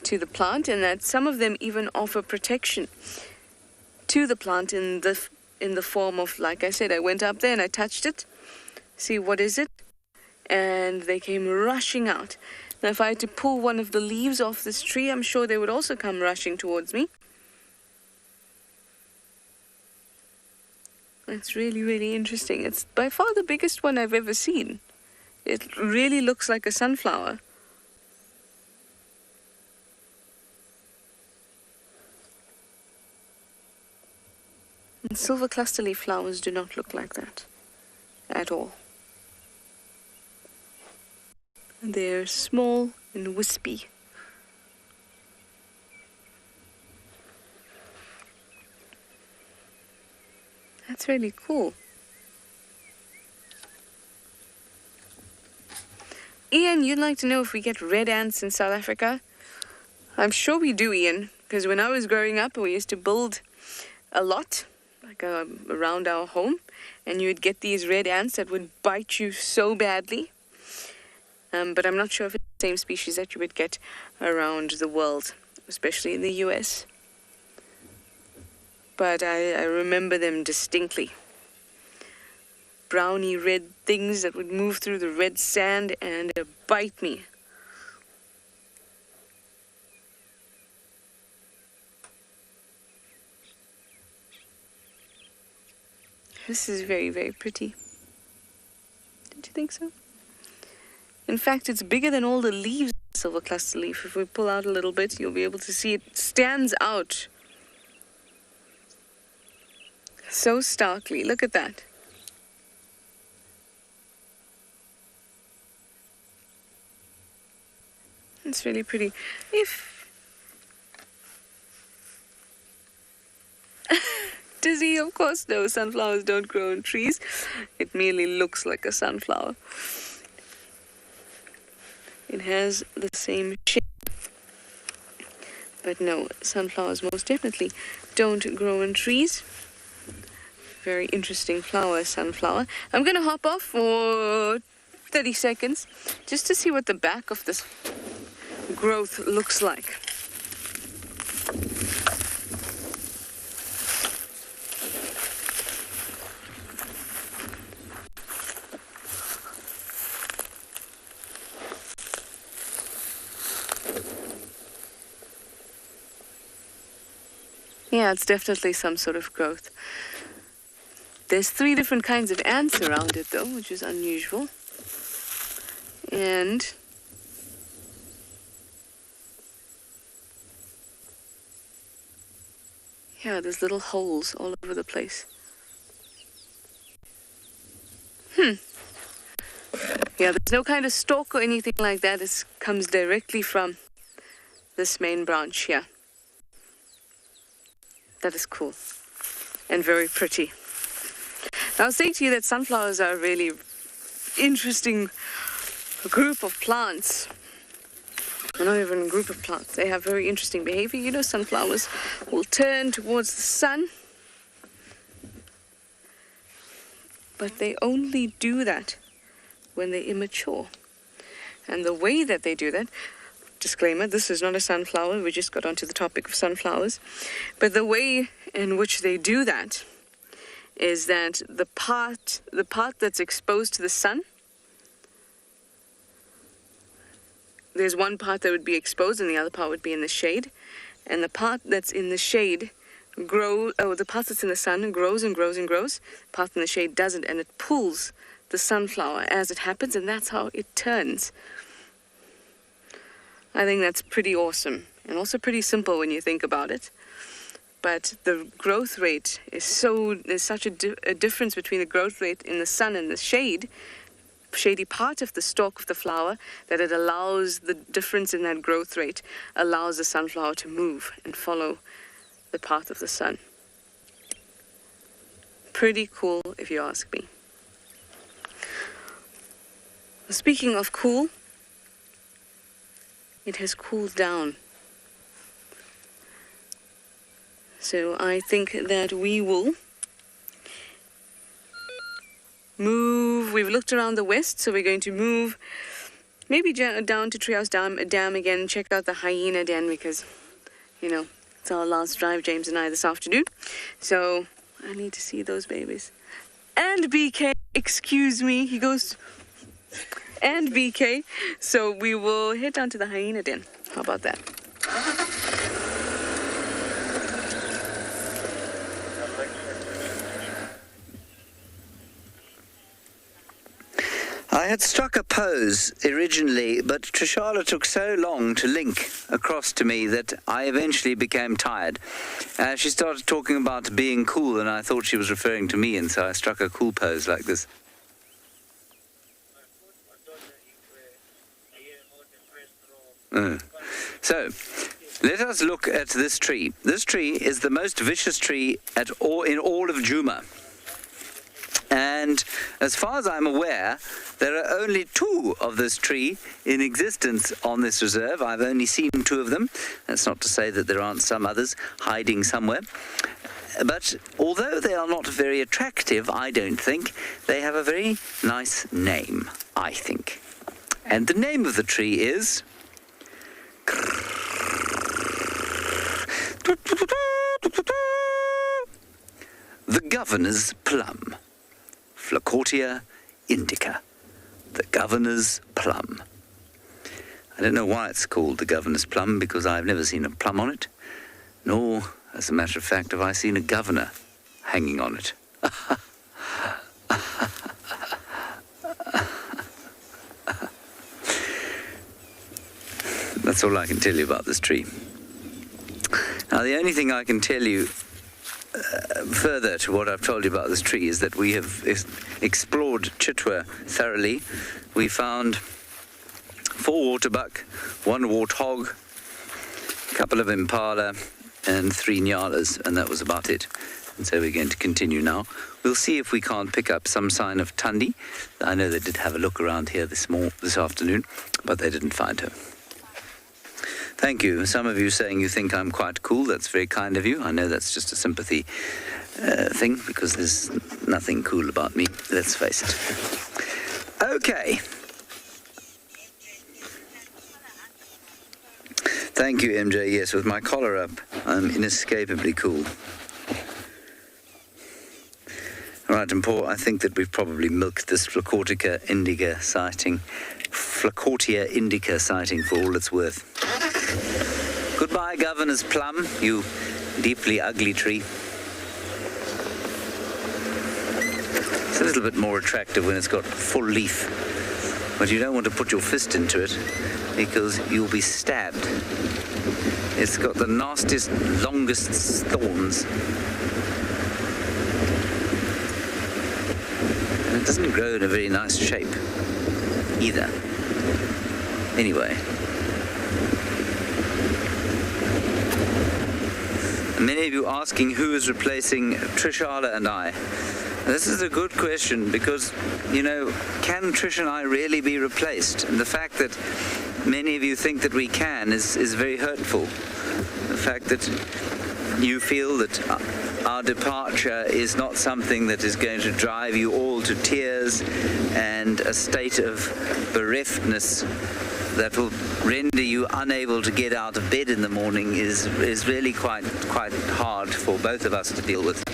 to the plant, and that some of them even offer protection to the plant in the form of, like I said, I went up there and I touched it, see what is it, and they came rushing out. Now if I had to pull one of the leaves off this tree, I'm sure they would also come rushing towards me. It's really, really interesting. It's by far the biggest one I've ever seen. It really looks like a sunflower. And silver cluster leaf flowers do not look like that at all. They're small and wispy. That's really cool. Ian, you'd like to know if we get red ants in South Africa? I'm sure we do, Ian, because when I was growing up, we used to build a lot, like around our home, and you'd get these red ants that would bite you so badly. But I'm not sure if it's the same species that you would get around the world, especially in the US. But I remember them distinctly. Browny red things that would move through the red sand and bite me. This is very, very pretty. Don't you think so? In fact, it's bigger than all the leaves of the silver cluster leaf. If we pull out a little bit, you'll be able to see it stands out so starkly. Look at that. It's really pretty. Dizzy, of course, no, sunflowers don't grow on trees. It merely looks like a sunflower. It has the same shape. But no, sunflowers most definitely don't grow on trees. Very interesting flower, sunflower. I'm going to hop off for 30 seconds just to see what the back of this growth looks like. Yeah, it's definitely some sort of growth. There's 3 different kinds of ants around it, though, which is unusual. And Yeah, there's little holes all over the place. Yeah, there's no kind of stalk or anything like that. This comes directly from this main branch here. That is cool and very pretty. Now, I was saying to you that sunflowers are a really interesting group of plants. Not even a group of plants. They have very interesting behavior. You know, sunflowers will turn towards the sun, but they only do that when they're immature. And the way that they do that, disclaimer, this is not a sunflower, we just got onto the topic of sunflowers, but the way in which they do that is that the part that's exposed to the sun, there's one part that would be exposed and the other part would be in the shade, and the part that's in the shade the part that's in the sun grows and grows and grows, the part in the shade doesn't, and it pulls the sunflower as it happens, and that's how it turns. I think that's pretty awesome and also pretty simple when you think about it. But the growth rate is there's such a difference between the growth rate in the sun and the shady part of the stalk of the flower, that it allows the difference in that growth rate, allows the sunflower to move and follow the path of the sun. Pretty cool, if you ask me. Speaking of cool, it has cooled down. So I think that we will move. We've looked around the west, so we're going to move maybe down to Treehouse Dam again and check out the hyena den, because, you know, it's our last drive, James and I, this afternoon. So I need to see those babies. And BK, excuse me, he goes... and BK. So we will head down to the hyena den. How about that? I had struck a pose originally, but Trishala took so long to link across to me that I eventually became tired. She started talking about being cool, and I thought she was referring to me, and so I struck a cool pose like this. So, let us look at this tree. This tree is the most vicious tree in all of Djuma. And as far as I'm aware, there are only 2 of this tree in existence on this reserve. I've only seen 2 of them. That's not to say that there aren't some others hiding somewhere. But although they are not very attractive, I don't think, they have a very nice name, I think. And the name of the tree is... the Governor's Plum. Flacotia indica. The Governor's Plum. I don't know why it's called the Governor's Plum, because I've never seen a plum on it, nor, as a matter of fact, have I seen a governor hanging on it. That's all I can tell you about this tree. Now, the only thing I can tell you further to what I've told you about this tree is that we have explored Chitwa thoroughly. We found 4 waterbuck, 1 warthog, a couple of Impala, and 3 Ngalas, and that was about it. And so we're going to continue now. We'll see if we can't pick up some sign of Tundi. I know they did have a look around here this afternoon, but they didn't find her. Thank you. Some of you saying you think I'm quite cool. That's very kind of you. I know that's just a sympathy thing, because there's nothing cool about me, let's face it. Okay. Thank you, MJ. Yes, with my collar up, I'm inescapably cool. All right, and Paul, I think that we've probably milked this Flacotia indica sighting for all it's worth. Goodbye, Governor's Plum, you deeply ugly tree. It's a little bit more attractive when it's got full leaf, but you don't want to put your fist into it, because you'll be stabbed It's got the nastiest, longest thorns. And it doesn't grow in a very nice shape either. Anyway. Many of you asking who is replacing Trishala and I. This is a good question because, you know, can Trish and I really be replaced? And the fact that many of you think that we can is very hurtful. The fact that you feel that our departure is not something that is going to drive you all to tears and a state of bereftness that will render you unable to get out of bed in the morning is really quite hard for both of us to deal with.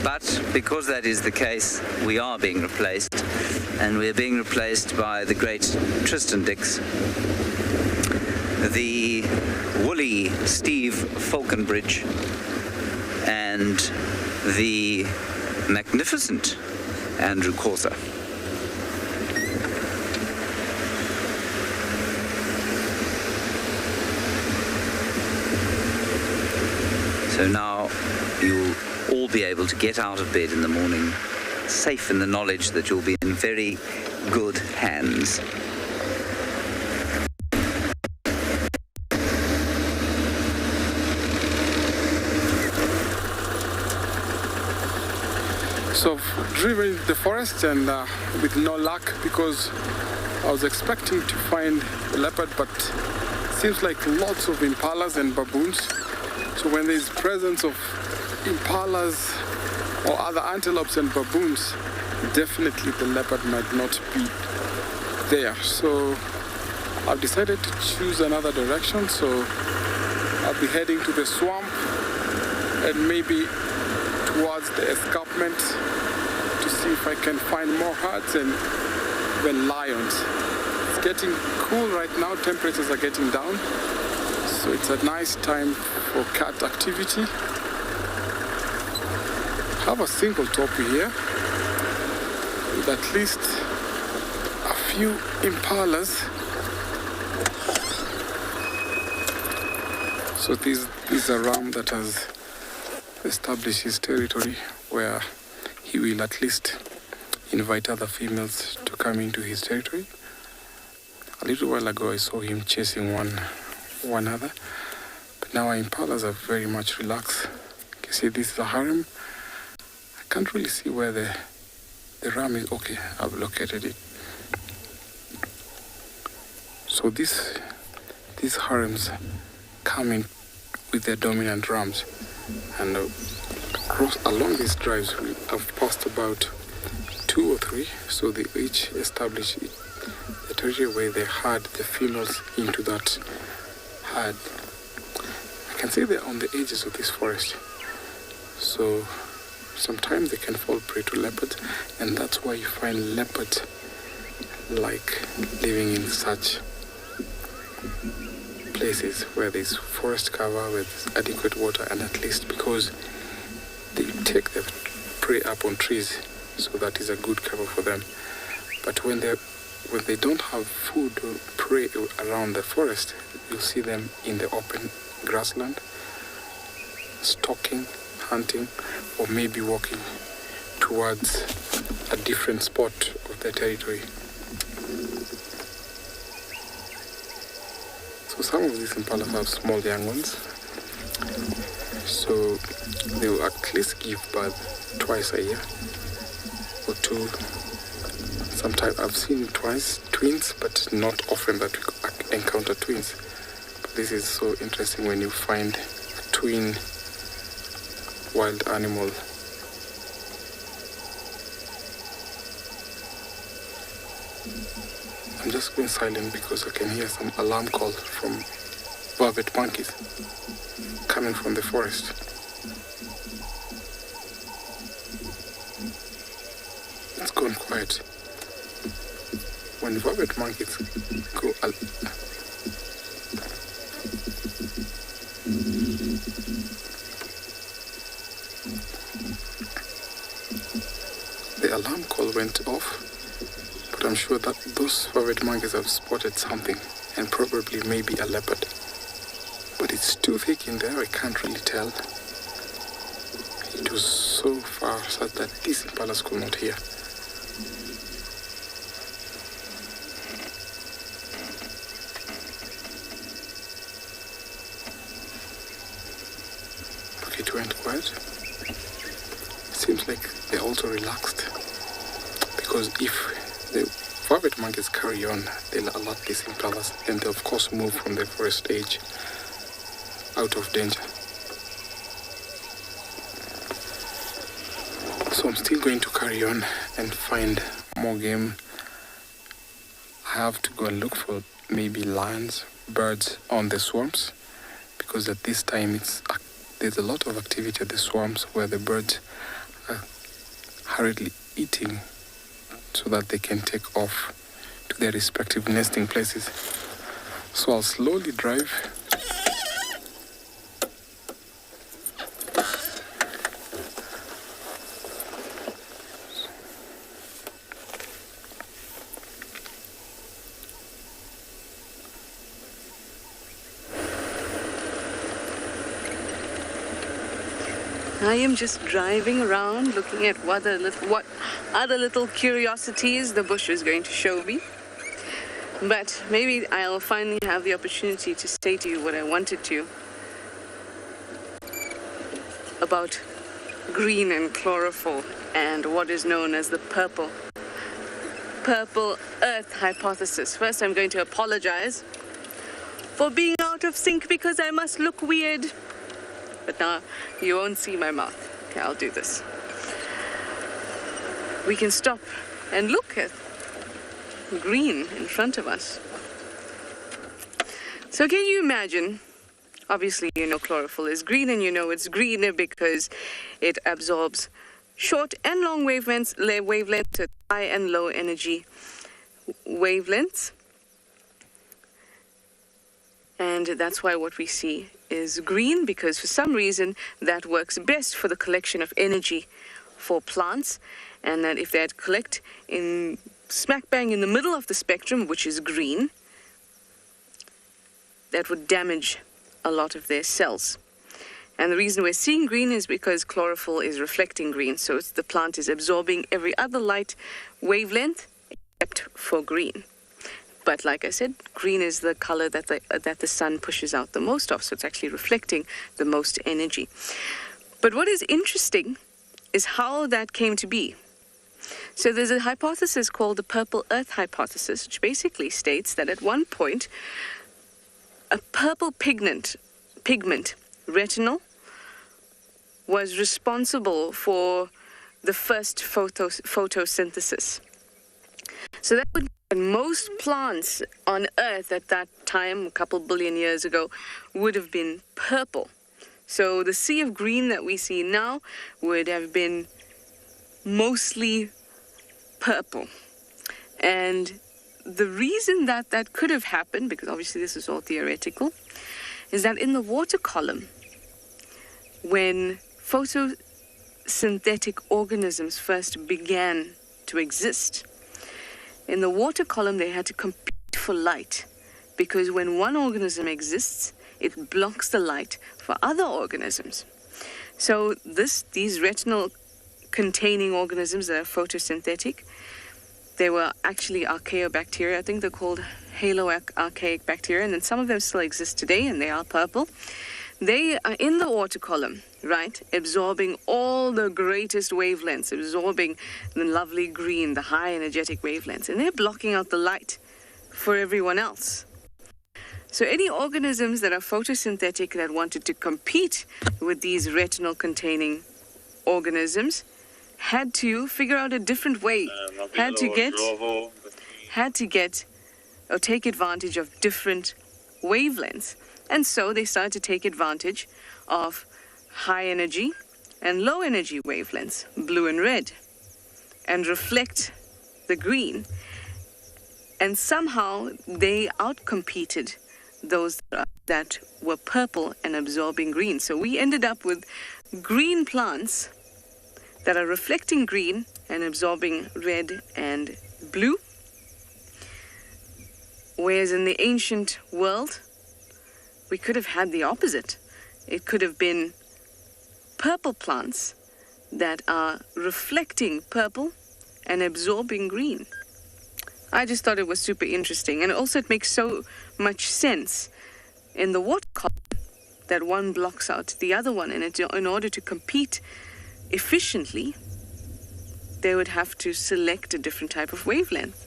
But because that is the case, we are being replaced, and we're being replaced by the great Tristan Dix, the woolly Steve Falconbridge, and the magnificent Andrew Corser. So now you'll all be able to get out of bed in the morning, safe in the knowledge that you'll be in very good hands. So I've driven the forest and with no luck, because I was expecting to find a leopard, but seems like lots of impalas and baboons. So when there's presence of impalas or other antelopes and baboons, definitely the leopard might not be there. So I've decided to choose another direction. So I'll be heading to the swamp and maybe towards the escarpment to see if I can find more herds and even lions. It's getting cool right now, temperatures are getting down. So it's a nice time for cat activity. Have a single topi here with at least a few impalas. So this is a ram that has established his territory where he will at least invite other females to come into his territory. A little while ago I saw him chasing one other, but now our impalas are very much relaxed. You can see this is a harem. I can't really see where the ram is. Okay, I've located it. So these harems come in with their dominant rams, and along these drives I've passed about 2 or 3, so they each establish the territory where they herd the females into that herd. I can see they're on the edges of this forest, so sometimes they can fall prey to leopards, and that's why you find leopards like living in such places where there's forest cover, with adequate water, and at least because they take their prey up on trees, so that is a good cover for them. But when they don't have food or prey around the forest, you'll see them in the open grassland, stalking, hunting, or maybe walking towards a different spot of their territory. So some of these impalas have small young ones, so they will at least give birth twice a year or 2. Sometimes I've seen twins, but not often that we encounter twins. But this is so interesting when you find a twin wild animal. I'm just going silent because I can hear some alarm call from vervet monkeys coming from the forest. It's gone quiet. When vervet monkeys go the alarm call went off, but I'm sure that those vervet monkeys have spotted something, and probably maybe a leopard. but it's too thick in there, I can't really tell. It was so far such that these impalas could not hear. Look, it went quiet. It seems like they also relaxed, because if the private monkeys carry on, they'll alert these impalas, and they'll of course move from the forest edge out of danger. So I'm still going to carry on and find more game. I have to go and look for maybe lions, birds on the swarms, because at this time there's a lot of activity at the swarms where the birds are hurriedly eating so that they can take off to their respective nesting places. So I'll slowly drive. I am just driving around looking at what other little curiosities the bush is going to show me. But maybe I'll finally have the opportunity to say to you what I wanted to about green and chlorophyll and what is known as the purple earth hypothesis. First, I'm going to apologize for being out of sync because I must look weird. But now you won't see my mouth. Okay, I'll do this. We can stop and look at green in front of us. So can you imagine, obviously you know chlorophyll is green, and you know it's green because it absorbs short and long wavelengths, high and low energy wavelengths. And that's why what we see is green, because for some reason that works best for the collection of energy for plants. And that if they had collect in smack bang in the middle of the spectrum, which is green, that would damage a lot of their cells. And the reason we're seeing green is because chlorophyll is reflecting green. So the plant is absorbing every other light wavelength except for green. But like I said, green is the color that the sun pushes out the most of, so it's actually reflecting the most energy. But what is interesting is how that came to be. So there's a hypothesis called the purple earth hypothesis, which basically states that at one point, a purple pigment, retinal, was responsible for the first photosynthesis. So that would mean that most plants on Earth at that time, a couple billion years ago, would have been purple. So the sea of green that we see now would have been mostly purple. And the reason that that could have happened, because obviously this is all theoretical, is that in the water column, when photosynthetic organisms first began to exist, in the water column they had to compete for light, because when one organism exists, it blocks the light for other organisms. So these retinal containing organisms that are photosynthetic, they were actually archaeobacteria. I think they're called haloarchaic bacteria, and then some of them still exist today, and they are purple. They are in the water column, right, absorbing all the greatest wavelengths, absorbing the lovely green, the high energetic wavelengths, and they're blocking out the light for everyone else. So any organisms that are photosynthetic that wanted to compete with these retinal containing organisms had to figure out a different way, had to get or take advantage of different wavelengths. And so they started to take advantage of high energy and low energy wavelengths, blue and red, and reflect the green. And somehow they outcompeted those that were purple and absorbing green. So we ended up with green plants that are reflecting green and absorbing red and blue. Whereas in the ancient world, we could have had the opposite. It could have been purple plants that are reflecting purple and absorbing green. I just thought it was super interesting. And also it makes so much sense in the water column that one blocks out the other one. And in order to compete efficiently, they would have to select a different type of wavelength.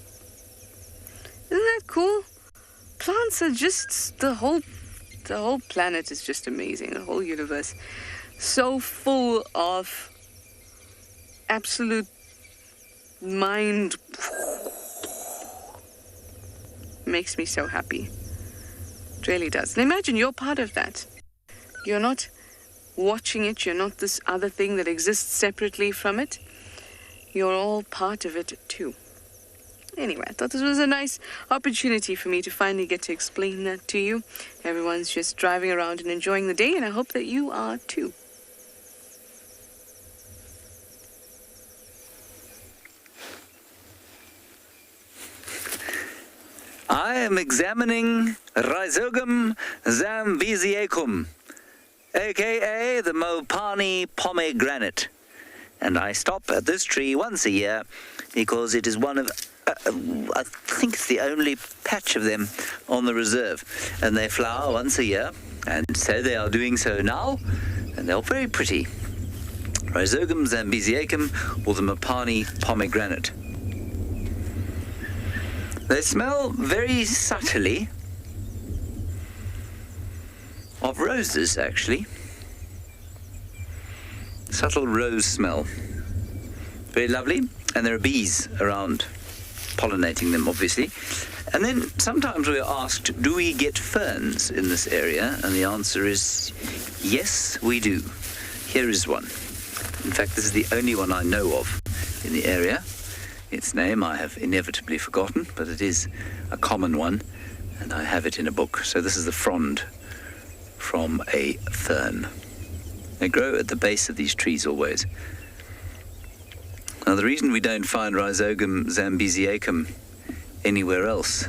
Isn't that cool? Plants are just, the whole planet is just amazing. The whole universe. So full of absolute mind. Makes me so happy. It really does. And imagine you're part of that. You're not watching it. You're not this other thing that exists separately from it. You're all part of it too. Anyway, I thought this was a nice opportunity for me to finally get to explain that to you. Everyone's just driving around and enjoying the day, and I hope that you are too. I am examining Rhizogum zambeziacum, aka the Mopani pomegranate. And I stop at this tree once a year because it is one of, I think it's the only patch of them on the reserve. And they flower once a year, and so they are doing so now, and they're very pretty. Rhizogum zambeziacum, or the Mopani pomegranate. They smell very subtly of roses, actually. Subtle rose smell. Very lovely. And there are bees around pollinating them, obviously. And then sometimes we're asked, do we get ferns in this area? And the answer is yes, we do. Here is one. In fact, this is the only one I know of in the area. Its name I have inevitably forgotten, but it is a common one, and I have it in a book. So this is the frond from a fern. They grow at the base of these trees always. Now, the reason we don't find Rhizogum zambeziacum anywhere else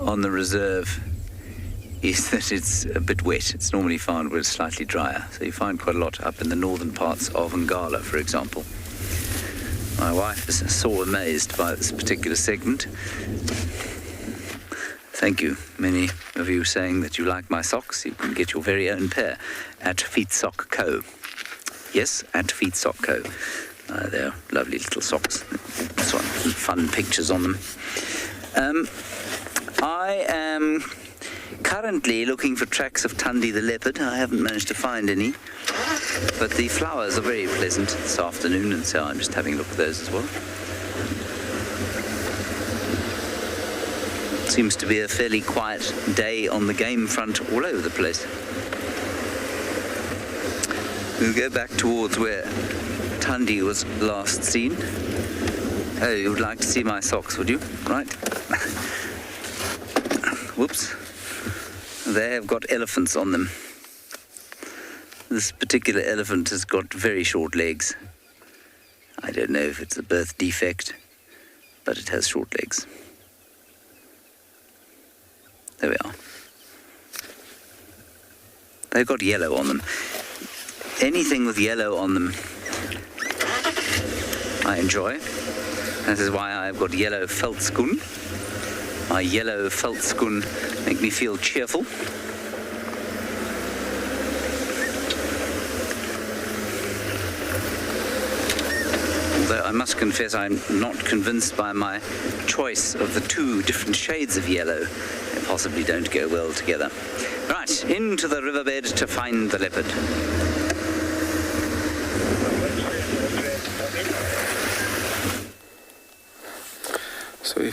on the reserve is that it's a bit wet. It's normally found where it's slightly drier. So you find quite a lot up in the northern parts of Ngala, for example. My wife is sore amazed by this particular segment. Thank you. Many of you saying that you like my socks. You can get your very own pair at Feet Sock Co. Yes, at Feet Sock Co. They're lovely little socks. Some fun pictures on them. I am currently looking for tracks of Tundi the leopard. I haven't managed to find any. But the flowers are very pleasant this afternoon, and so I'm just having a look at those as well. Seems to be a fairly quiet day on the game front all over the place. We'll go back towards where Tundi was last seen. Oh, you would like to see my socks, would you? Right. Whoops. They have got elephants on them. This particular elephant has got very short legs. I don't know if it's a birth defect, but it has short legs. There we are. They've got yellow on them. Anything with yellow on them, I enjoy. That is why I've got yellow veldskoen. My yellow veldskoen make me feel cheerful. Although I must confess I'm not convinced by my choice of the two different shades of yellow. They possibly don't go well together. Right, into the riverbed to find the leopard.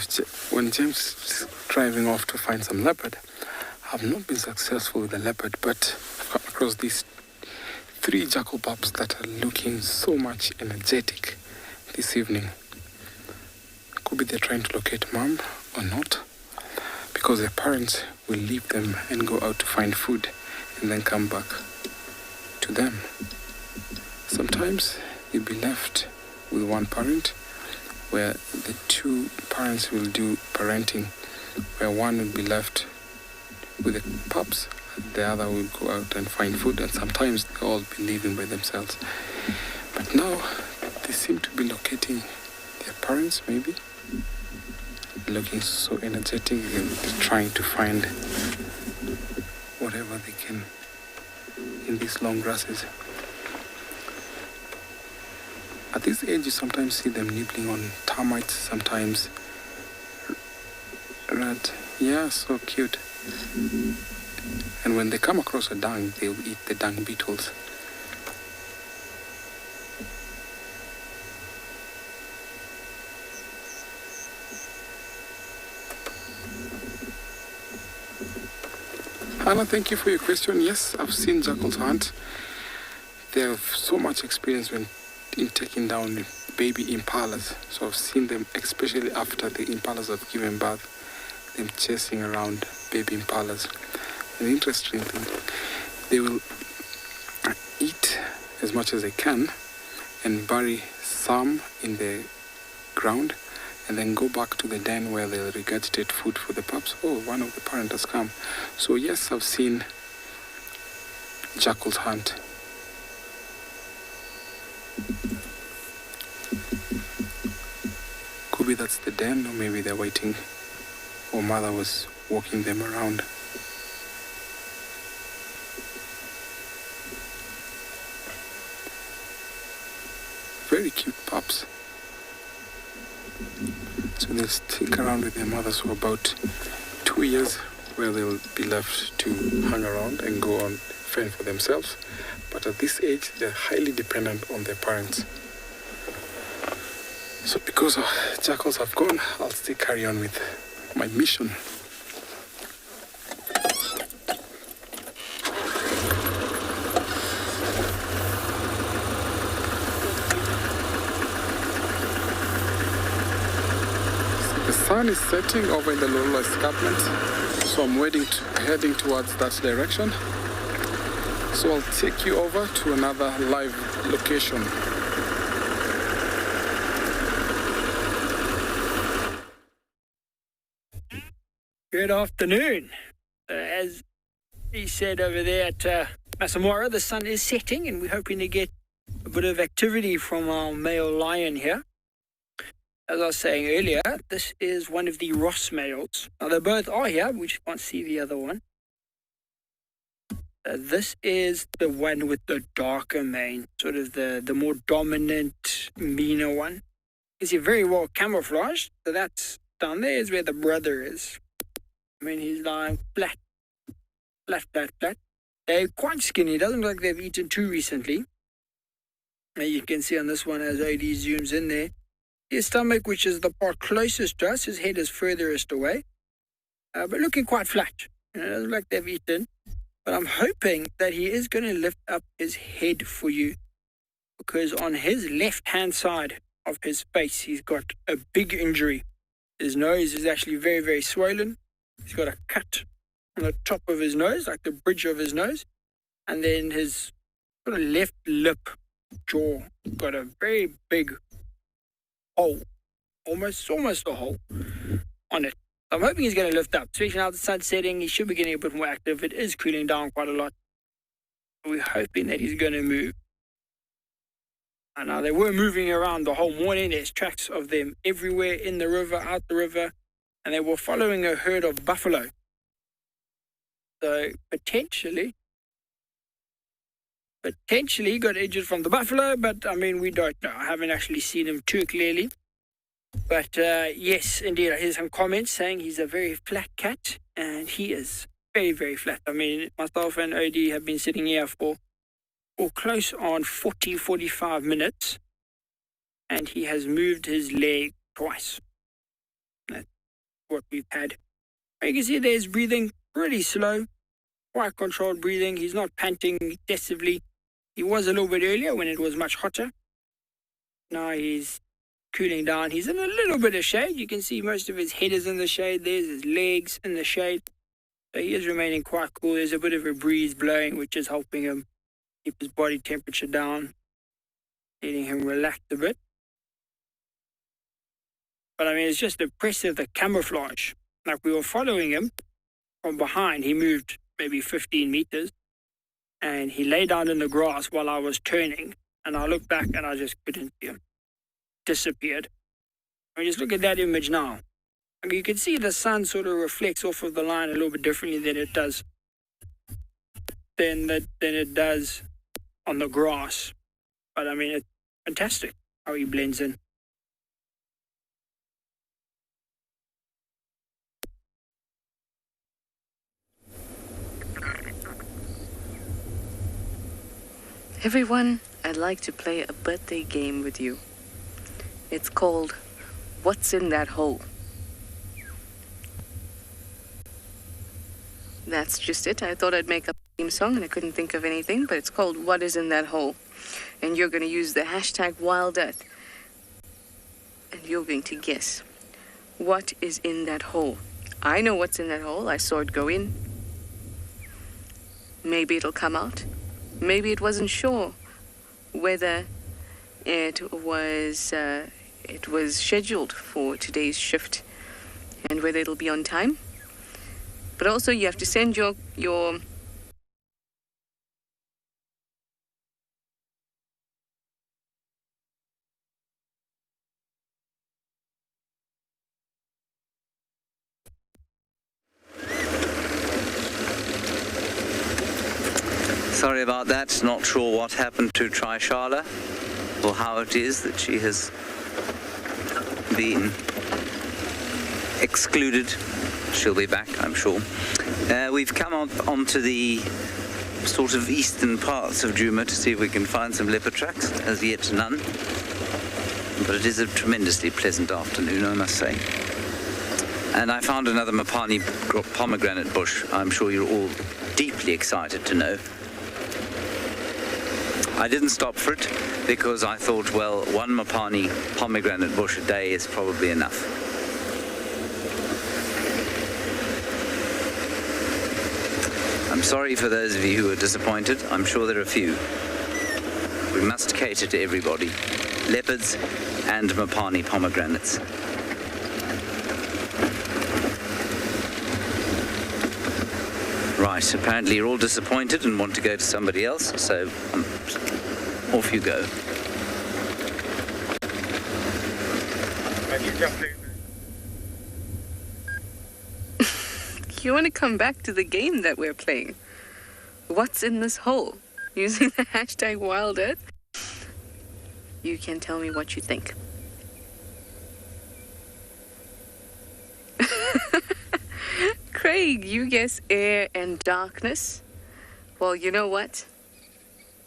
So when James is driving off to find some leopard, I've not been successful with the leopard, but I've come across these 3 jackal pups that are looking so much energetic this evening. Could be they're trying to locate mom or not, because their parents will leave them and go out to find food and then come back to them. Sometimes you'll be left with one parent, where the 2 parents will do parenting, where one will be left with the pups the other will go out and find food, and sometimes they'll all be living by themselves. But now they seem to be locating their parents, maybe. Looking so energetic, and trying to find whatever they can in these long grasses. At this age, you sometimes see them nibbling on termites, sometimes rat. Yeah, so cute. And when they come across a dung, they'll eat the dung beetles. Hannah, thank you for your question. Yes, I've seen jackals hunt. They have so much experience in taking down baby impalas. So I've seen them, especially after the impalas have given birth, them chasing around baby impalas. An interesting thing, they will eat as much as they can and bury some in the ground and then go back to the den where they'll regurgitate food for the pups. Oh, one of the parents has come. So yes, I've seen jackals hunt. Could be that's the den, or maybe they're waiting, or mother was walking them around. Very cute pups. So they'll stick around with their mothers for about 2 years, where they'll be left to hang around and go on fend for themselves. But at this age, they're highly dependent on their parents. So because jackals have gone, I'll still carry on with my mission. The sun is setting over in the Lolo escarpment, so I'm heading towards that direction. So I'll take you over to another live location. Good afternoon. As he said over there at Masamora, the sun is setting and we're hoping to get a bit of activity from our male lion here. As I was saying earlier, this is one of the Ross males. Now they both are here, we just can't see the other one. This is the one with the darker mane, sort of the more dominant, meaner one. You can see very well camouflaged, so that's down there is where the brother is. I mean, he's lying flat. They're quite skinny. It doesn't look like they've eaten too recently. And you can see on this one as AD zooms in there, his stomach, which is the part closest to us, his head is furthest away. But looking quite flat. It doesn't look like they've eaten. But I'm hoping that he is going to lift up his head for you. Because on his left-hand side of his face, he's got a big injury. His nose is actually very, very swollen. He's got a cut on the top of his nose, like the bridge of his nose. And then his sort of left lip jaw got a very big hole. Almost a hole on it. I'm hoping he's going to lift up. Especially now the sun's setting, he should be getting a bit more active. It is cooling down quite a lot. We're hoping that he's going to move. And now they were moving around the whole morning. There's tracks of them everywhere in the river, out the river. And they were following a herd of buffalo. So potentially got injured from the buffalo, but I mean, we don't know. I haven't actually seen him too clearly. But yes, indeed, I hear some comments saying he's a very flat cat, and he is very, very flat. I mean, myself and OD have been sitting here for close on 45 minutes, and he has moved his leg twice. That's what we've had. You can see there's breathing pretty slow, quite controlled breathing. He's not panting excessively. He was a little bit earlier when it was much hotter. Now he's cooling down. He's in a little bit of shade. You can see most of his head is in the shade. There's his legs in the shade. So he is remaining quite cool. There's a bit of a breeze blowing, which is helping him keep his body temperature down, letting him relax a bit. But I mean, it's just impressive, the camouflage. Like we were following him from behind. He moved maybe 15 meters. And he lay down in the grass while I was turning. And I looked back and I just couldn't see him. Disappeared. I mean, just look at that image now. I mean, you can see the sun sort of reflects off of the line a little bit differently than it does on the grass. But I mean, it's fantastic how he blends in. Everyone, I'd like to play a birthday game with you. It's called What's in That Hole? That's just it. I thought I'd make up a theme song and I couldn't think of anything, but it's called What Is in That Hole? And you're going to use the hashtag WildEarth. And you're going to guess what is in that hole. I know what's in that hole. I saw it go in. Maybe it'll come out. Maybe it wasn't sure whether it was scheduled for today's shift and whether it'll be on time. But also you have to send your Sorry about that. Not sure what happened to Trishala or how it is that she has been excluded. She'll be back, I'm sure. We've come up onto the sort of eastern parts of Djuma to see if we can find some leopard tracks. As yet, none. But it is a tremendously pleasant afternoon, I must say. And I found another Mapani pomegranate bush. I'm sure you're all deeply excited to know. I didn't stop for it because I thought, well, one Mapani pomegranate bush a day is probably enough. I'm sorry for those of you who are disappointed. I'm sure there are a few. We must cater to everybody. Leopards and Mapani pomegranates. Right, apparently you're all disappointed and want to go to somebody else, so off you go. You want to come back to the game that we're playing? What's in this hole? Using the hashtag WildEarth, you can tell me what you think. Craig, you guess air and darkness. Well, you know what?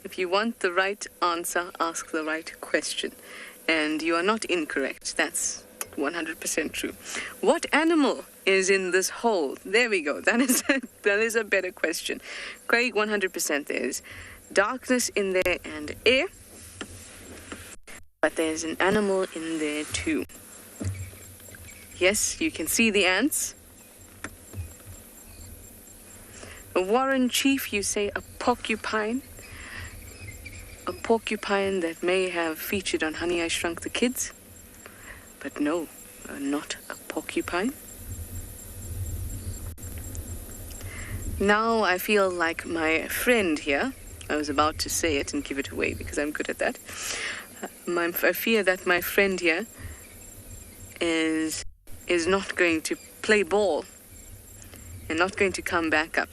If you want the right answer, ask the right question. And you are not incorrect. That's 100% true. What animal is in this hole? There we go. That is a better question. Craig, 100% there's darkness in there and air. But there's an animal in there too. Yes, you can see the ants. Warren Chief, you say a porcupine. A porcupine that may have featured on Honey, I Shrunk the Kids. But no, not a porcupine. Now I feel like my friend here, I was about to say it and give it away because I'm good at that. I fear that my friend here is not going to play ball and not going to come back up.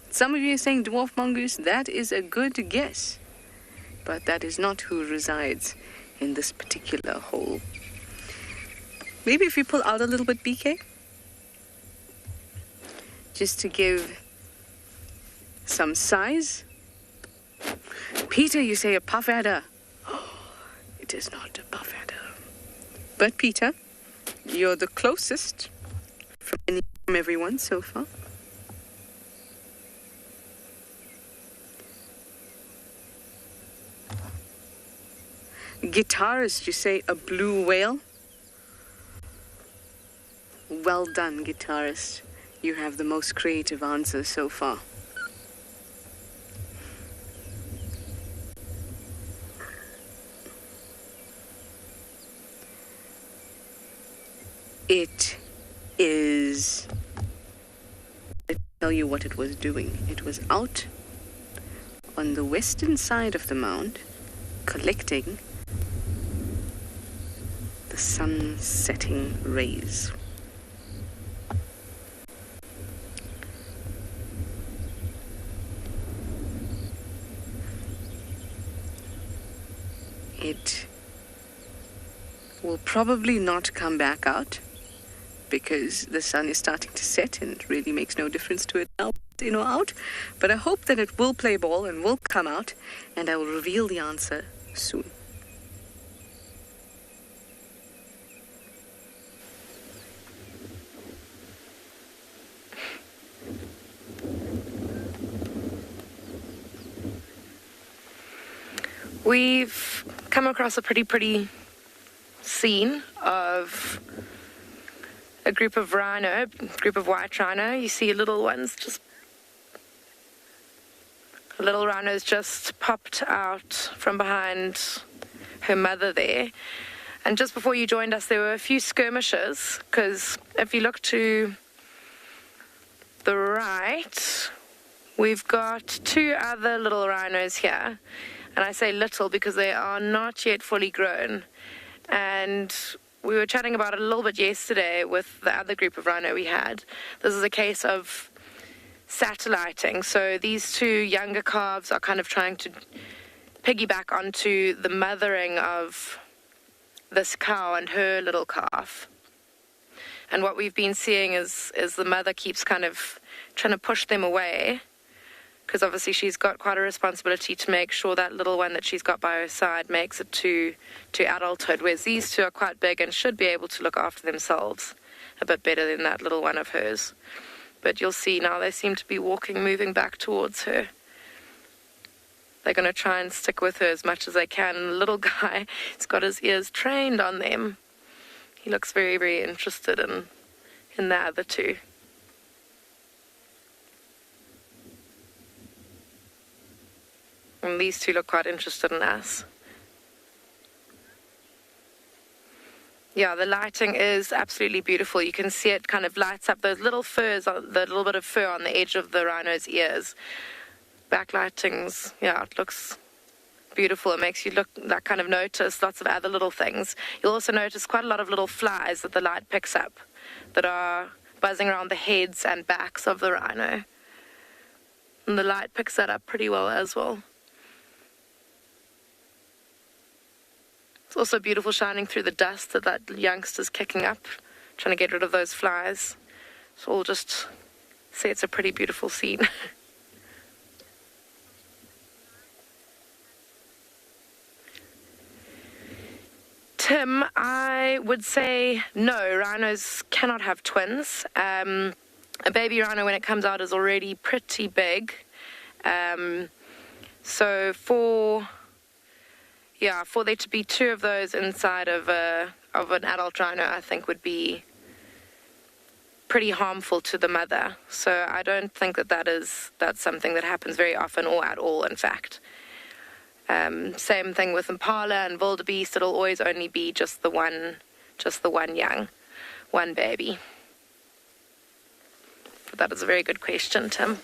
Some of you are saying dwarf mongoose. That is a good guess. But that is not who resides in this particular hole. Maybe if you pull out a little bit, BK, just to give some size. Peter, you say a puff adder. Oh, it is not a puff adder. But Peter, you're the closest from everyone so far. Guitarist, you say a blue whale? Well done, guitarist. You have the most creative answer so far. It is... tell you what it was doing. It was out on the western side of the mound, collecting the sun setting rays. It will probably not come back out because the sun is starting to set and it really makes no difference to it now, in or out. But I hope that it will play ball and will come out, and I will reveal the answer soon. We've come across a pretty scene of a group of white rhino. You see little rhinos just popped out from behind her mother there. And just before you joined us, there were a few skirmishes, because if you look to the right, we've got two other little rhinos here. And I say little because they are not yet fully grown. And we were chatting about it a little bit yesterday with the other group of rhino we had. This is a case of satelliting. So these two younger calves are kind of trying to piggyback onto the mothering of this cow and her little calf. And what we've been seeing is the mother keeps kind of trying to push them away, because obviously she's got quite a responsibility to make sure that little one that she's got by her side makes it to adulthood, whereas these two are quite big and should be able to look after themselves a bit better than that little one of hers. But you'll see now they seem to be moving back towards her. They're going to try and stick with her as much as they can. And the little guy has got his ears trained on them. He looks very, very interested in the other two. And these two look quite interested in us. Yeah, the lighting is absolutely beautiful. You can see it kind of lights up those little furs, the little bit of fur on the edge of the rhino's ears. Backlightings, yeah, it looks beautiful. It makes you kind of notice lots of other little things. You'll also notice quite a lot of little flies that the light picks up that are buzzing around the heads and backs of the rhino. And the light picks that up pretty well as well. It's also beautiful shining through the dust that youngster's kicking up, trying to get rid of those flies. So we'll just say it's a pretty beautiful scene. Tim, I would say no, rhinos cannot have twins. A baby rhino, when it comes out, is already pretty big. So for there to be two of those inside of an adult rhino, I think would be pretty harmful to the mother. So I don't think that's something that happens very often or at all, in fact. Same thing with Impala and wildebeest. It'll always only be just the one baby. But that is a very good question, Tim.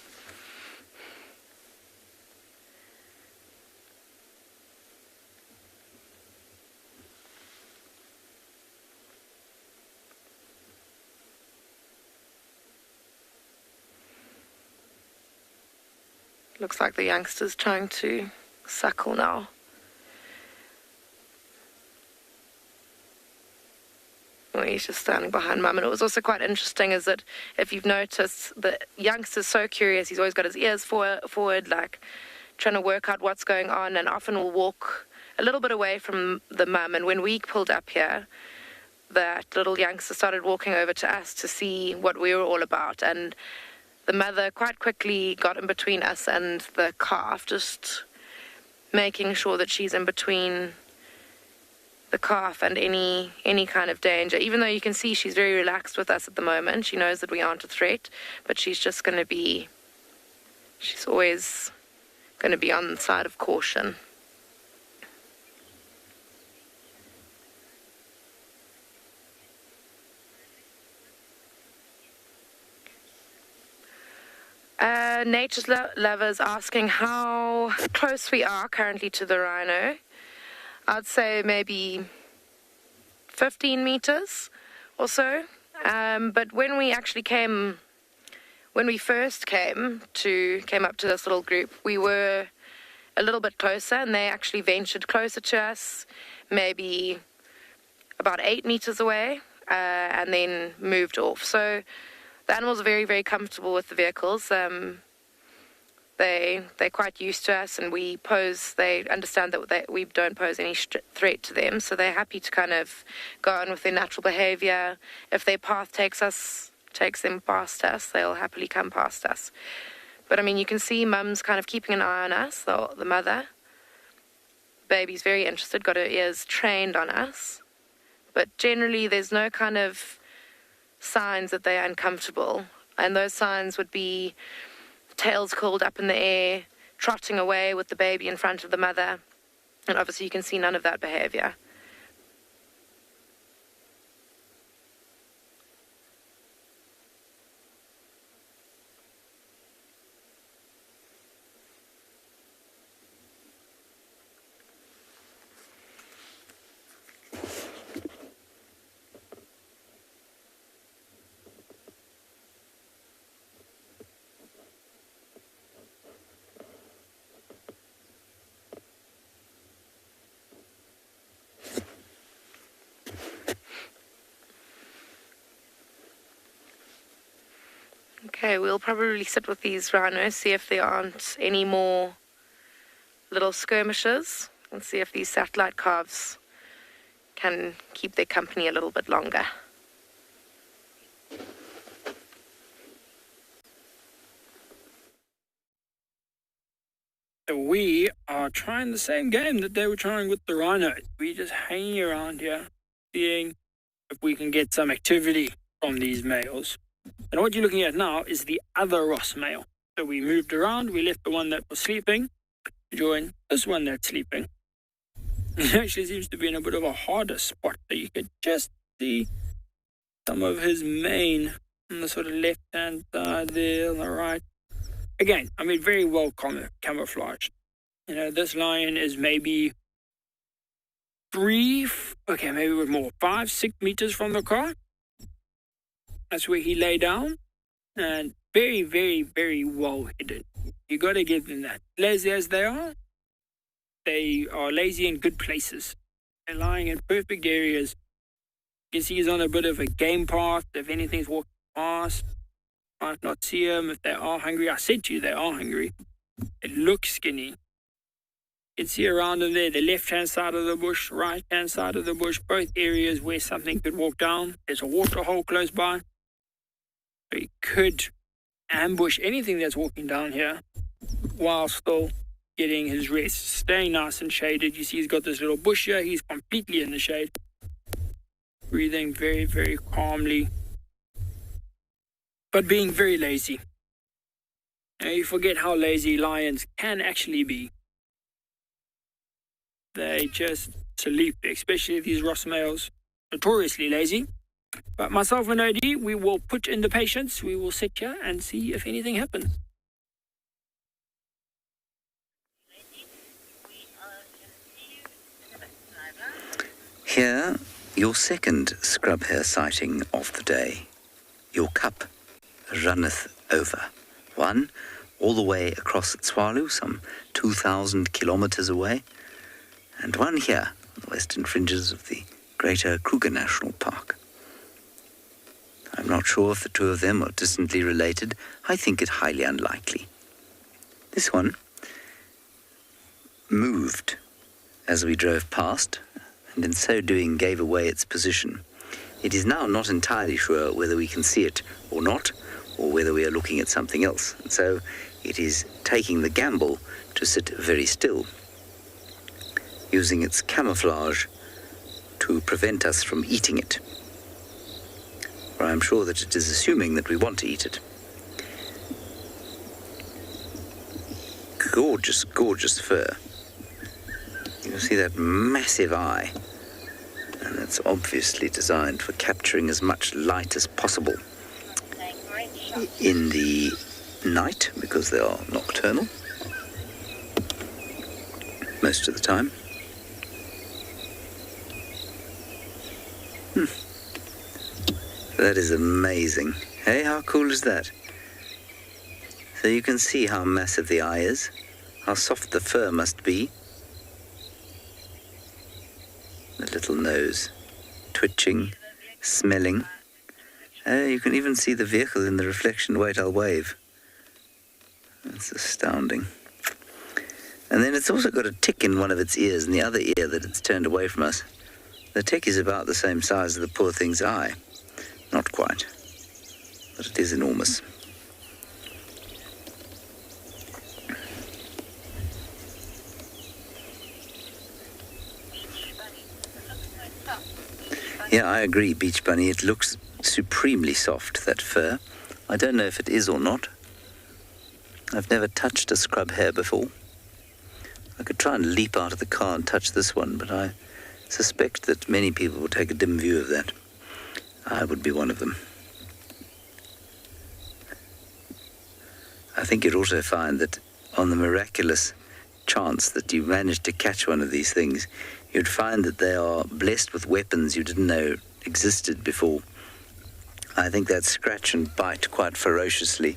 Looks like the youngster's trying to suckle now. Well, he's just standing behind Mum. And it was also quite interesting is that if you've noticed, the youngster's so curious. He's always got his ears forward, like trying to work out what's going on, and often will walk a little bit away from the mum. And when we pulled up here, that little youngster started walking over to us to see what we were all about. And the mother quite quickly got in between us and the calf, just making sure that she's in between the calf and any kind of danger. Even though you can see she's very relaxed with us at the moment, she knows that we aren't a threat, but she's always going to be on the side of caution. Nature's Lovers asking how close we are currently to the rhino. I'd say maybe 15 meters or so. But when we first came up to this little group, we were a little bit closer, and they actually ventured closer to us, maybe about 8 meters away, and then moved off. So the animals are very, very comfortable with the vehicles. They're quite used to us, and they understand that we don't pose any threat to them, so they're happy to kind of go on with their natural behavior. If their path takes them past us, they'll happily come past us. But I mean, you can see mum's kind of keeping an eye on us, the mother. Baby's very interested, got her ears trained on us. But generally, there's no kind of signs that they're uncomfortable. And those signs would be tails curled up in the air, trotting away with the baby in front of the mother. And obviously, you can see none of that behavior. Okay, we'll probably sit with these rhinos, see if there aren't any more little skirmishes, and see if these satellite calves can keep their company a little bit longer. So we are trying the same game that they were trying with the rhinos. We're just hanging around here, seeing if we can get some activity from these males. And what you're looking at now is the other Ross male. So we moved around, we left the one that was sleeping to join this one that's sleeping. It actually seems to be in a bit of a harder spot, so you could just see some of his mane on the sort of left-hand side there, on the right. Again, I mean, very well camouflaged. You know, this lion is maybe 5, 6 meters from the car. That's where he lay down, and very, very, very well hidden. You got to give them that. Lazy as they are lazy in good places. They're lying in perfect areas. You can see he's on a bit of a game path. If anything's walking past, might not see them. If they are hungry, I said to you, they are hungry. It looks skinny. You can see around them there, the left-hand side of the bush, right-hand side of the bush, both areas where something could walk down. There's a water hole close by. So he could ambush anything that's walking down here while still getting his rest, staying nice and shaded. You see he's got this little bush here. He's completely in the shade. Breathing very, very calmly, but being very lazy. Now, you forget how lazy lions can actually be. They just sleep, especially these Ross males, notoriously lazy. But myself and Odie, we will put in the patience. We will sit here and see if anything happens. Here, your second scrub hare sighting of the day. Your cup runneth over. One, all the way across Tswalu, some 2,000 kilometers away, and one here, on the western fringes of the greater Kruger National Park. I'm not sure if the two of them are distantly related. I think it highly unlikely. This one moved as we drove past, and in so doing gave away its position. It is now not entirely sure whether we can see it or not, or whether we are looking at something else. And so it is taking the gamble to sit very still, using its camouflage to prevent us from eating it. For I'm sure that it is assuming that we want to eat it. Gorgeous, gorgeous fur. You can see that massive eye, and it's obviously designed for capturing as much light as possible in the night because they are nocturnal most of the time. That is amazing. Hey, how cool is that? So you can see how massive the eye is, how soft the fur must be. The little nose, twitching, smelling. You can even see the vehicle in the reflection. Wait, I'll wave. That's astounding. And then it's also got a tick in one of its ears, and the other ear that it's turned away from us. The tick is about the same size as the poor thing's eye. Not quite, but it is enormous. Yeah, I agree, Beach Bunny. It looks supremely soft, that fur. I don't know if it is or not. I've never touched a scrub hare before. I could try and leap out of the car and touch this one, but I suspect that many people will take a dim view of that. I would be one of them. I think you'd also find that on the miraculous chance that you managed to catch one of these things, you'd find that they are blessed with weapons you didn't know existed before. I think they'd scratch and bite quite ferociously.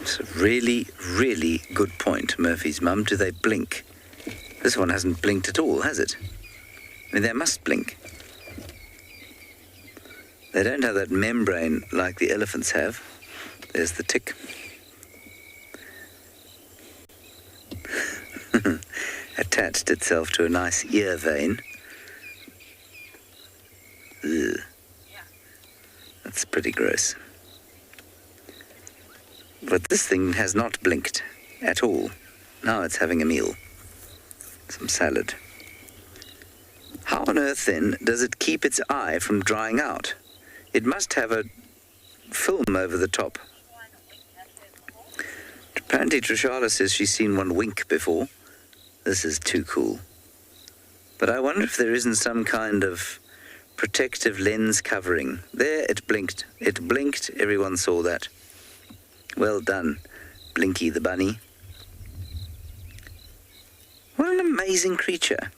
It's a really, really good point, Murphy's mum. Do they blink? This one hasn't blinked at all, has it? I mean, they must blink. They don't have that membrane like the elephants have. There's the tick. Attached itself to a nice ear vein. Ugh. That's pretty gross. But this thing has not blinked at all. Now it's having a meal. Some salad. How on earth, then, does it keep its eye from drying out? It must have a film over the top. Apparently, Trishala says she's seen one wink before. This is too cool. But I wonder if there isn't some kind of protective lens covering. There, it blinked. It blinked. Everyone saw that. Well done, Blinky the bunny. What an amazing creature.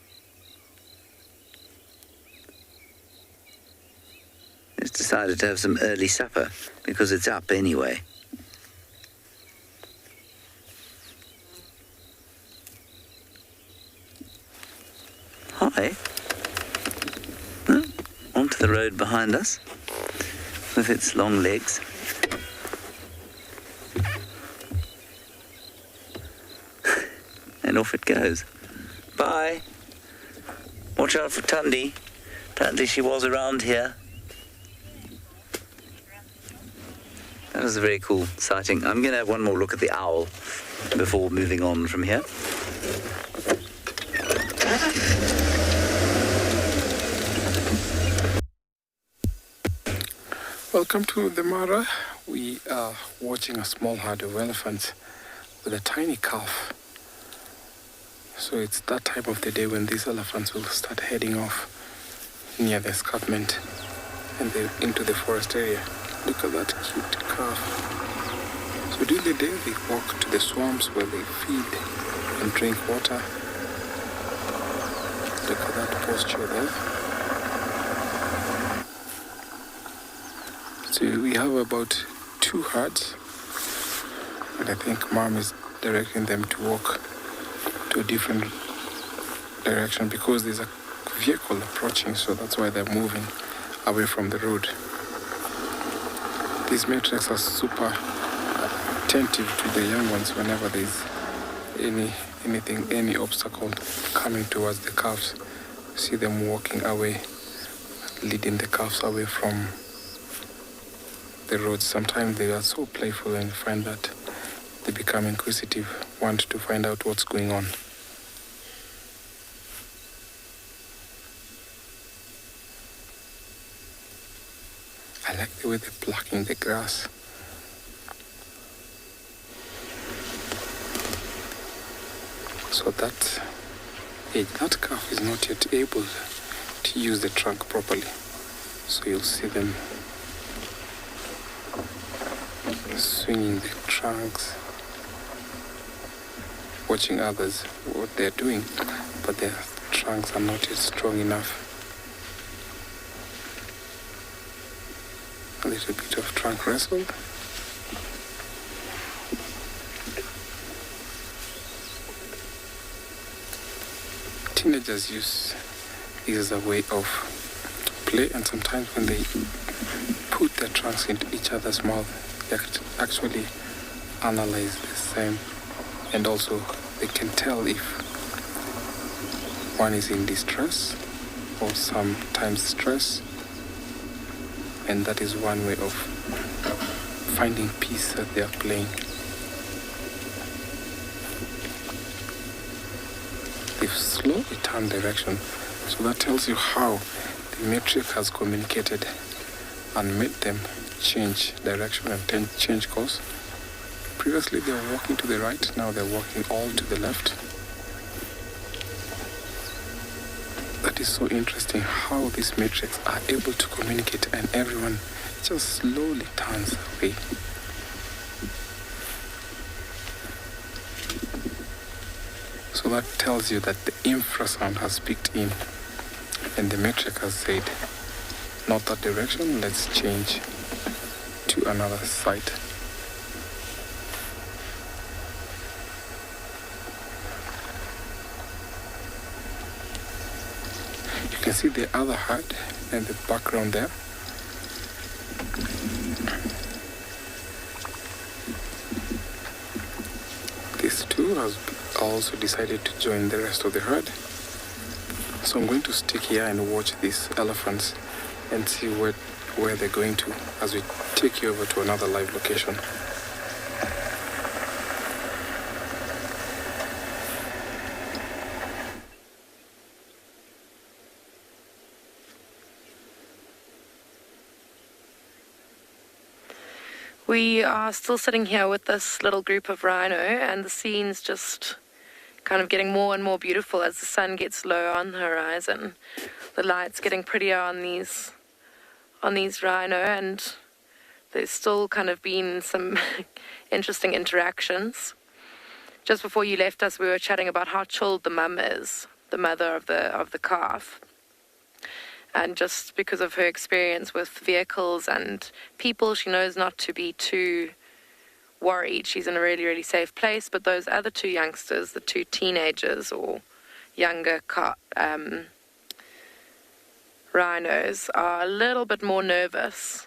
It's decided to have some early supper because it's up anyway. Hi. Onto the road behind us with its long legs. And off it goes. Bye. Watch out for Tundi. Apparently she was around here. That was a very cool sighting. I'm going to have one more look at the owl before moving on from here. Welcome to the Mara. We are watching a small herd of elephants with a tiny calf. So it's that time of the day when these elephants will start heading off near the escarpment and into the forest area. Look at that cute calf. So during the day they walk to the swamps where they feed and drink water. Look at that posture there. So we have about 2 herds, and I think Mom is directing them to walk to a different direction because there's a vehicle approaching, so that's why they're moving away from the road. These matriarchs are super attentive to the young ones whenever there's any obstacle coming towards the calves. See them walking away, leading the calves away from the road. Sometimes they are so playful and find that they become inquisitive, want to find out what's going on. I like the way they're plucking the grass. So that calf is not yet able to use the trunk properly. So you'll see them swinging the trunks, watching others what they're doing, but their trunks are not yet strong enough. A little bit of trunk wrestle. Teenagers use this as a way of play, and sometimes when they put their trunks into each other's mouth, they actually analyze the same, and also they can tell if one is in distress or sometimes stress, and that is one way of finding peace that they are playing. They've slowly turned direction, so that tells you how the metric has communicated and made them change direction and change course. Previously they were walking to the right, now they're walking all to the left. That is so interesting how these metrics are able to communicate, and everyone just slowly turns away. So that tells you that the infrasound has picked in, and the metric has said, not that direction, let's change to another site. You can see the other herd in the background there. These two has also decided to join the rest of the herd. So I'm going to stick here and watch these elephants and see where they're going to as we take you over to another live location. We are still sitting here with this little group of rhino, and the scene's just kind of getting more and more beautiful as the sun gets low on the horizon. The light's getting prettier on these rhino, and there's still kind of been some interesting interactions. Just before you left us, we were chatting about how chilled the mum is, the mother of the calf. And just because of her experience with vehicles and people, she knows not to be too worried. She's in a really, really safe place. But those other two youngsters, the two teenagers or younger rhinos, are a little bit more nervous.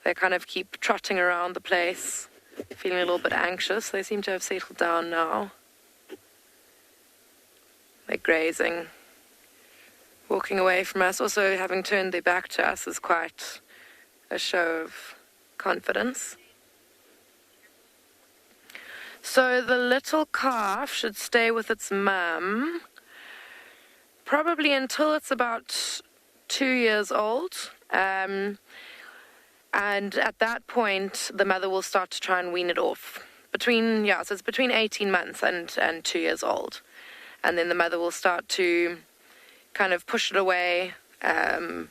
They kind of keep trotting around the place, feeling a little bit anxious. They seem to have settled down now. They're grazing. Walking away from us, also having turned their back to us, is quite a show of confidence. So the little calf should stay with its mum probably until it's about 2 years old. And at that point, the mother will start to try and wean it off. So it's between 18 months and 2 years old. And then the mother will start to kind of push it away, and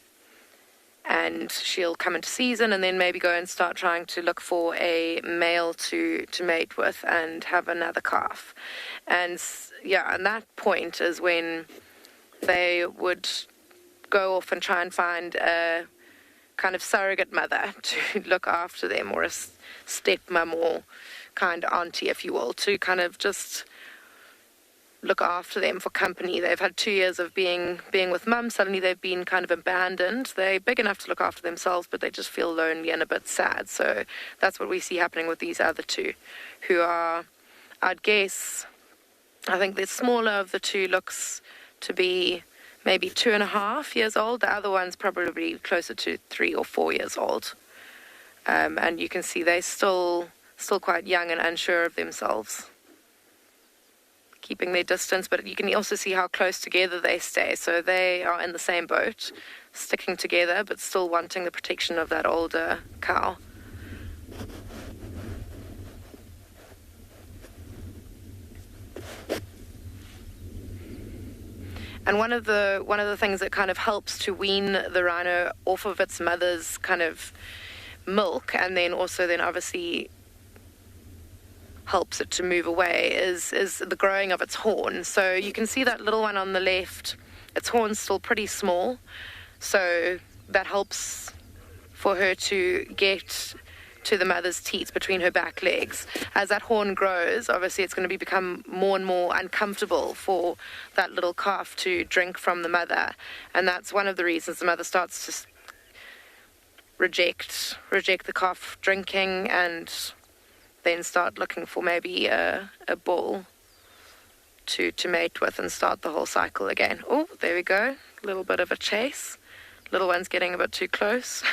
she'll come into season and then maybe go and start trying to look for a male to mate with and have another calf. And that point is when they would go off and try and find a kind of surrogate mother to look after them, or a stepmom or kind of auntie, if you will, to kind of just look after them for company. They've had 2 years of being with mum. Suddenly they've been kind of abandoned. They're big enough to look after themselves, but they just feel lonely and a bit sad. So that's what we see happening with these other two, who are, I'd guess, I think the smaller of the two looks to be maybe 2.5 years old. The other one's probably closer to 3 or 4 years old. And you can see they're still quite young and unsure of themselves, keeping their distance, but you can also see how close together they stay. So they are in the same boat, sticking together, but still wanting the protection of that older cow. And one of the things that kind of helps to wean the rhino off of its mother's kind of milk, and then obviously helps it to move away, is the growing of its horn. So you can see that little one on the left, its horn's still pretty small, so that helps for her to get to the mother's teats between her back legs. As that horn grows, obviously it's going to become more and more uncomfortable for that little calf to drink from the mother, and that's one of the reasons the mother starts to reject the calf drinking, and then start looking for maybe a bull to mate with and start the whole cycle again. Oh, there we go, a little bit of a chase. Little one's getting a bit too close.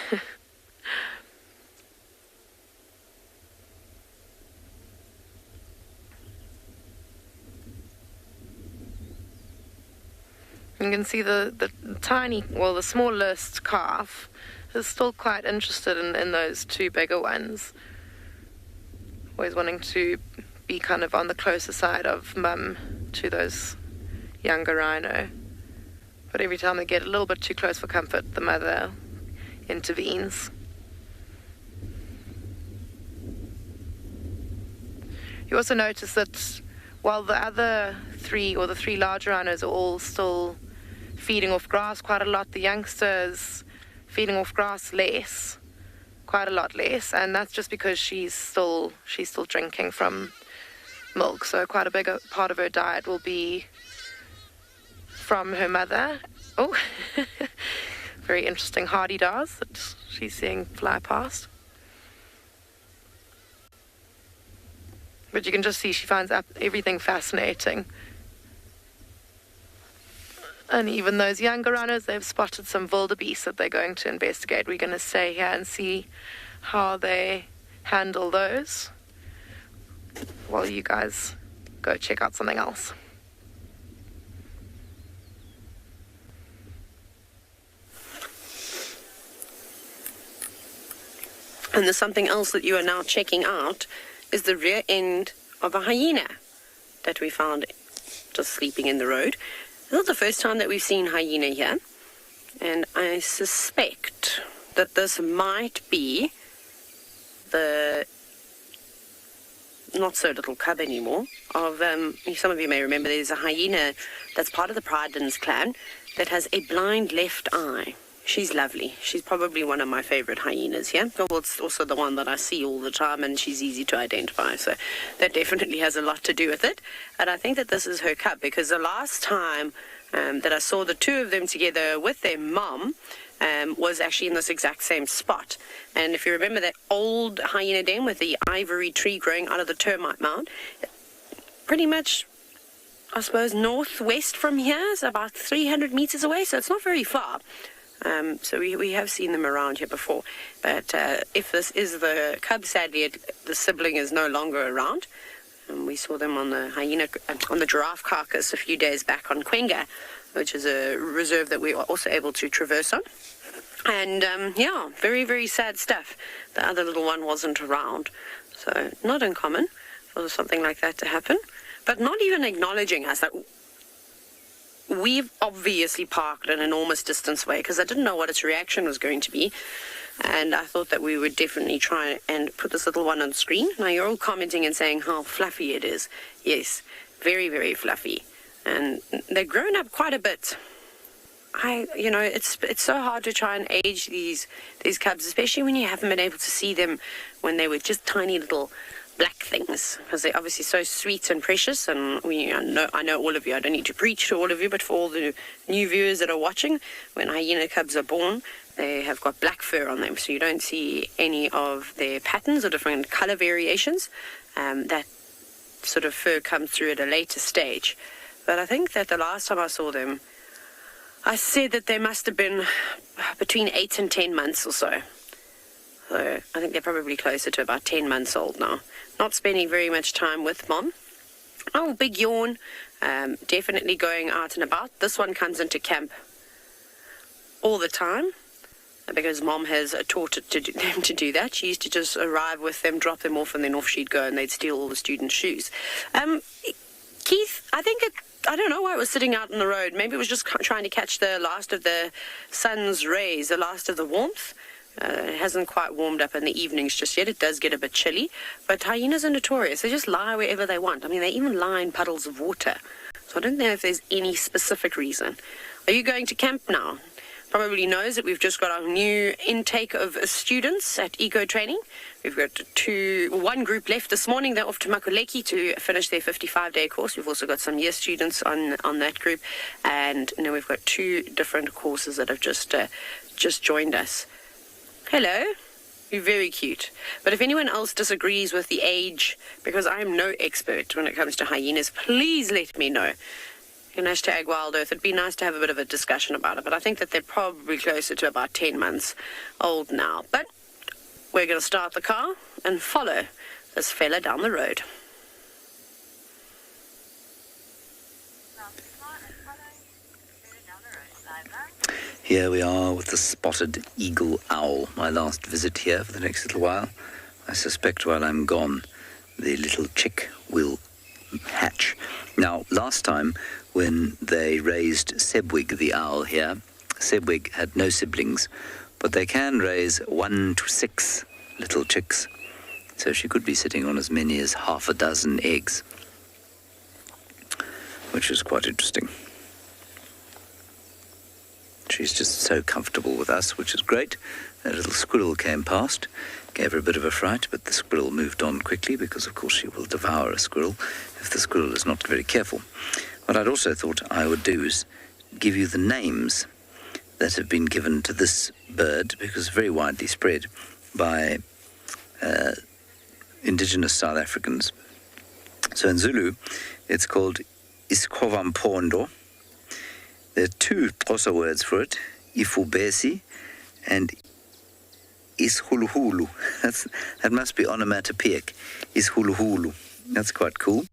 You can see the smallest calf is still quite interested in those two bigger ones. Always wanting to be kind of on the closer side of mum to those younger rhino. But every time they get a little bit too close for comfort, the mother intervenes. You also notice that while the other three, or the three larger rhinos, are all still feeding off grass quite a lot, the youngsters feeding off grass less, quite a lot less, and that's just because she's still drinking from milk. So quite a big part of her diet will be from her mother. Oh, very interesting hardy-dars that she's seeing fly past. But you can just see she finds everything fascinating. And even those younger runners, they've spotted some wildebeest that they're going to investigate. We're going to stay here and see how they handle those while you guys go check out something else. And there's something else that you are now checking out, is the rear end of a hyena that we found just sleeping in the road. It's not the first time that we've seen hyena here, and I suspect that this might be the not so little cub anymore of, some of you may remember there's a hyena that's part of the Prrivate clan that has a blind left eye. She's lovely. She's probably one of my favorite hyenas here. Well, it's also the one that I see all the time, and she's easy to identify, so that definitely has a lot to do with it. And I think that this is her cub, because the last time that I saw the two of them together with their mum was actually in this exact same spot. And if you remember that old hyena den with the ivory tree growing out of the termite mound, pretty much, I suppose, northwest from here is about 300 meters away, so it's not very far. So we have seen them around here before, but if this is the cub, sadly the sibling is no longer around. We saw them on the giraffe carcass a few days back on Kruger, which is a reserve that we are also able to traverse on. And yeah, very, very sad stuff. The other little one wasn't around, so not uncommon for something like that to happen, but not even acknowledging us. Like, we've obviously parked an enormous distance away because I didn't know what its reaction was going to be, and I thought that we would definitely try and put this little one on screen. Now you're all commenting and saying how fluffy it is. Yes, very, very fluffy, and they've grown up quite a bit. It's so hard to try and age these cubs, especially when you haven't been able to see them when they were just tiny little black things, because they're obviously so sweet and precious. And I know all of you, I don't need to preach to all of you, but for all the new viewers that are watching, when hyena cubs are born, they have got black fur on them, so you don't see any of their patterns or different color variations. That sort of fur comes through at a later stage. But I think that the last time I saw them, I said that they must have been between 8 and 10 months or so. So I think they're probably closer to about 10 months old now. Not spending very much time with mom. Oh, big yawn. Definitely going out and about. This one comes into camp all the time because mom has taught them to do that. She used to just arrive with them, drop them off, and then off she'd go, and they'd steal all the students' shoes. Keith, I think I don't know why it was sitting out on the road. Maybe it was just trying to catch the last of the sun's rays, the last of the warmth. It hasn't quite warmed up in the evenings just yet. It does get a bit chilly. But hyenas are notorious. They just lie wherever they want. I mean, they even lie in puddles of water. So I don't know if there's any specific reason. Are you going to camp now? Probably knows that we've just got our new intake of students at eco training. We've got one group left this morning. They're off to Makuleki to finish their 55-day course. We've also got some year students on that group, and now we've got 2 different courses that have just joined us. Hello. You're very cute. But if anyone else disagrees with the age, because I'm no expert when it comes to hyenas, please let me know. You can hashtag WildEarth. It'd be nice to have a bit of a discussion about it, but I think that they're probably closer to about 10 months old now. But we're going to start the car and follow this fella down the road. Here we are with the spotted eagle owl. My last visit here for the next little while. I suspect while I'm gone, the little chick will hatch. Now, last time when they raised Sebwig the owl here, Sebwig had no siblings, but they can raise 1 to 6 little chicks. So she could be sitting on as many as half a dozen eggs, which is quite interesting. She's just so comfortable with us, which is great. A little squirrel came past, gave her a bit of a fright, but the squirrel moved on quickly because, of course, she will devour a squirrel if the squirrel is not very careful. What I'd also thought I would do is give you the names that have been given to this bird, because it's very widely spread by indigenous South Africans. So in Zulu, it's called Isikhovanpondo. There are 2 Xhosa words for it, Ifubesi and Ishuluhulu. That must be onomatopoeic, Ishuluhulu. That's quite cool.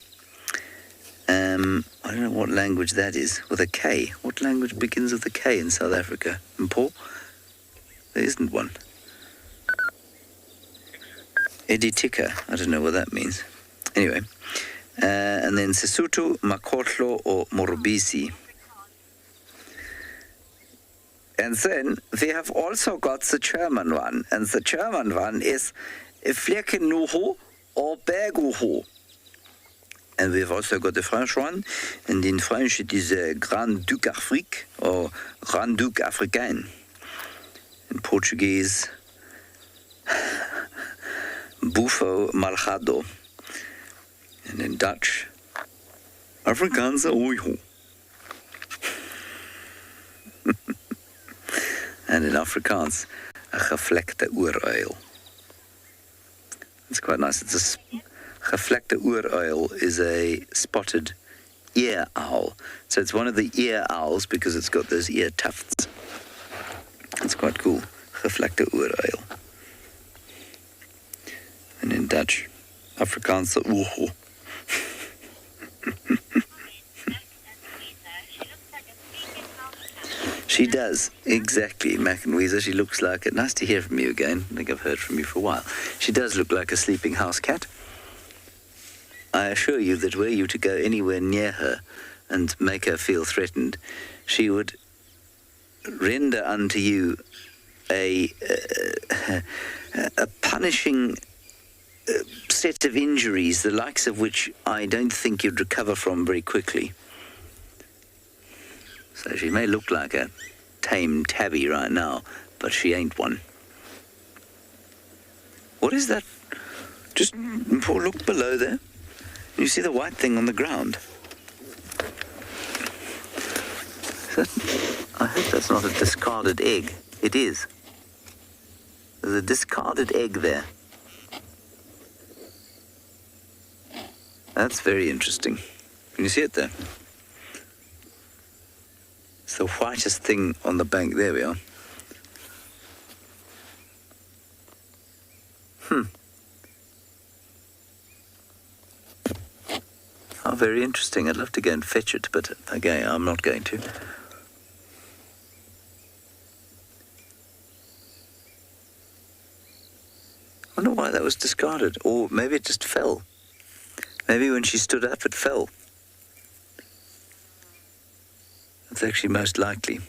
I don't know what language that is, with a K. What language begins with a K in South Africa? Mpo? There isn't one. Editika, I don't know what that means. Anyway, and then Sesotho, Makotlo, or Morobisi. And then we have also got the German one, and the German one is Vlekenuhu or Berguhu. And we've also got the French one, and in French it is Grand Duc Afrique or Grand Duc Africain. In Portuguese, Bufo Malhado. And in Dutch, Afrikaanse Oiho. And in Afrikaans, a gevlekte oeruil. It's quite nice. It's a gevlekte oeruil is a spotted ear owl. So it's one of the ear owls because it's got those ear tufts. It's quite cool. Gevlekte oeruil. And in Dutch, Afrikaanse oeho. She does, exactly, Mac and Weezer. She looks like it. Nice to hear from you again. I think I've heard from you for a while. She does look like a sleeping house cat. I assure you that were you to go anywhere near her and make her feel threatened, she would render unto you a punishing set of injuries, the likes of which I don't think you'd recover from very quickly. So she may look like a tame tabby right now, but she ain't one. What is that? Just look below there. You see the white thing on the ground? I hope that's not a discarded egg. It is. There's a discarded egg there. That's very interesting. Can you see it there? It's the whitest thing on the bank. There we are. Oh, very interesting. I'd love to go and fetch it, but again, I'm not going to. I wonder why that was discarded. Or maybe it just fell. Maybe when she stood up, it fell. That's actually most likely,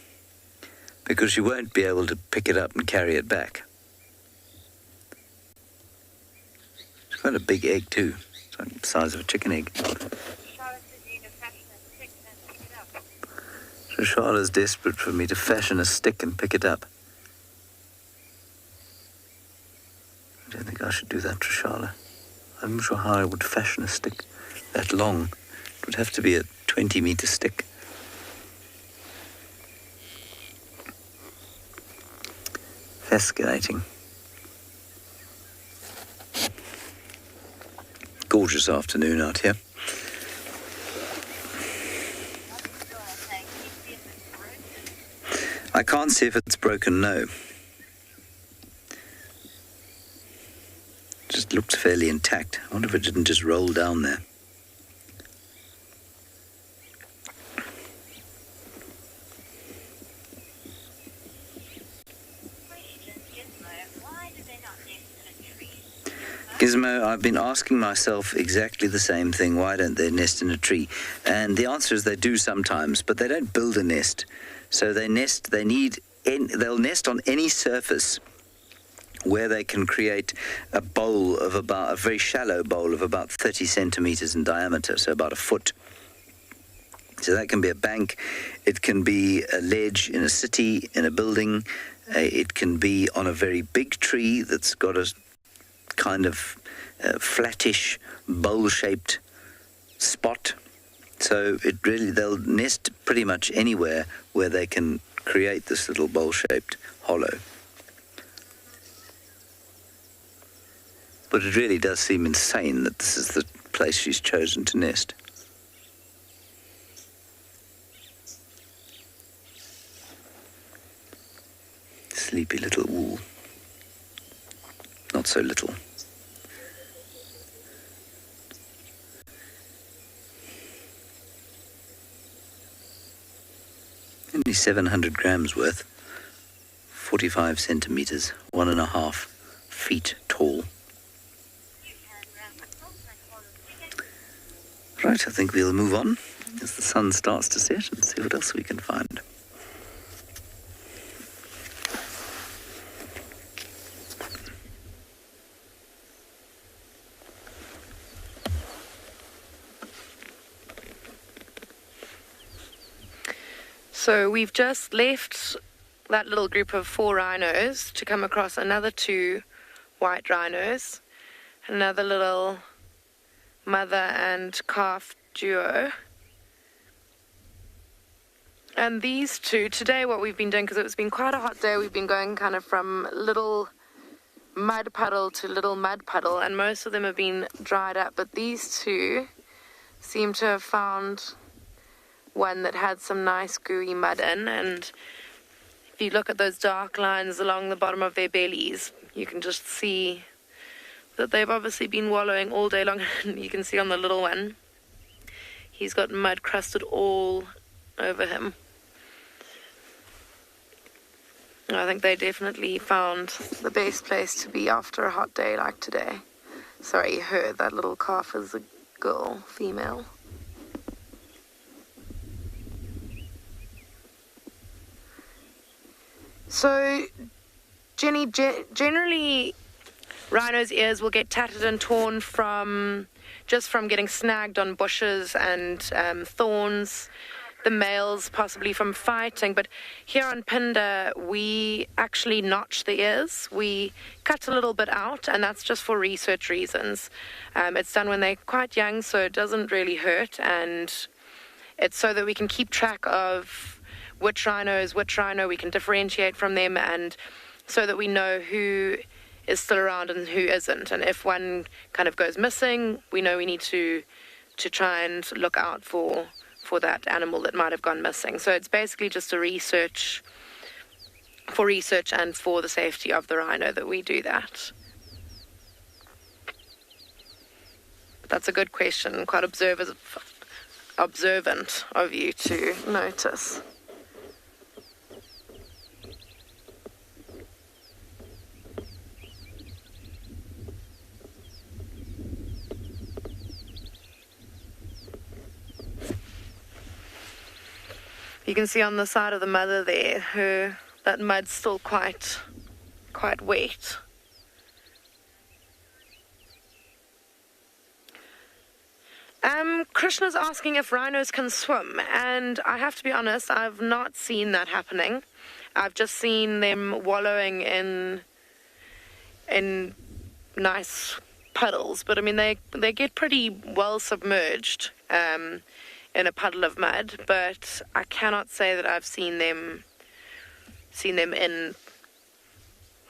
because she won't be able to pick it up and carry it back. It's quite a big egg too. It's like the size of a chicken egg. So Charlotte's desperate for me to fashion a stick and pick it up. I don't think I should do that to Charlotte. I'm not sure how I would fashion a stick that long. It would have to be a 20-meter stick. Fascinating. Gorgeous afternoon out here. I can't see if it's broken, no. It just looks fairly intact. I wonder if it didn't just roll down there. Gizmo, I've been asking myself exactly the same thing. Why don't they nest in a tree? And the answer is they do sometimes, but they don't build a nest. So they'll nest on any surface where they can create a very shallow bowl of about 30 centimeters in diameter, so about a foot. So that can be a bank, it can be a ledge in a city, in a building, it can be on a very big tree that's got a kind of flattish, bowl-shaped spot. So they'll nest pretty much anywhere where they can create this little bowl-shaped hollow. But it really does seem insane that this is the place she's chosen to nest. Sleepy little wool. Not so little. Only 700 grams worth, 45 centimeters, 1.5 feet tall. Right, I think we'll move on as the sun starts to set and see what else we can find. So we've just left that little group of 4 rhinos to come across another 2 white rhinos, another little mother and calf duo. And these 2, today what we've been doing, because it's been quite a hot day, we've been going kind of from little mud puddle to little mud puddle, and most of them have been dried up, but these 2 seem to have found one that had some nice gooey mud in, and if you look at those dark lines along the bottom of their bellies, you can just see that they've obviously been wallowing all day long. You can see on the little one, he's got mud crusted all over him. I think they definitely found the best place to be after a hot day like today. Sorry, her, that little calf is a girl, female. So, Jenny, generally rhinos' ears will get tattered and torn from getting snagged on bushes and thorns. The males possibly from fighting, but here on Phinda we actually notch the ears. We cut a little bit out, and that's just for research reasons. It's done when they're quite young, so it doesn't really hurt, and it's so that we can keep track of which rhino we can differentiate from them, and so that we know who is still around and who isn't. And if one kind of goes missing, we know we need to try and look out for that animal that might have gone missing. So it's basically just for research and for the safety of the rhino that we do that. But that's a good question, quite observant of you to notice. You can see on the side of the mother there, that mud's still quite wet. Krishna's asking if rhinos can swim, and I have to be honest, I've not seen that happening. I've just seen them wallowing in nice puddles, but I mean they get pretty well submerged in a puddle of mud, but I cannot say that I've seen them in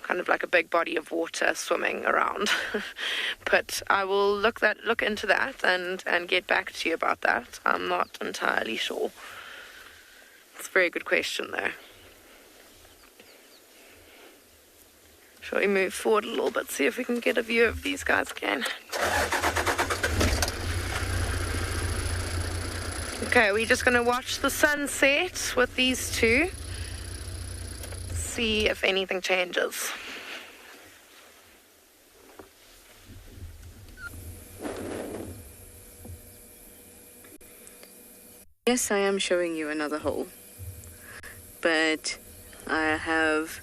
kind of like a big body of water swimming around. But I will look into that and get back to you about that. I'm not entirely sure. It's a very good question though. Shall we move forward a little bit, see if we can get a view of these guys again? Okay, we're just going to watch the sunset with these two. See if anything changes. Yes, I am showing you another hole, but I have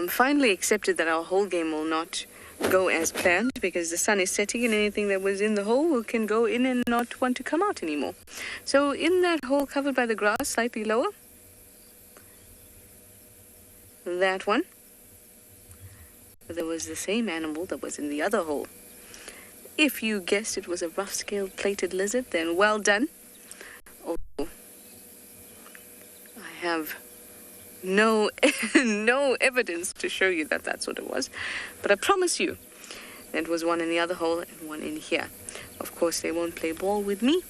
finally accepted that our whole game will not go as planned because the sun is setting and anything that was in the hole can go in and not want to come out anymore. So in that hole covered by the grass, slightly lower, that one, there was the same animal that was in the other hole. If you guessed it was a rough-scaled plated lizard, then well done. Although I have no evidence to show you that that's what it was, but I promise you it was one in the other hole and one in here. Of course, they won't play ball with me.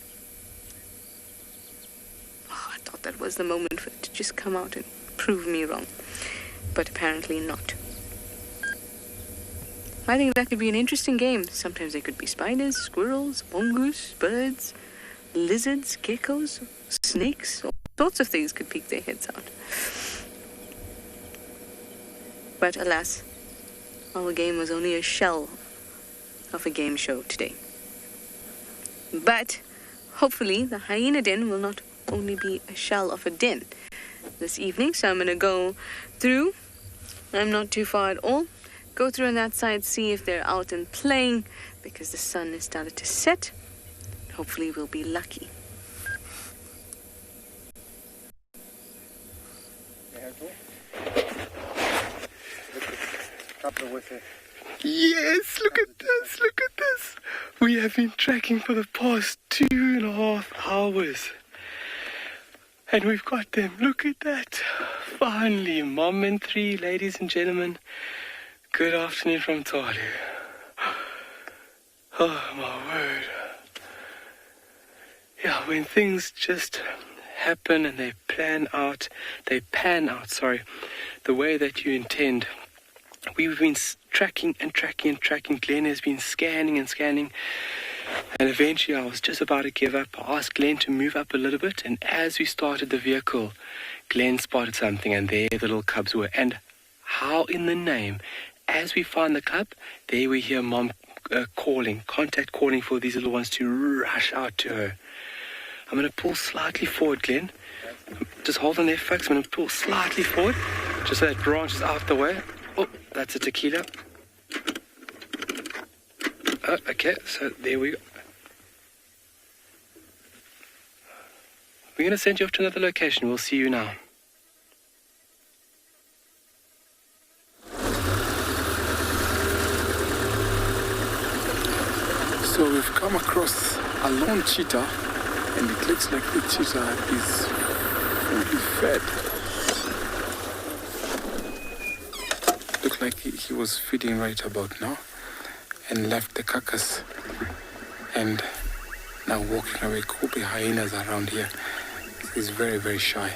Oh, I thought that was the moment for it to just come out and prove me wrong. But apparently not. I think that could be an interesting game. Sometimes they could be spiders, squirrels, mongoose, birds, lizards, geckos, snakes, all sorts of things could peek their heads out. But alas, our game was only a shell of a game show today. But hopefully the hyena den will not only be a shell of a den this evening, so I'm going to go through. I'm not too far at all. Go through on that side, see if they're out and playing, because the sun has started to set. Hopefully we'll be lucky. Yes, look at this, look at this. We have been tracking for the past 2.5 hours. And we've got them. Look at that. Finally, Mom and 3, ladies and gentlemen. Good afternoon from Tswalu. Oh, my word. Yeah, when things just happen and they pan out, the way that you intend. We've been tracking and tracking and tracking. Glenn has been scanning and scanning. And eventually I was just about to give up. I asked Glenn to move up a little bit, and as we started the vehicle, Glenn spotted something, and there the little cubs were. And how in the name, as we found the cub, there we hear Mom contact calling for these little ones to rush out to her. I'm going to pull slightly forward, Glenn. Just hold on there, folks. I'm going to pull slightly forward, just so that branch is out the way. Oh, that's a tequila. Oh, okay, so there we go. We're going to send you off to another location. We'll see you now. So we've come across a lone cheetah, and it looks like the cheetah is fully fed. Looks like he was feeding right about now and left the carcass and now walking away. Could be hyenas around here. He's very, very shy.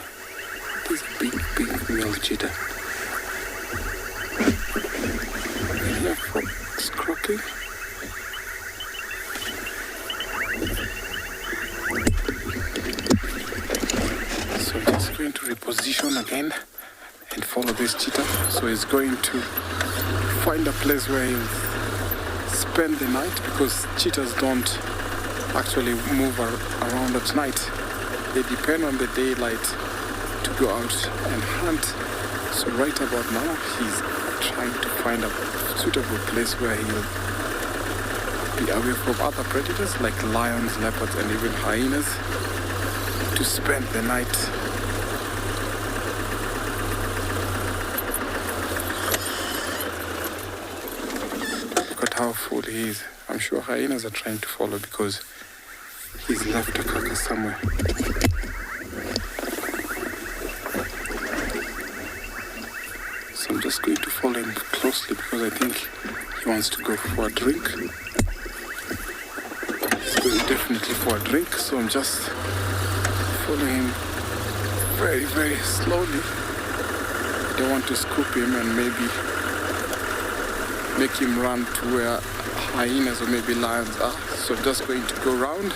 This big male cheetah. And here it's croaking. So he's going to reposition again and follow this cheetah. So he's going to find a place where he'll spend the night, because cheetahs don't actually move around at night. they depend on the daylight to go out and hunt. So right about now, he's trying to find a suitable place where he'll be away from other predators like lions, leopards, and even hyenas to spend the night. Look at how full he is. I'm sure hyenas are trying to follow because he's left a carcass somewhere. So I'm just going to follow him closely because I think he wants to go for a drink. He's going definitely for a drink, so I'm just following him very, very slowly. I don't want to scoop him and maybe make him run to where hyenas or maybe lions are. So I'm just going to go round.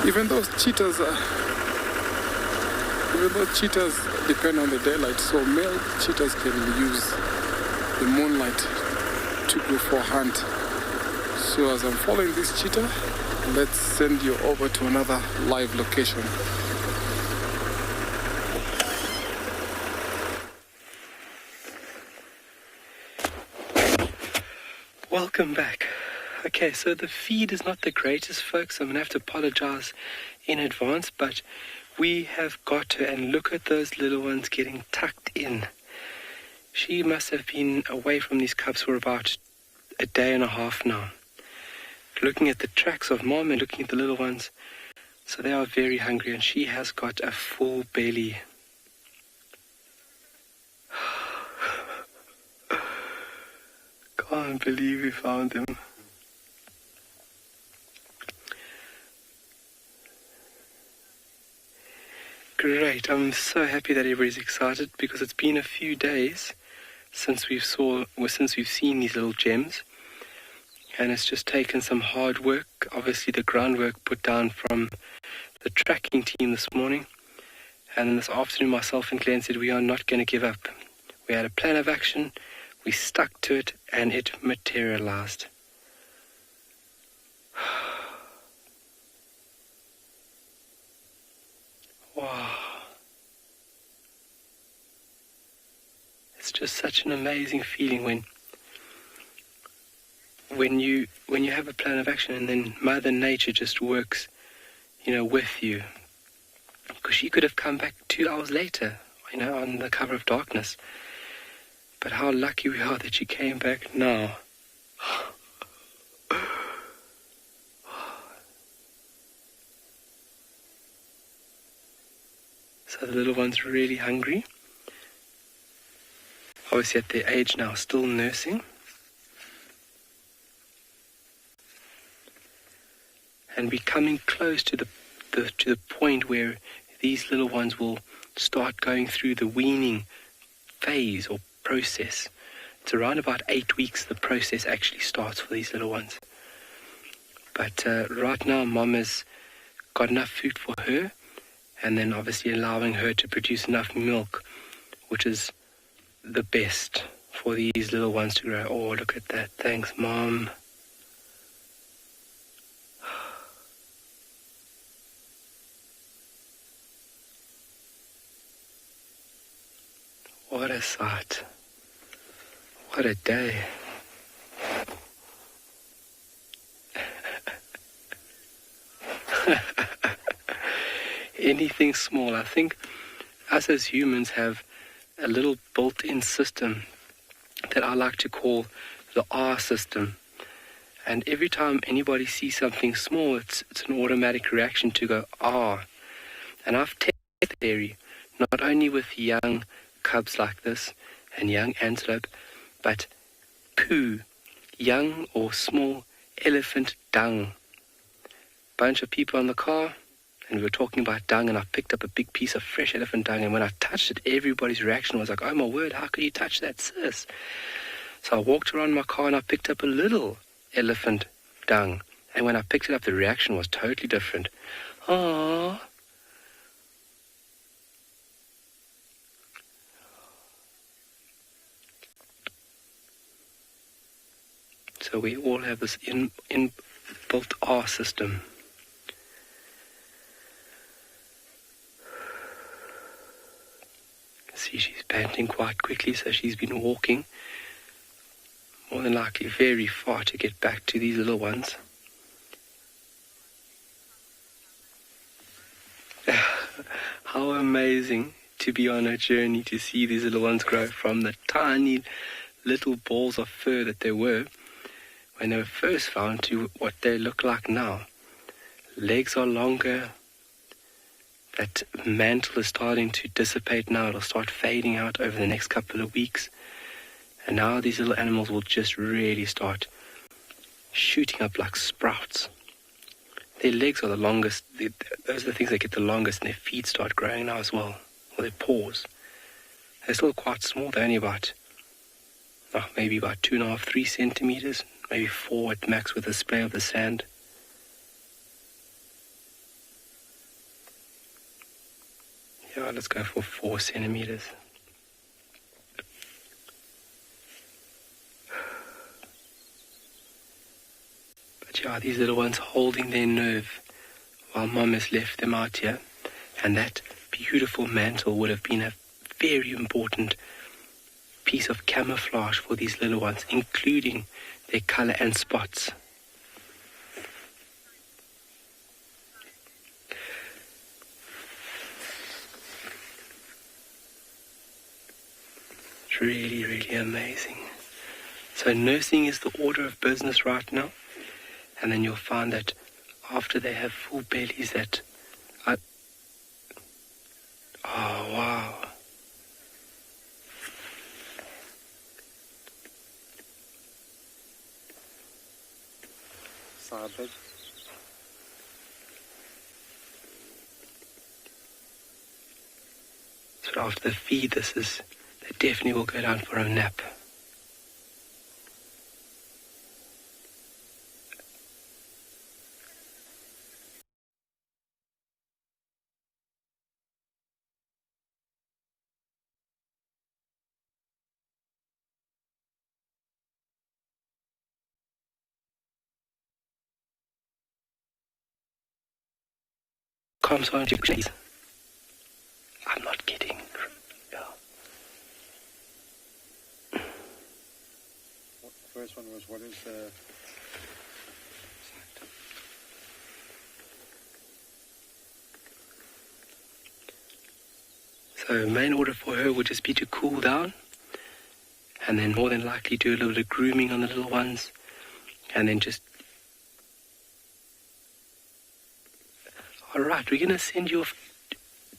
Even though cheetahs depend on the daylight, so male cheetahs can use the moonlight to go for a hunt. So as I'm following this cheetah, let's send you over to another live location. Welcome back. Okay, so the feed is not the greatest, folks. I'm going to have to apologize in advance, but we have got her, and look at those little ones getting tucked in. She must have been away from these cubs for about a day and a half now. Looking at the tracks of mom and looking at the little ones, so they are very hungry, and she has got a full belly. Can't believe we found them. Great, I'm so happy that everybody's excited because it's been a few days since we've seen these little gems, and it's just taken some hard work. Obviously the groundwork put down from the tracking team this morning, and then this afternoon myself and Glenn said we are not going to give up. We had a plan of action, we stuck to it, and it materialized. Wow. It's just such an amazing feeling when you have a plan of action and then Mother Nature just works, with you. Because she could have come back 2 hours later, on the cover of darkness. But how lucky we are that she came back now. So the little one's really hungry. Obviously at their age now, still nursing. And we're coming close to the point where these little ones will start going through the weaning phase or process. It's around about 8 weeks the process actually starts for these little ones. But right now Mom has got enough food for her, and then obviously allowing her to produce enough milk, which is the best for these little ones to grow. Oh, look at that. Thanks, Mom. What a sight. What a day. Anything small. I think us as humans have a little built-in system that I like to call the R system. And every time anybody sees something small, it's an automatic reaction to go, ah. And I've tested the theory, not only with young cubs like this and young antelope, but poo, young or small elephant dung. Bunch of people in the car, and we were talking about dung, and I picked up a big piece of fresh elephant dung, and when I touched it, everybody's reaction was like, oh my word, how could you touch that, sis? So I walked around my car and I picked up a little elephant dung, and when I picked it up, the reaction was totally different. Aww. So So we all have this inbuilt R system. See, she's panting quite quickly, so she's been walking more than likely very far to get back to these little ones. How amazing to be on a journey to see these little ones grow from the tiny little balls of fur that they were when they were first found to what they look like now. Legs are longer. That mantle is starting to dissipate now. It'll start fading out over the next couple of weeks. And now these little animals will just really start shooting up like sprouts. Their legs are the longest. Those are the things that get the longest, and their feet start growing now as well. Or their paws. They're still quite small. They're only about, maybe about 2.5, 3 centimeters. Maybe 4 at max with the spray of the sand. Yeah, let's go for 4 centimeters. But yeah, these little ones holding their nerve while Mom has left them out here. And that beautiful mantle would have been a very important piece of camouflage for these little ones, including their color and spots. It's really, really amazing. So nursing is the order of business right now. And then you'll find that after they have full bellies that are... Oh, wow. Sabi. So after the feed, they definitely will go down for a nap. Comes on to please. I'm not kidding. Yeah. What the first one was, what is the... So main order for her would just be to cool down, and then more than likely do a little bit of grooming on the little ones, and then just... All right, we're going to send you off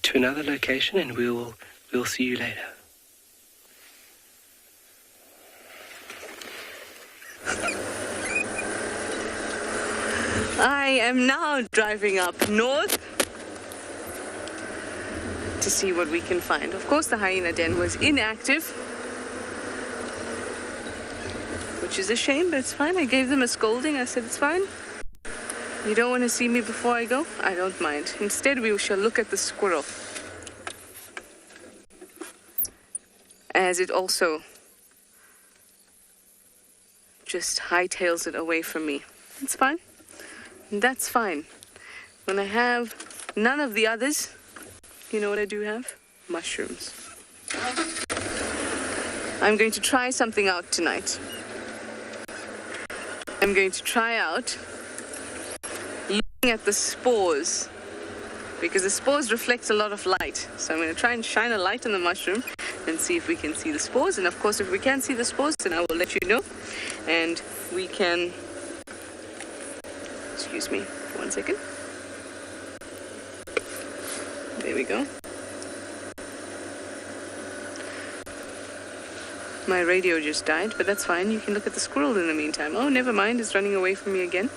to another location, and we'll see you later. I am now driving up north to see what we can find. Of course, the hyena den was inactive, which is a shame, but it's fine. I gave them a scolding. I said, it's fine. You don't want to see me before I go? I don't mind. Instead, we shall look at the squirrel, as it also just hightails it away from me. It's fine. That's fine. When I have none of the others, you know what I do have? Mushrooms. I'm going to try something out tonight. I'm going to try out looking at the spores, because the spores reflect a lot of light. So I'm going to try and shine a light on the mushroom and see if we can see the spores. And of course, if we can't see the spores, then I will let you know. And we can... Excuse me, 1 second. There we go. My radio just died, but that's fine. You can look at the squirrel in the meantime. Oh, never mind. It's running away from me again.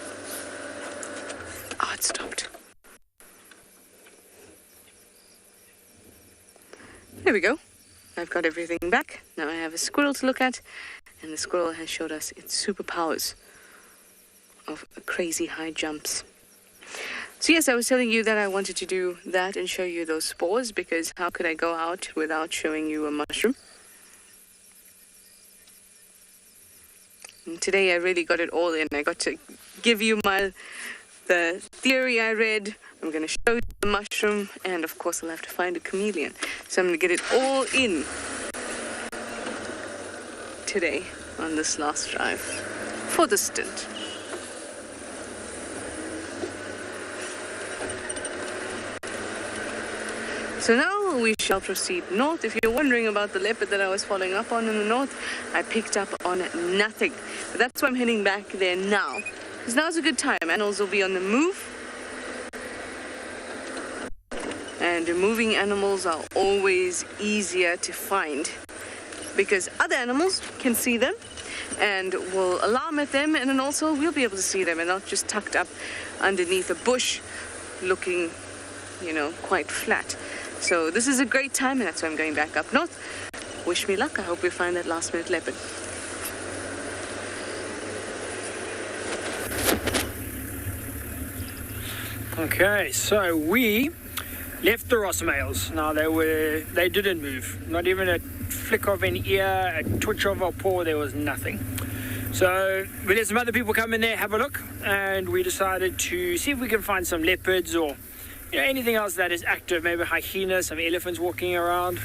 Oh, it stopped. There we go. I've got everything back. Now I have a squirrel to look at, and the squirrel has showed us its superpowers of crazy high jumps. So yes, I was telling you that I wanted to do that and show you those spores, because how could I go out without showing you a mushroom? And today I really got it all in. I got to give you the theory I read. I'm going to show you the mushroom, and of course I'll have to find a chameleon. So I'm going to get it all in today on this last drive for the stint. So now we shall proceed north. If you're wondering about the leopard that I was following up on in the north, I picked up on nothing. But that's why I'm heading back there now. Because now's a good time. Animals will be on the move. And moving animals are always easier to find, because other animals can see them and will alarm at them, and then also we'll be able to see them and not just tucked up underneath a bush looking, quite flat. So this is a great time, and that's why I'm going back up north. Wish me luck. I hope we find that last minute leopard. Okay, so we left the Ross males. Now they didn't move. Not even a flick of an ear, a twitch of a paw, there was nothing. So we let some other people come in there, have a look, and we decided to see if we can find some leopards or anything else that is active, maybe hyenas, some elephants walking around.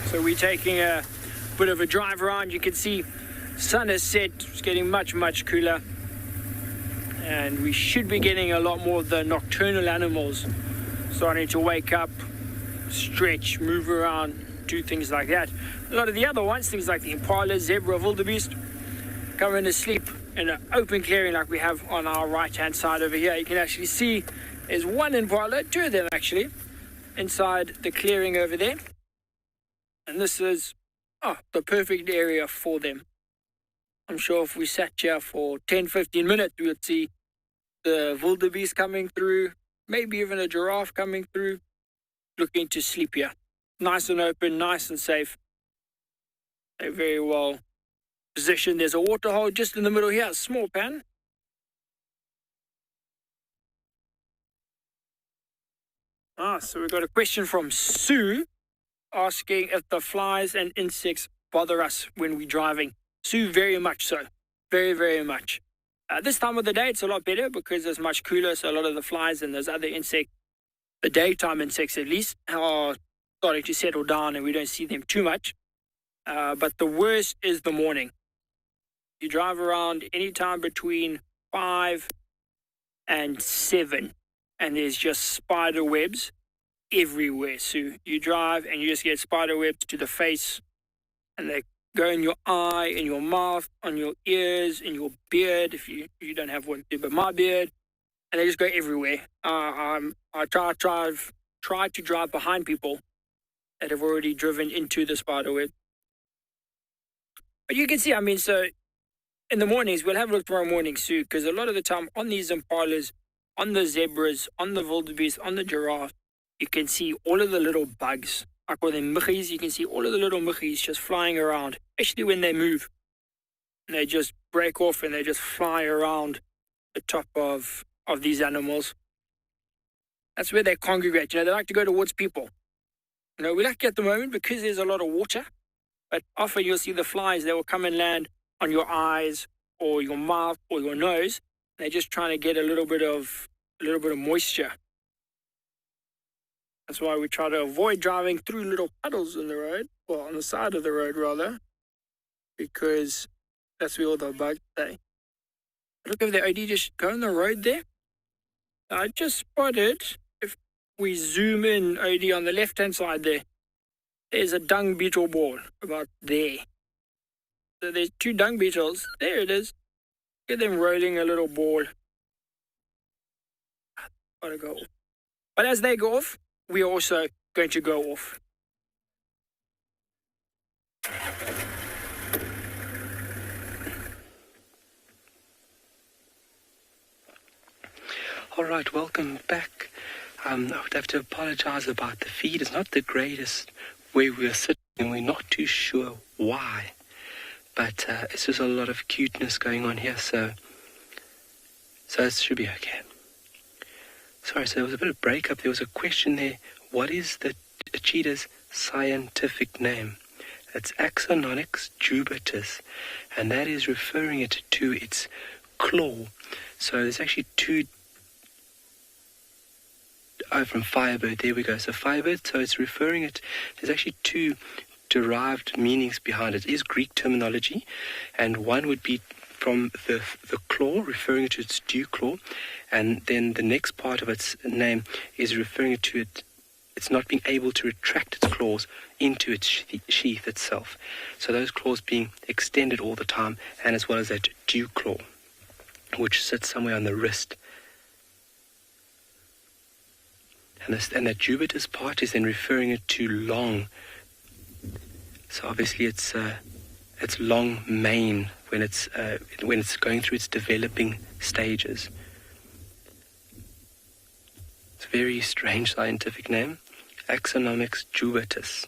So we're taking a bit of a drive around. You can see sun is set, it's getting much, much cooler. And we should be getting a lot more of the nocturnal animals starting to wake up, stretch, move around, do things like that. A lot of the other ones, things like the Impala, zebra, wildebeest, coming to sleep in an open clearing like we have on our right-hand side over here. You can actually see there's one Impala, two of them actually, inside the clearing over there. And this is the perfect area for them. I'm sure if we sat here for 10-15 minutes, we would see the wildebeest coming through, maybe even a giraffe coming through, looking to sleep here. Nice and open, nice and safe. They're very well positioned. There's a water hole just in the middle here, a small pan. So we've got a question from Sue asking if the flies and insects bother us when we're driving. Sue, very much so. Very, very much. This time of the day, it's a lot better because it's much cooler, so a lot of the flies and those other insects, the daytime insects at least, are starting to settle down and we don't see them too much. But the worst is the morning. You drive around anytime between 5 and 7, and there's just spider webs everywhere. So you drive and you just get spider webs to the face, and they go in your eye, in your mouth, on your ears, in your beard, if you don't have one too, but my beard, and they just go everywhere. I try to drive behind people that have already driven into the spider web. But you can see, so in the mornings, we'll have a look tomorrow morning, Sue, because a lot of the time on these impalas, on the zebras, on the wildebeest, on the giraffe, you can see all of the little bugs. I call them muggies. You can see all of the little muggies just flying around, especially when they move. And they just break off and they just fly around the top of these animals. That's where they congregate. They like to go towards people. We're lucky at the moment because there's a lot of water. But often you'll see the flies, they will come and land on your eyes or your mouth or your nose. They're just trying to get a little bit of moisture. That's why we try to avoid driving through little puddles in the road, well, on the side of the road rather, because that's where all the bugs stay. Look over there, OD, just go on the road there. I just spotted, if we zoom in, OD, on the left-hand side there, there's a dung beetle ball about there. So there's two dung beetles. There it is. Get them rolling a little ball. Gotta go off. But as they go off, we're also going to go off. All right, welcome back. I would have to apologize about the feed. It's not the greatest where we're sitting, and we're not too sure why. But it's just a lot of cuteness going on here, so it should be okay. Sorry, so there was a bit of breakup. There was a question there. What is the cheetah's scientific name? It's Axononyx jubatus, and that is referring it to its claw. So there's actually two. Oh, from Firebird, there we go. So Firebird, so it's referring it. There's actually two derived meanings behind it. It is Greek terminology, and one would be from the claw, referring to its dew claw, and then the next part of its name is referring to it's not being able to retract its claws into its sheath itself. So those claws being extended all the time, and as well as that dew claw, which sits somewhere on the wrist. And that jubatus part is then referring it to long. So obviously it's long mane when it's going through its developing stages. It's a very strange scientific name, Axononyx jubatus.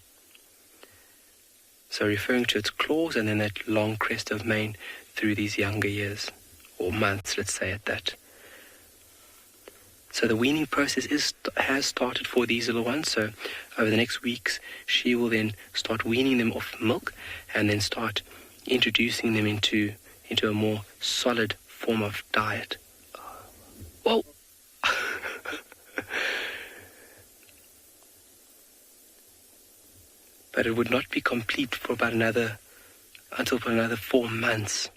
So referring to its claws and then that long crest of mane through these younger years, or months, let's say at that. So the weaning process has started for these little ones. So over the next weeks, she will then start weaning them off milk and then start introducing them into a more solid form of diet. Well, but it would not be complete for until another 4 months.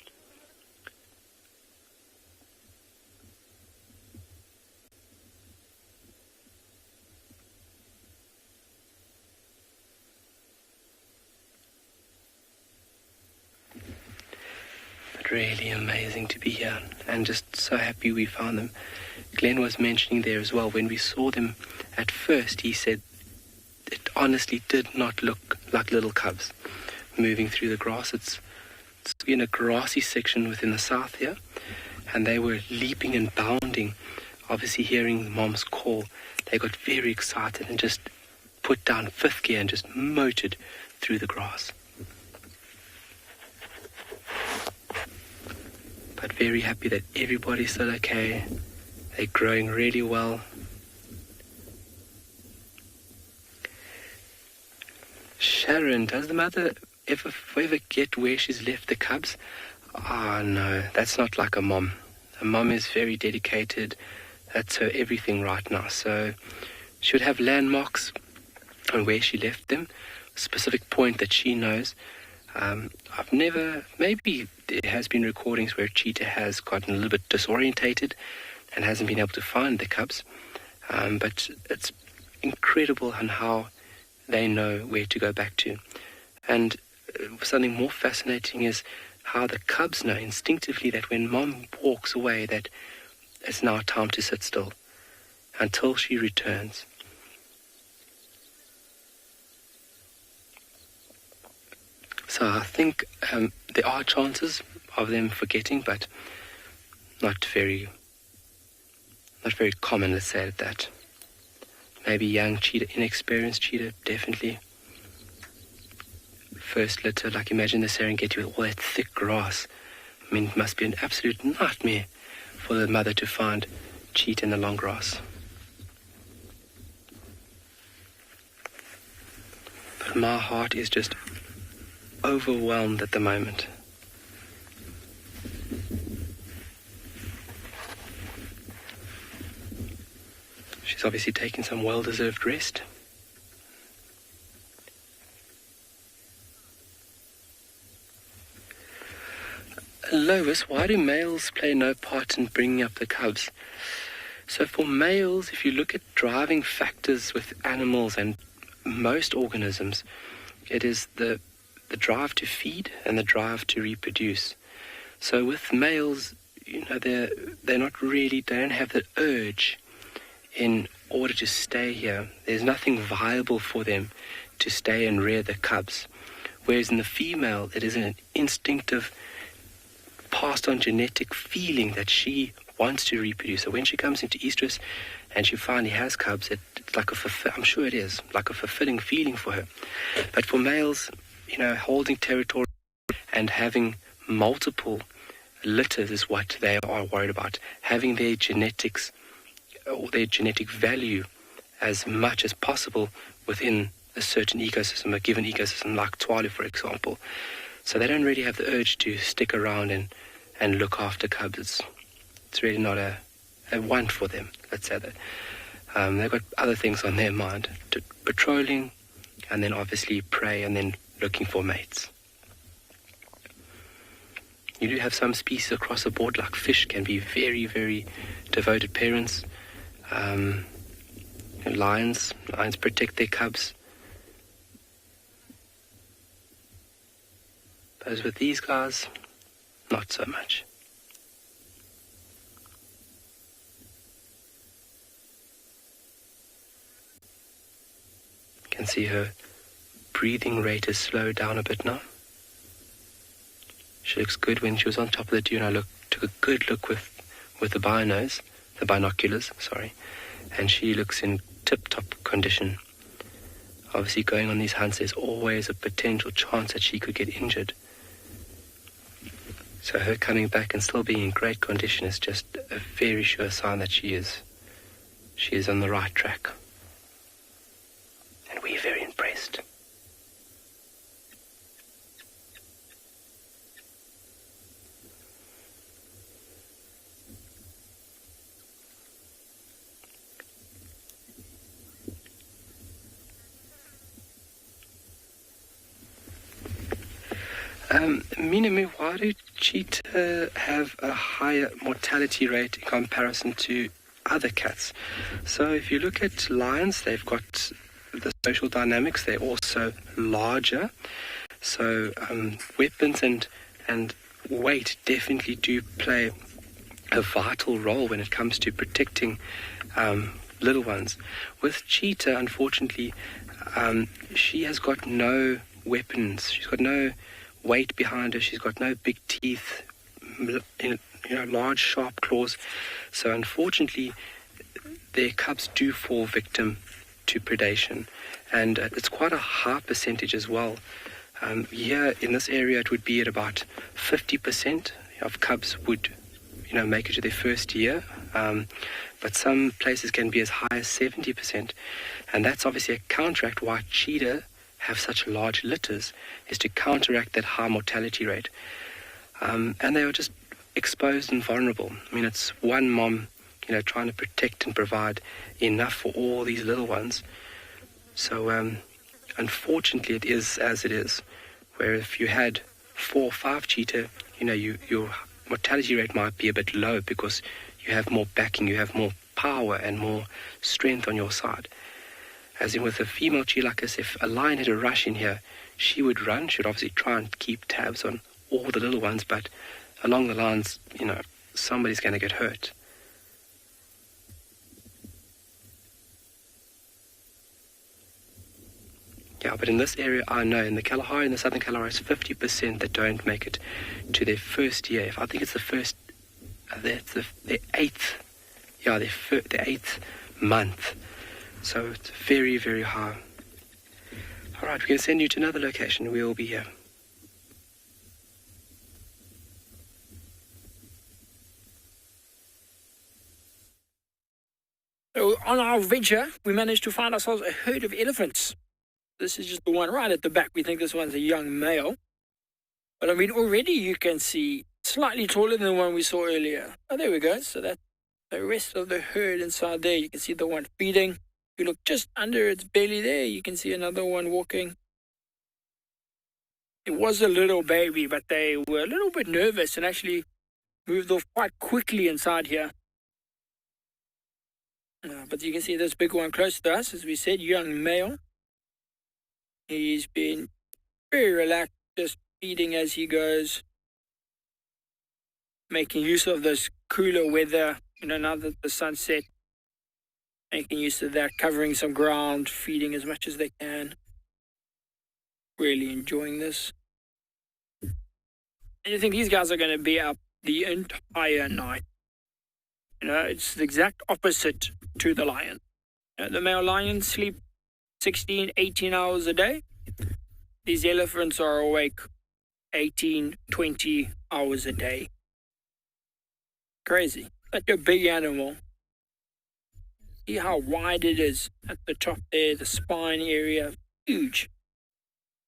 Really amazing to be here, and just so happy we found them. Glenn was mentioning there as well, when we saw them at first, he said it honestly did not look like little cubs moving through the grass. It's in a grassy section within the south here, and they were leaping and bounding. Obviously hearing the mom's call, they got very excited and just put down fifth gear and just motored through the grass. But very happy that everybody's still okay. They're growing really well. Sharon, does the mother ever get where she's left the cubs? No, that's not like a mom. A mom is very dedicated. That's her everything right now. So she would have landmarks on where she left them, a specific point that she knows. Maybe there has been recordings where Cheetah has gotten a little bit disorientated and hasn't been able to find the cubs. But it's incredible on how they know where to go back to. And something more fascinating is how the cubs know instinctively that when mom walks away, that it's now time to sit still until she returns. So I think there are chances of them forgetting, but not very common, let's say it that. Maybe young cheetah, inexperienced cheetah, definitely. First litter, like imagine the Serengeti with all that thick grass. I mean, it must be an absolute nightmare for the mother to find cheetah in the long grass. But my heart is just overwhelmed at the moment. She's obviously taking some well-deserved rest. Lois, why do males play no part in bringing up the cubs? So for males, if you look at driving factors with animals and most organisms, it is the drive to feed and the drive to reproduce. So with males, they don't have the urge in order to stay here. There's nothing viable for them to stay and rear the cubs. Whereas in the female, it is an instinctive, passed on genetic feeling that she wants to reproduce. So when she comes into estrus and she finally has cubs, it's like I'm sure it is, like a fulfilling feeling for her. But for males, holding territory and having multiple litters is what they are worried about. Having their genetics or their genetic value as much as possible within a certain ecosystem, a given ecosystem, like Tswalu, for example. So they don't really have the urge to stick around and look after cubs. It's really not a want for them, let's say that. They've got other things on their mind, patrolling, and then obviously prey, and then looking for mates. You do have some species across the board, like fish can be very, very devoted parents. Lions protect their cubs. But as with these guys, not so much. You can see her breathing rate has slowed down a bit now. She looks good. When she was on top of the dune, I took a good look with the binoculars, and she looks in tip-top condition. Obviously, going on these hunts, there's always a potential chance that she could get injured. So her coming back and still being in great condition is just a very sure sign that she is on the right track. And we're very impressed. Minimi, why do cheetah have a higher mortality rate in comparison to other cats? So if you look at lions, they've got the social dynamics. They're also larger. So weapons and weight definitely do play a vital role when it comes to protecting little ones. With cheetah, unfortunately, she has got no weapons. She's got no weight behind her. She's got no big teeth, large sharp claws. So unfortunately, their cubs do fall victim to predation, and it's quite a high percentage as well. Here in this area, it would be at about 50% of cubs would, make it to their first year. But some places can be as high as 70%, and that's obviously a counteract why cheetah have such large litters, is to counteract that high mortality rate. And they are just exposed and vulnerable. I mean, it's one mom, trying to protect and provide enough for all these little ones. So, unfortunately, it is as it is, where if you had 4 or 5 cheetah, your mortality rate might be a bit low because you have more backing, you have more power and more strength on your side. As in with a female cheetah like this, if a lion had a rush in here, she would run. She would obviously try and keep tabs on all the little ones, but along the lines, somebody's going to get hurt. Yeah, but in this area, I know, in the Kalahari, in the southern Kalahari, it's 50% that don't make it to their first year. I think it's the first, their 8th, their 8th month. So it's very, very high. All right, we're going to send you to another location. We'll be here. So on our venture, we managed to find ourselves a herd of elephants. This is just the one right at the back. We think this one's a young male. But I mean, already you can see slightly taller than the one we saw earlier. Oh, there we go. So that's the rest of the herd inside there. You can see the one feeding. If you look just under its belly there, you can see another one walking. It was a little baby, but they were a little bit nervous and actually moved off quite quickly inside here. But you can see this big one close to us, as we said, young male. He's been very relaxed, just feeding as he goes, making use of this cooler weather, now that the sun's set, making use of that, covering some ground, feeding as much as they can. Really enjoying this. And you think these guys are going to be up the entire night. It's the exact opposite to the lion. The male lions sleep 16, 18 hours a day. These elephants are awake 18, 20 hours a day. Crazy. Like a big animal. See how wide it is at the top there, the spine area. huge.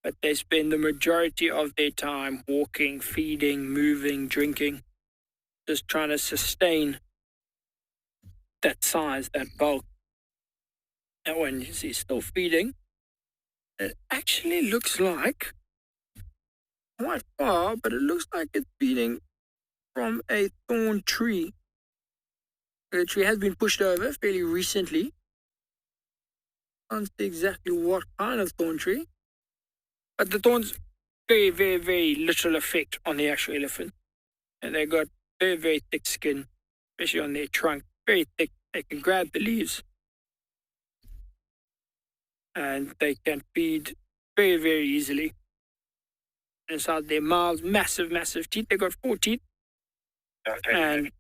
But they spend the majority of their time walking, feeding, moving, drinking, just trying to sustain that size, that bulk. And when you see still feeding, it actually looks like, quite far, but it looks like it's feeding from a thorn tree. The tree has been pushed over fairly recently. Can't see exactly what kind of thorn tree. But the thorns, very, very, very little effect on the actual elephant. And they've got very, very thick skin, especially on their trunk. Very thick. They can grab the leaves. And they can feed very, very easily. Inside their mouths, massive, massive teeth. They've got 4 teeth. And,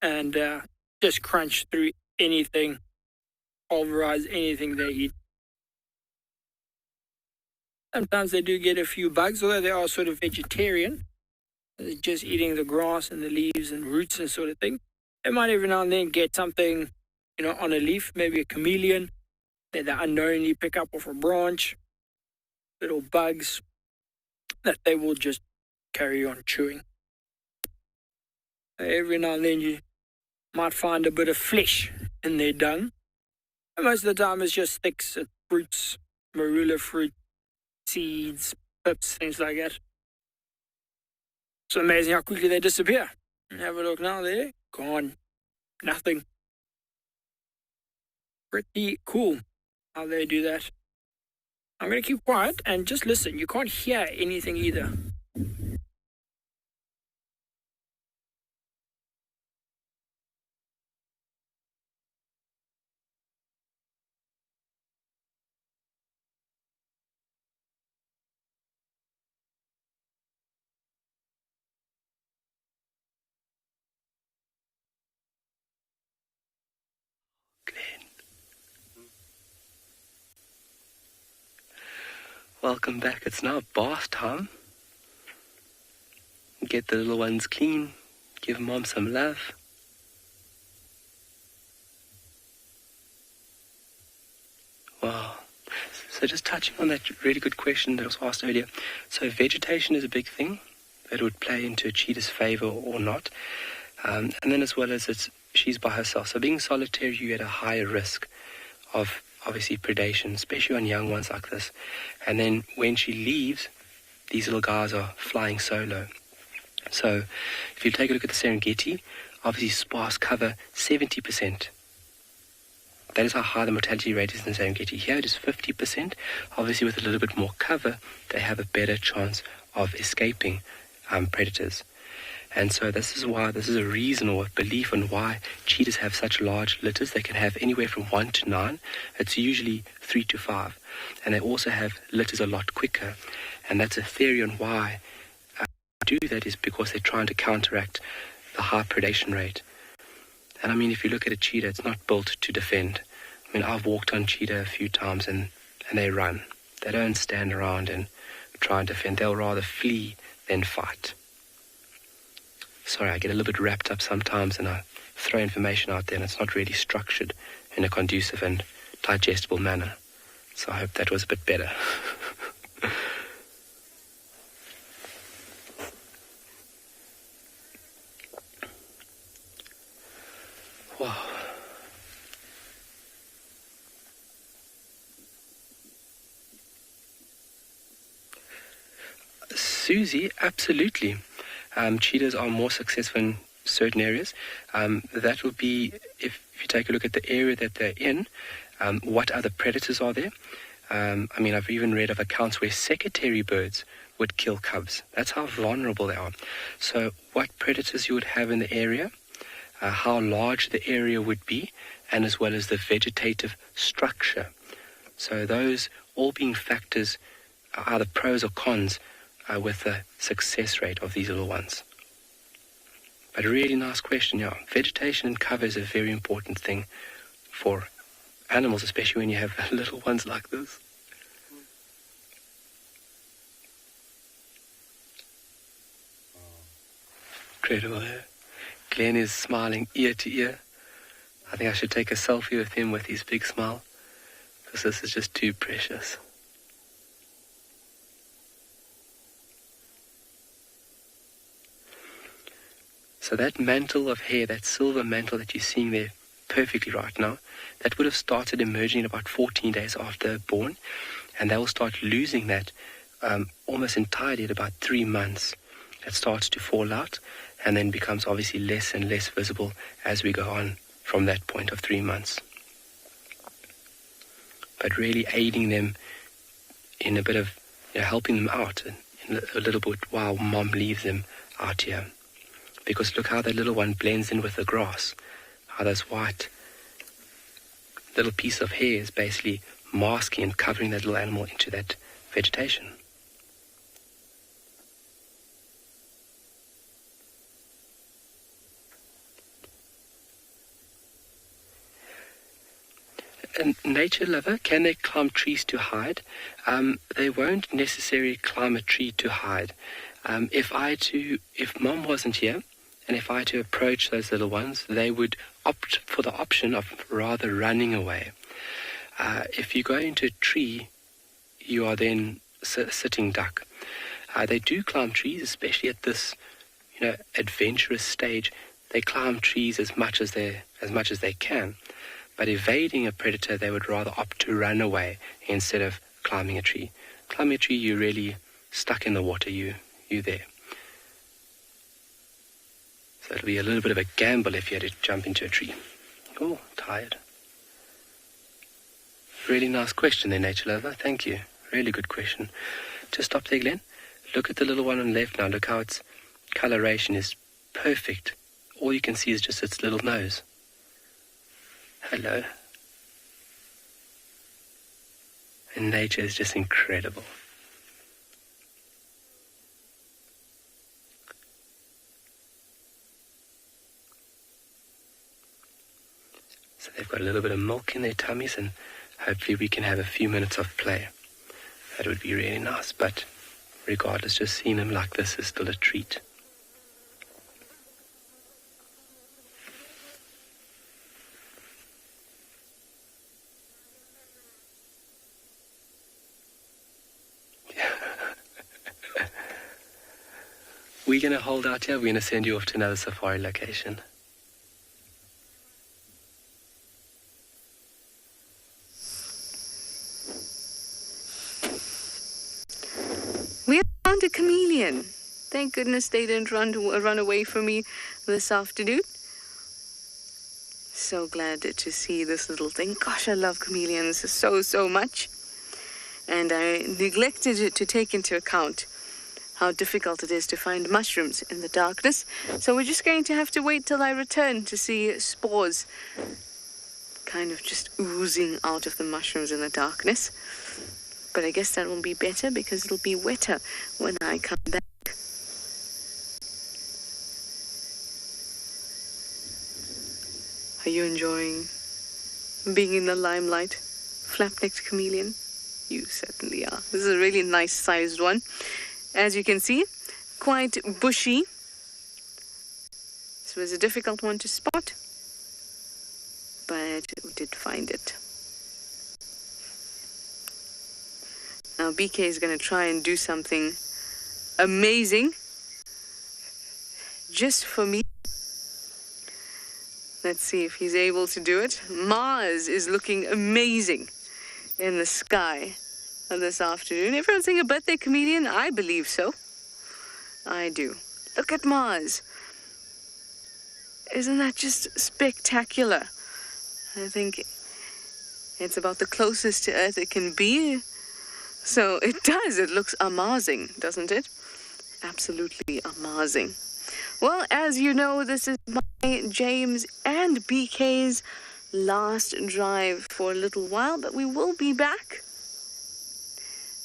and just crunch through anything, pulverize anything they eat. Sometimes they do get a few bugs, although they are sort of vegetarian. They're just eating the grass and the leaves and roots and sort of thing. They might every now and then get something, on a leaf, maybe a chameleon, that they unknowingly pick up off a branch, little bugs that they will just carry on chewing. Every now and then you might find a bit of flesh in their dung. And most of the time it's just sticks, fruits, marula fruit, seeds, pips, things like that. It's amazing how quickly they disappear. Have a look now there. Gone. Nothing. Pretty cool how they do that. I'm going to keep quiet and just listen. You can't hear anything either. Welcome back. It's now bath time. Get the little ones clean. Give mom some love. Wow. So just touching on that really good question that was asked earlier. So vegetation is a big thing that would play into a cheetah's favor or not. And then as well as she's by herself. So being solitary, you're at a higher risk of obviously predation, especially on young ones like this. And then when she leaves, these little guys are flying solo. So if you take a look at the Serengeti, obviously sparse cover 70%. That is how high the mortality rate is in the Serengeti. Here it is 50%. Obviously with a little bit more cover, they have a better chance of escaping predators. And so this is a reason or a belief on why cheetahs have such large litters. They can have anywhere from 1 to 9. It's usually 3 to 5. And they also have litters a lot quicker. And that's a theory on why they do that, is because they're trying to counteract the high predation rate. And I mean, if you look at a cheetah, it's not built to defend. I mean, I've walked on cheetah a few times and they run. They don't stand around and try and defend. They'll rather flee than fight. Sorry, I get a little bit wrapped up sometimes and I throw information out there and it's not really structured in a conducive and digestible manner. So I hope that was a bit better. Wow. Susie, absolutely. Cheetahs are more successful in certain areas. That would be, if you take a look at the area that they're in, what other predators are there. I mean, I've even read of accounts where secretary birds would kill cubs. That's how vulnerable they are. So what predators you would have in the area, how large the area would be, and as well as the vegetative structure. So those all being factors, either pros or cons, with the success rate of these little ones. But a really nice question, yeah. Vegetation and cover is a very important thing for animals, especially when you have little ones like this. Incredible, eh? Glenn is smiling ear to ear. I think I should take a selfie with him with his big smile. because this is just too precious. So that mantle of hair, that silver mantle that you're seeing there perfectly right now, that would have started emerging about 14 days after born, and they will start losing that almost entirely at about 3 months. It starts to fall out and then becomes obviously less and less visible as we go on from that point of 3 months. But really aiding them in a bit of, helping them out in a little bit while mom leaves them out here. Because look how that little one blends in with the grass. How this white little piece of hair is basically masking and covering that little animal into that vegetation. A nature lover, can they climb trees to hide? They won't necessarily climb a tree to hide. If mom wasn't here, and if I had to approach those little ones, they would opt for the option of rather running away. If you go into a tree, you are then sitting duck. They do climb trees, especially at this, adventurous stage. They climb trees as much as they can. But evading a predator, they would rather opt to run away instead of climbing a tree. Climbing a tree, you're really stuck in the water. You're there. So it'll be a little bit of a gamble if you had to jump into a tree. Oh, tired. Really nice question there, nature lover. Thank you. Really good question. Just stop there, Glenn. Look at the little one on the left now. Look how its coloration is perfect. All you can see is just its little nose. Hello. And nature is just incredible. So they've got a little bit of milk in their tummies, and hopefully we can have a few minutes of play. That would be really nice, but regardless, just seeing them like this is still a treat. We're going to hold out here. We're going to send you off to another safari location. We found a chameleon. Thank goodness they didn't run away from me this afternoon. So glad to see this little thing. Gosh, I love chameleons so much. And I neglected to take into account how difficult it is to find mushrooms in the darkness. So we're just going to have to wait till I return to see spores kind of just oozing out of the mushrooms in the darkness. But I guess that will be better because it'll be wetter when I come back. Are you enjoying being in the limelight, flap-necked chameleon? You certainly are. This is a really nice sized one. As you can see, quite bushy. This was a difficult one to spot, but we did find it. Now BK is going to try and do something amazing just for me. Let's see if he's able to do it. Mars is looking amazing in the sky this afternoon. Everyone's saying a birthday chameleon? I believe so. I do. Look at Mars. Isn't that just spectacular? I think it's about the closest to Earth it can be. So it does. It looks amazing, doesn't it? Absolutely amazing. Well, as you know, this is my, James, and BK's last drive for a little while, but we will be back.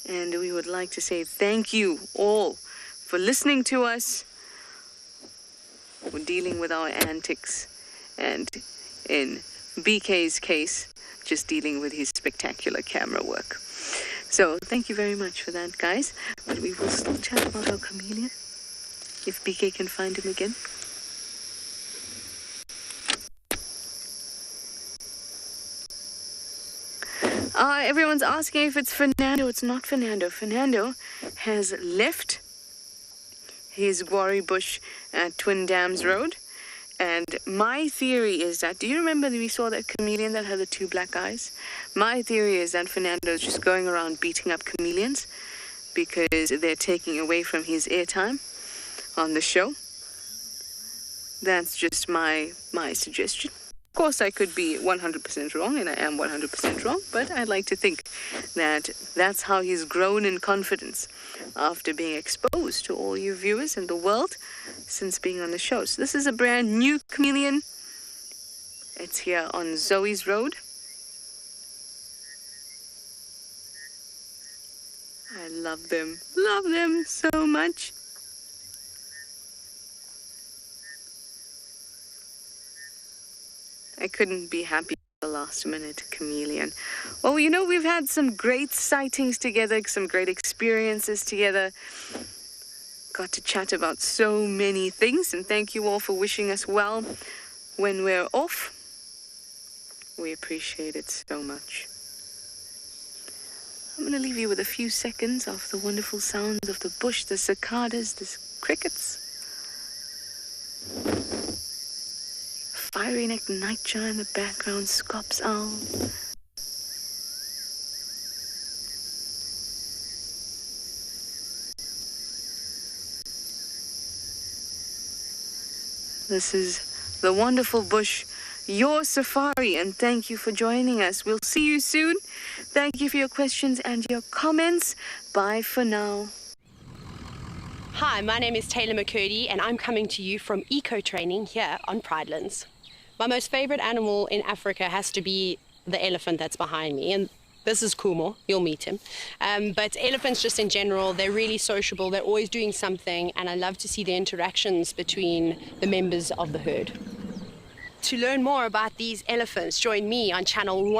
And we would like to say thank you all for listening to us, for dealing with our antics, and in BK's case, just dealing with his spectacular camera work. So thank you very much for that, guys. But we will still chat about our chameleon, if BK can find him again. Everyone's asking if it's Fernando. It's not Fernando. Fernando has left his Gwari bush at Twin Dams Road. And my theory is that, do you remember that we saw that chameleon that had the two black eyes? My theory is that Fernando is just going around beating up chameleons because they're taking away from his airtime on the show. That's just my suggestion. Of course, I could be 100% wrong, and I am 100% wrong, but I'd like to think that that's how he's grown in confidence after being exposed to all you viewers in the world since being on the show. So this is a brand new chameleon. It's here on Zoe's Road. I love them so much. I couldn't be happy with the last minute chameleon. Well, you know, we've had some great sightings together, some great experiences together. Got to chat about so many things, and thank you all for wishing us well when we're off. We appreciate it so much. I'm going to leave you with a few seconds of the wonderful sounds of the bush, the cicadas, the crickets. Fiery-necked nightjar in the background, Scops owl. This is the wonderful bush, your safari, and thank you for joining us. We'll see you soon. Thank you for your questions and your comments. Bye for now. Hi, my name is Taylor McCurdy, and I'm coming to you from eco training here on Pridelands. My most favorite animal in Africa has to be the elephant that's behind me, and this is Kumo. You'll meet him. But elephants just in general, they're really sociable. They're always doing something, and I love to see the interactions between the members of the herd. To learn more about these elephants, join me on channel 1.